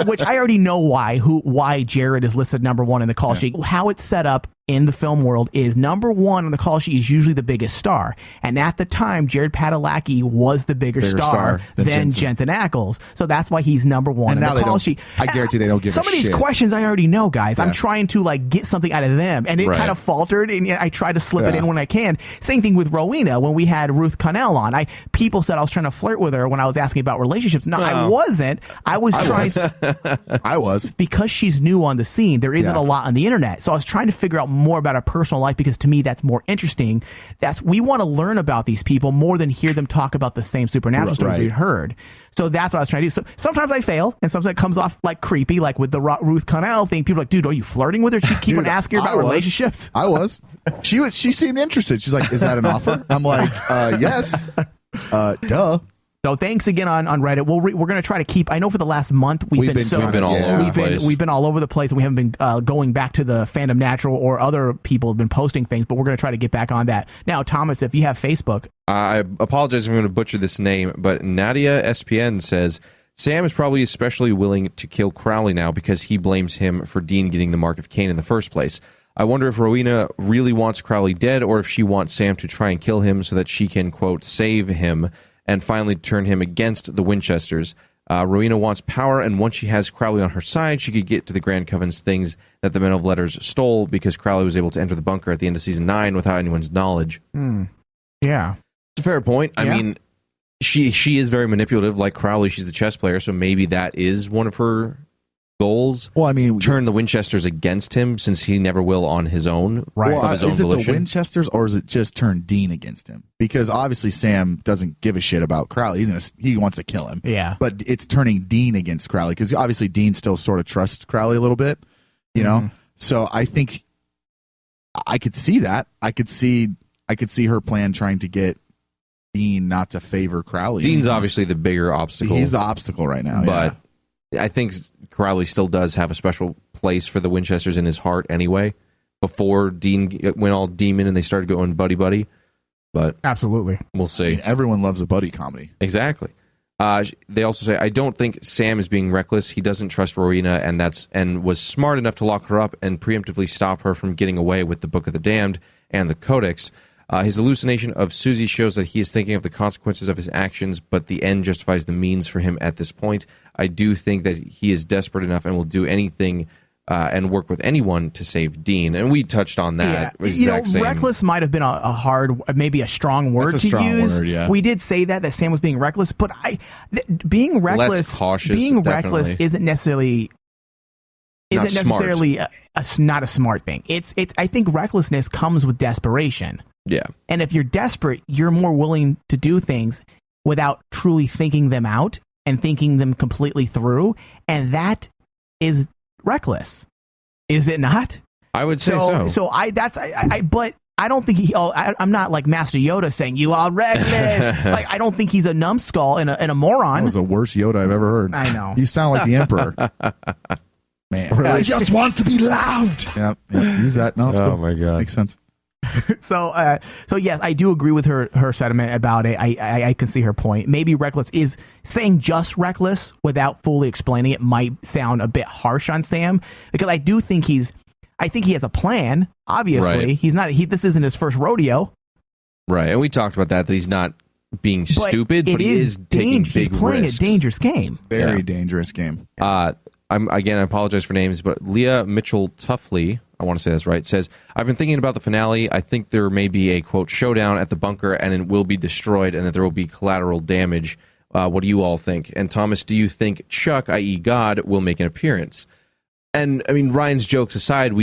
which I already know why Jared is listed number 1 in the call sheet. How it's set up in the film world is number 1 on the call sheet is usually the biggest star. And at the time, Jared Padalecki was the bigger star than Jensen Ackles. So that's why he's number 1 on the call sheet. I guarantee they don't give a shit. Some of these questions I already know, guys. I'm trying to like get something out of them. And it kind of faltered, and I try to slip it in when I can. Same thing with Rowena when we had Ruth Connell on. People said I was trying to flirt with her when I was asking about relationships. No, I wasn't. I was trying. I was. Because she's new on the scene, there isn't a lot on the internet. So I was trying to figure out more about our personal life, because to me that's more interesting. We want to learn about these people more than hear them talk about the same supernatural stories we heard. So that's what I was trying to do. So sometimes I fail, and sometimes it comes off like creepy, like with the Ruth Connell thing. People are like, dude, are you flirting with her? She keep on asking her about relationships. I was. She seemed interested. She's like, is that an offer? I'm like, yes. Duh. So thanks again on Reddit. We're going to try to keep. I know for the last month we've been all over the place. We've been all over the place, and we haven't been going back to the Fandom Natural, or other people have been posting things. But we're going to try to get back on that. Now, Thomas, if you have Facebook, I apologize if I'm going to butcher this name, but Nadia SPN says Sam is probably especially willing to kill Crowley now because he blames him for Dean getting the Mark of Cain in the first place. I wonder if Rowena really wants Crowley dead, or if she wants Sam to try and kill him so that she can, quote, save him and finally turn him against the Winchesters. Rowena wants power, and once she has Crowley on her side, she could get to the Grand Covenant's things that the Men of Letters stole, because Crowley was able to enter the bunker at the end of Season 9 without anyone's knowledge. Yeah. It's a fair point. I mean, she is very manipulative, like Crowley. She's the chess player, so maybe that is one of her goals. Well, I mean, turn the Winchesters against him, since he never will on his own. Right. Of his own is it volition. the Winchesters, or is it just turn Dean against him? Because obviously Sam doesn't give a shit about Crowley. He wants to kill him. Yeah. But it's turning Dean against Crowley, because obviously Dean still sort of trusts Crowley a little bit, you know? So I think I could see that. I could see her plan trying to get Dean not to favor Crowley. Dean's obviously the bigger obstacle. He's the obstacle right now, but I think Crowley still does have a special place for the Winchesters in his heart anyway, before Dean went all demon and they started going buddy-buddy. But absolutely. We'll see. I mean, everyone loves a buddy comedy. Exactly. They also say, I don't think Sam is being reckless. He doesn't trust Rowena, and was smart enough to lock her up and preemptively stop her from getting away with the Book of the Damned and the Codex. His hallucination of Susie shows that he is thinking of the consequences of his actions, but the end justifies the means for him at this point. I do think that he is desperate enough and will do anything and work with anyone to save Dean. And we touched on that. Yeah. Reckless might have been a hard, maybe a strong word That's a to strong use. word, yeah. We did say that Sam was being reckless, but being reckless, less cautious, being definitely. reckless isn't necessarily not a smart thing. It's I think recklessness comes with desperation. Yeah. And if you're desperate, you're more willing to do things without truly thinking them out and thinking them completely through. And that is reckless. Is it not? I would say so. So but I don't think I'm not like Master Yoda saying you are reckless. Like, I don't think he's a numbskull and a moron. That was the worst Yoda I've ever heard. I know. You sound like the Emperor. Man, really? I just want to be loved. Yep. Use that. No, it's Oh cool. my God. Makes sense. So yes, I do agree with her sentiment about it. I can see her point. Maybe reckless is saying just reckless without fully explaining it might sound a bit harsh on Sam, because I do think he has a plan. Obviously, Right. This isn't his first rodeo. Right. And we talked about that he's not being stupid, but he is taking big He's playing risks. a dangerous game. Very dangerous game. I apologize for names, but Leah Mitchell Tuffley, I want to say that's right, says, I've been thinking about the finale. I think there may be a, quote, showdown at the bunker and it will be destroyed and that there will be collateral damage. What do you all think? And Thomas, do you think Chuck, i.e. God, will make an appearance? And, I mean, Ryan's jokes aside,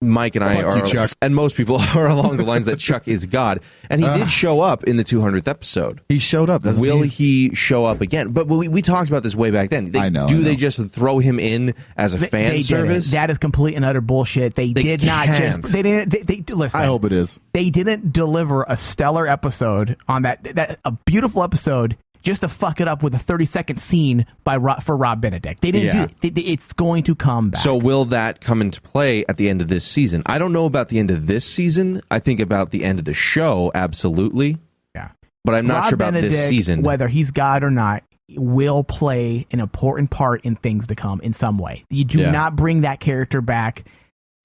Mike and I are, Chuck. and most people are along the lines that Chuck is God. And he did show up in the 200th episode. He showed up. Will he show up again? But we talked about this way back then. I know. They just throw him in as a fan They service? didn't. That is complete and utter bullshit. They did not can't. just. They didn't. They listen. I hope it is. They didn't deliver a stellar episode on that a beautiful episode just to fuck it up with a 30-second scene for Rob Benedict. They didn't do it. It's going to come back. So will that come into play at the end of this season? I don't know about the end of this season. I think about the end of the show, absolutely. Yeah. But I'm not Rob sure about Benedict, this season. whether he's God or not, will play an important part in things to come in some way. You do not bring that character back,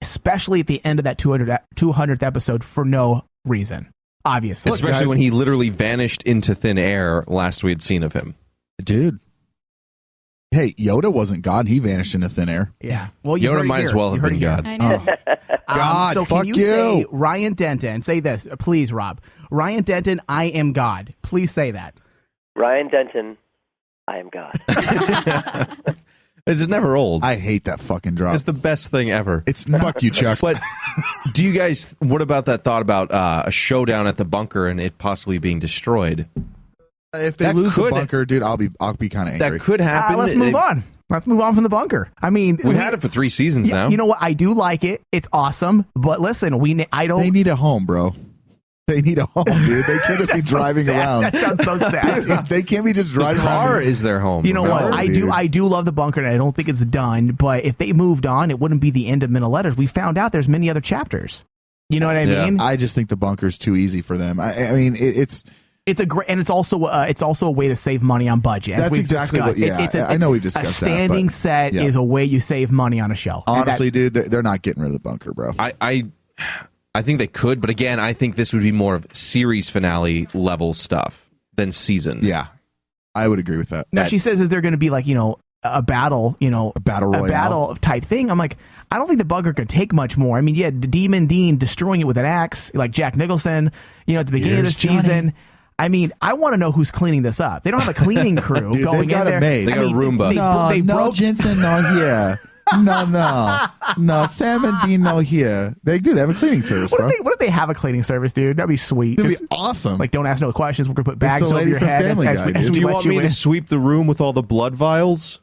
especially at the end of that 200th episode, for no reason. Obviously. Especially when he literally vanished into thin air last we had seen of him. Dude. Hey, Yoda wasn't God, and he vanished into thin air. Yeah. Well, Yoda might as well have been God. I know. God, so fuck can you. you. Say Ryan Denton, say this, please, Rob. Ryan Denton, I am God. Please say that. Ryan Denton, I am God. It's never old. I hate that fucking drop. It's the best thing ever. It's not. Fuck you, Chuck. But do you guys? What about that thought about a showdown at the bunker and it possibly being destroyed? If they lose the bunker, dude, I'll be kind of angry. That could happen. Let's move on. Let's move on from the bunker. I mean, we had it for 3 seasons now. You know what? I do like it. It's awesome. But listen, They need a home, bro. They need a home, dude. They can't just be driving around. That sounds so sad. Dude, they can't be just driving the car around. is their home. You know what? I do love the bunker, and I don't think it's done. But if they moved on, it wouldn't be the end of Middle Letters. We found out there's many other chapters. You know what I mean? I just think the bunker's too easy for them. I mean, it's a great, and it's also a way to save money on budget. That's exactly what. Yeah, I know we've discussed that. A standing set is a way you save money on a show. Honestly, dude, they're not getting rid of the bunker, bro. I think they could, but again, I think this would be more of series finale level stuff than season. Yeah, I would agree with that. Now she says, is there going to be like a battle, a battle royale, a battle type thing? I'm like, I don't think the bunker could take much more. I mean, yeah, Demon Dean destroying it with an axe, like Jack Nicholson, at the beginning of the season. I mean, I want to know who's cleaning this up. They don't have a cleaning crew Dude, going they got in there. It made. They got a Roomba. They broke Jensen, no here. No, Sam and Dean, no here. They have a cleaning service, bro. What if they have a cleaning service, dude? That'd be sweet. That'd be awesome. Like, don't ask no questions. We're gonna put bags over your head. Do you want me to sweep the room with all the blood vials?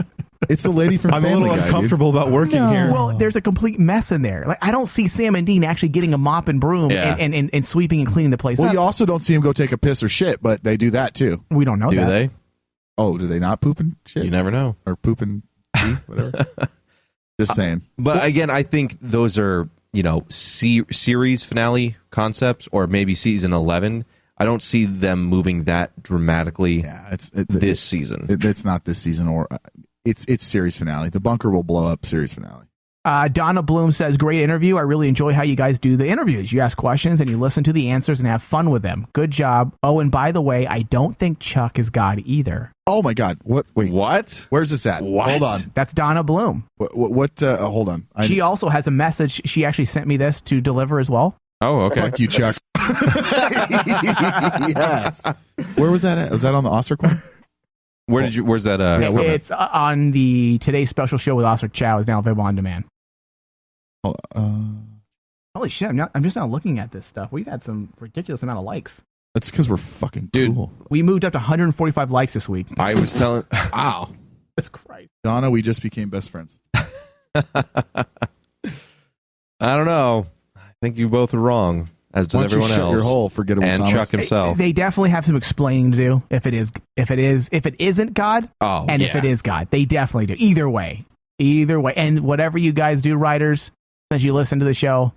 It's the lady from Family Guy. I'm a little uncomfortable about working here. Well, there's a complete mess in there. Like, I don't see Sam and Dean actually getting a mop and broom and sweeping and cleaning the place up. You also don't see him go take a piss or shit, but they do that too. We don't know that. Do they? Oh, do they not poop and shit? You never know. Or poop and pee, whatever. Just saying. But again, I think those are, series finale concepts or maybe season 11. I don't see them moving that dramatically this season. It's not this season, or it's series finale. The bunker will blow up series finale. Donna Bloom says, great interview. I really enjoy how you guys do the interviews. You ask questions and you listen to the answers and have fun with them. Good job. Oh, and by the way, I don't think Chuck is God either. Oh my God. What? Wait. What? Where's this at? What? Hold on. That's Donna Bloom. What hold on. She also has a message. She actually sent me this to deliver as well. Oh, okay. Fuck you, Chuck. Yes. Where was that at? Was that on the Ostrich one? Where's that? It's on the Today's Special Show with Ostrich Chow. Is now available on demand. Holy shit! I'm just now looking at this stuff. We've had some ridiculous amount of likes. That's because we're fucking cool. We moved up to 145 likes this week. I was telling. Wow. That's Christ. Donna, we just became best friends. I don't know. I think you both are wrong, as does everyone else. Shut your hole, forgettable and Thomas. Chuck himself. They definitely have some explaining to do. If it isn't God, if it is God, they definitely do. Either way, and whatever you guys do, writers, as you listen to the show,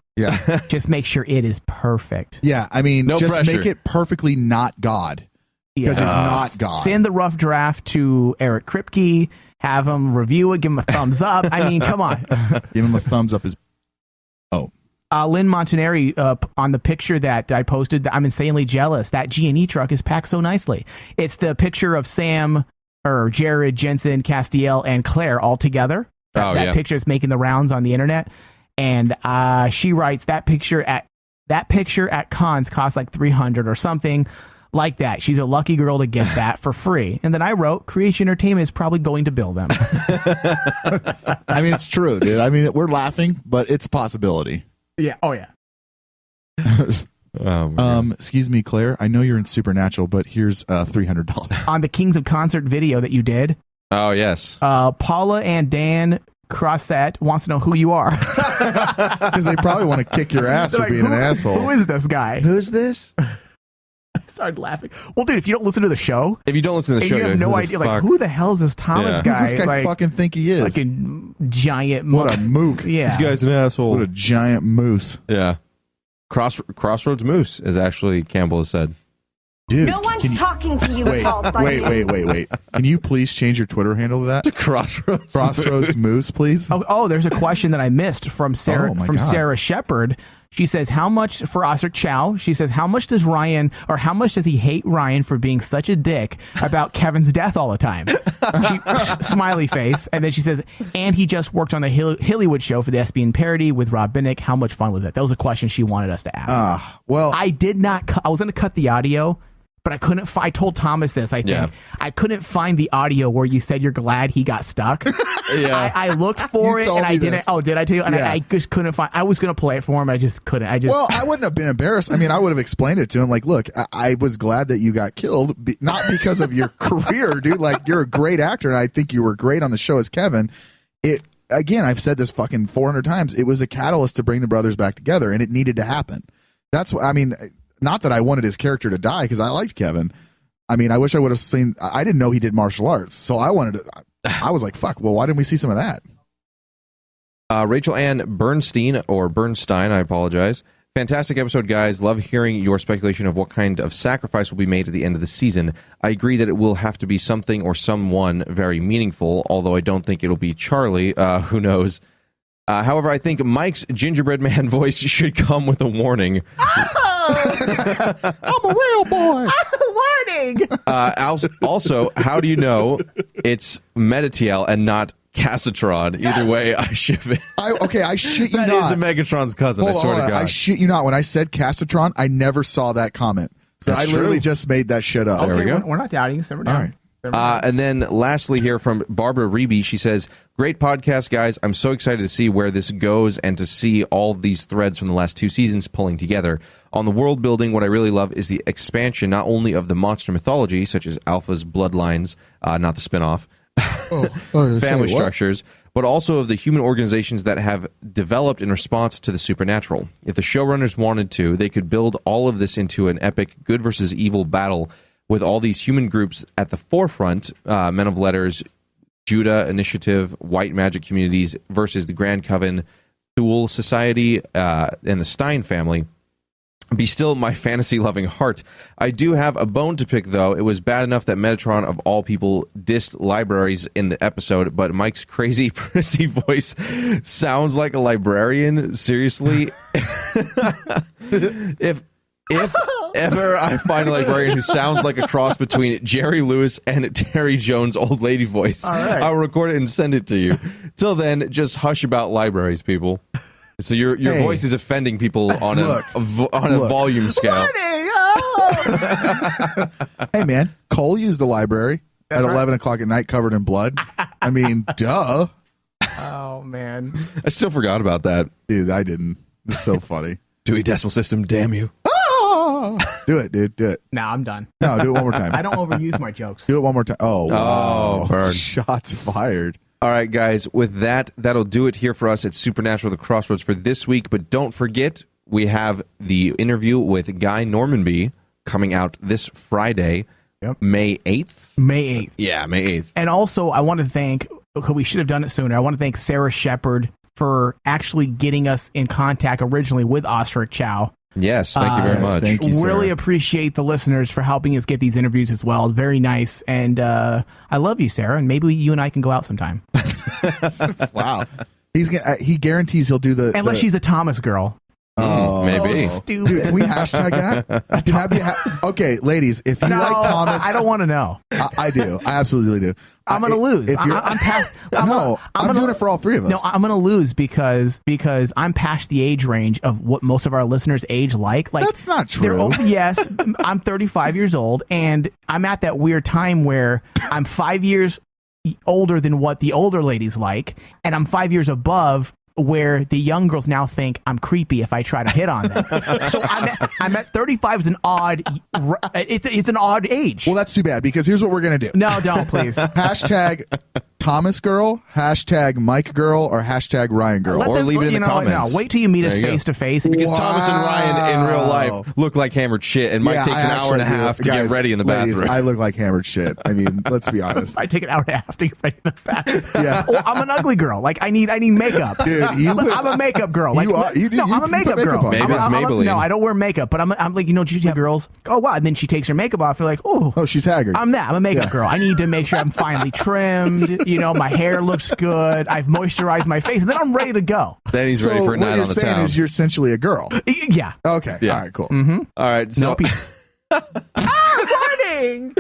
just make sure it is perfect. Yeah, I mean, no just pressure. make it perfectically not God, because it's not God. Send the rough draft to Eric Kripke. Have him review it. Give him a thumbs up. I mean, come on. Give him a thumbs up. Lynn Montanari, on the picture that I posted, I'm insanely jealous. That G&E truck is packed so nicely. It's the picture of Sam, or Jared, Jensen, Castiel, and Claire all together. That picture is making the rounds on the internet. And she writes, that picture at cons costs like $300 or something like that. She's a lucky girl to get that for free. And then I wrote, Creation Entertainment is probably going to bill them. I mean, it's true, dude. I mean, we're laughing, but it's a possibility. Yeah. Oh, yeah. Excuse me, Claire. I know you're in Supernatural, but here's $300 on the Kings of Concert video that you did. Oh yes. Paula and Dan Crossett wants to know who you are, because they probably want to kick your ass for being an asshole. Who is this guy? Who's this? I started laughing. Well, dude, if you don't listen to the show, you have no idea. Like, who the hell is this Thomas guy? Who's this guy fucking think he is? Like a giant. What a mook! Yeah, this guy's an asshole. What a giant moose! Yeah, Crossroads moose, as actually Campbell has said. Dude, no one's talking to you at all, buddy. Wait. Can you please change your Twitter handle to that? To Crossroads Moose, please. Oh, there's a question that I missed from Sarah Sarah Shepard. She says, how much for Ostrich Chow? She says, how much does he hate Ryan for being such a dick about Kevin's death all the time? Smiley face. And then she says, and he just worked on the Hillywood show for the SBN parody with Rob Binnick. How much fun was that? That was a question she wanted us to ask. Well, I did not. I was going to cut the audio, but I couldn't. I told Thomas this. I think I couldn't find the audio where you said you're glad he got stuck. I looked for it and I didn't. Oh, did I tell you? And I just couldn't find. I was gonna play it for him. I just couldn't. Well, I wouldn't have been embarrassed. I mean, I would have explained it to him. Like, look, I was glad that you got killed, not because of your career, dude. Like, you're a great actor, and I think you were great on the show as Kevin. Again, I've said this fucking 400 times. It was a catalyst to bring the brothers back together, and it needed to happen. That's what I mean. Not that I wanted his character to die, because I liked Kevin. I mean, I wish I would have seen. I didn't know he did martial arts, so I wanted to. I was like, "Fuck." Well, why didn't we see some of that? Rachel Ann Bernstein, I apologize. Fantastic episode, guys. Love hearing your speculation of what kind of sacrifice will be made at the end of the season. I agree that it will have to be something or someone very meaningful, although I don't think it'll be Charlie. Who knows? However, I think Mike's gingerbread man voice should come with a warning. I'm a real boy. Warning. Also, how do you know it's Metatiel and not Cassitron? Either way, I ship it. I shit you not. not. That is Megatron's cousin. I swear to God. I shit you not. When I said Cassitron, I never saw that comment. So I literally just made that shit up. Okay, there we go. We're not doubting. Simmer down. All right. And then lastly here from Barbara Reby, she says, great podcast, guys. I'm so excited to see where this goes and to see all these threads from the last 2 seasons pulling together. On the world building, what I really love is the expansion not only of the monster mythology, such as Alpha's bloodlines, not the spinoff, family structures, but also of the human organizations that have developed in response to the supernatural. If the showrunners wanted to, they could build all of this into an epic good versus evil battle with all these human groups at the forefront, Men of Letters, Judah Initiative, White Magic Communities versus the Grand Coven, Thule Society, and the Stein family. Be still my fantasy-loving heart. I do have a bone to pick, though. It was bad enough that Metatron, of all people, dissed libraries in the episode, but Mike's crazy, prissy voice sounds like a librarian. Seriously. If ever I find a librarian who sounds like a cross between Jerry Lewis and Terry Jones' old lady voice, I'll record it and send it to you. Till then, just hush about libraries, people. So your voice is offending people on a volume scale. Hey, man, Cole used the library at 11 o'clock at night covered in blood. I mean, duh. Oh, man. I still forgot about that. Dude, I didn't. It's so funny. Dewey Decimal System, damn you. Do it, dude. Do it. No, I'm done. No, do it one more time. I don't overuse my jokes. Do it one more time. Oh, wow. Burn. Shots fired. All right, guys, with that, that'll do it here for us at Supernatural The Crossroads for this week. But don't forget, we have the interview with Guy Normanby coming out this Friday, May 8th. May 8th. Yeah, May 8th. And also, I want to thank, we should have done it sooner, I want to thank Sarah Shepard for actually getting us in contact originally with Ostrich Chow. Yes, thank you very much. Thank you, really appreciate the listeners for helping us get these interviews as well. It's very nice. And I love you, Sarah. And maybe you and I can go out sometime. Wow. He guarantees he'll do the... Unless she's a Thomas girl. Oh, maybe. Stupid. Dude, can we hashtag that? Can that be okay, ladies, if you like Thomas... I don't want to know. I do. I absolutely do. I'm going to lose. If you're, I'm past... I'm doing it for all three of us. No, I'm going to lose because I'm past the age range of what most of our listeners age like. That's not true. Yes, I'm 35 years old, and I'm at that weird time where I'm 5 years older than what the older ladies like, and I'm 5 years above where the young girls now think I'm creepy if I try to hit on them. So I'm at 35 is an odd, it's an odd age. Well, that's too bad, because here's what we're going to do. No, don't, please. Hashtag Thomas girl, hashtag Mike girl, or hashtag Ryan girl. Or leave it in the comments. No, wait till you meet us face to face. Because Thomas and Ryan in real life look like hammered shit, and Mike takes an hour and a half to get ready in the bathroom. I look like hammered shit. I mean, let's be honest. I take an hour and a half to get ready in the bathroom. Yeah. Well, I'm an ugly girl. Like, I need makeup. Dude, I'm a makeup girl. Like, I'm a makeup girl. Maybe it's Maybelline. No, I don't wear makeup, but I'm like, did you have girls? Oh, wow. And then she takes her makeup off. You're like, oh, she's haggard. I'm a makeup girl. I need to make sure I'm finely trimmed. My hair looks good. I've moisturized my face, and then I'm ready to go. Then he's ready for a night on the town. What you're saying is you're essentially a girl. Yeah. Okay. Yeah. All right, cool. Mm-hmm. All right. So, no peace. Warning!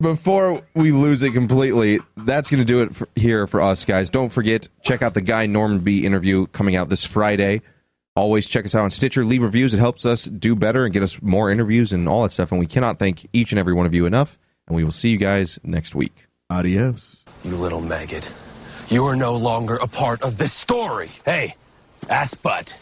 Before we lose it completely, that's going to do it here for us, guys. Don't forget, check out the Guy Normanby interview coming out this Friday. Always check us out on Stitcher. Leave reviews. It helps us do better and get us more interviews and all that stuff. And we cannot thank each and every one of you enough. And we will see you guys next week. Adios. You little maggot. You are no longer a part of this story. Hey, ass butt.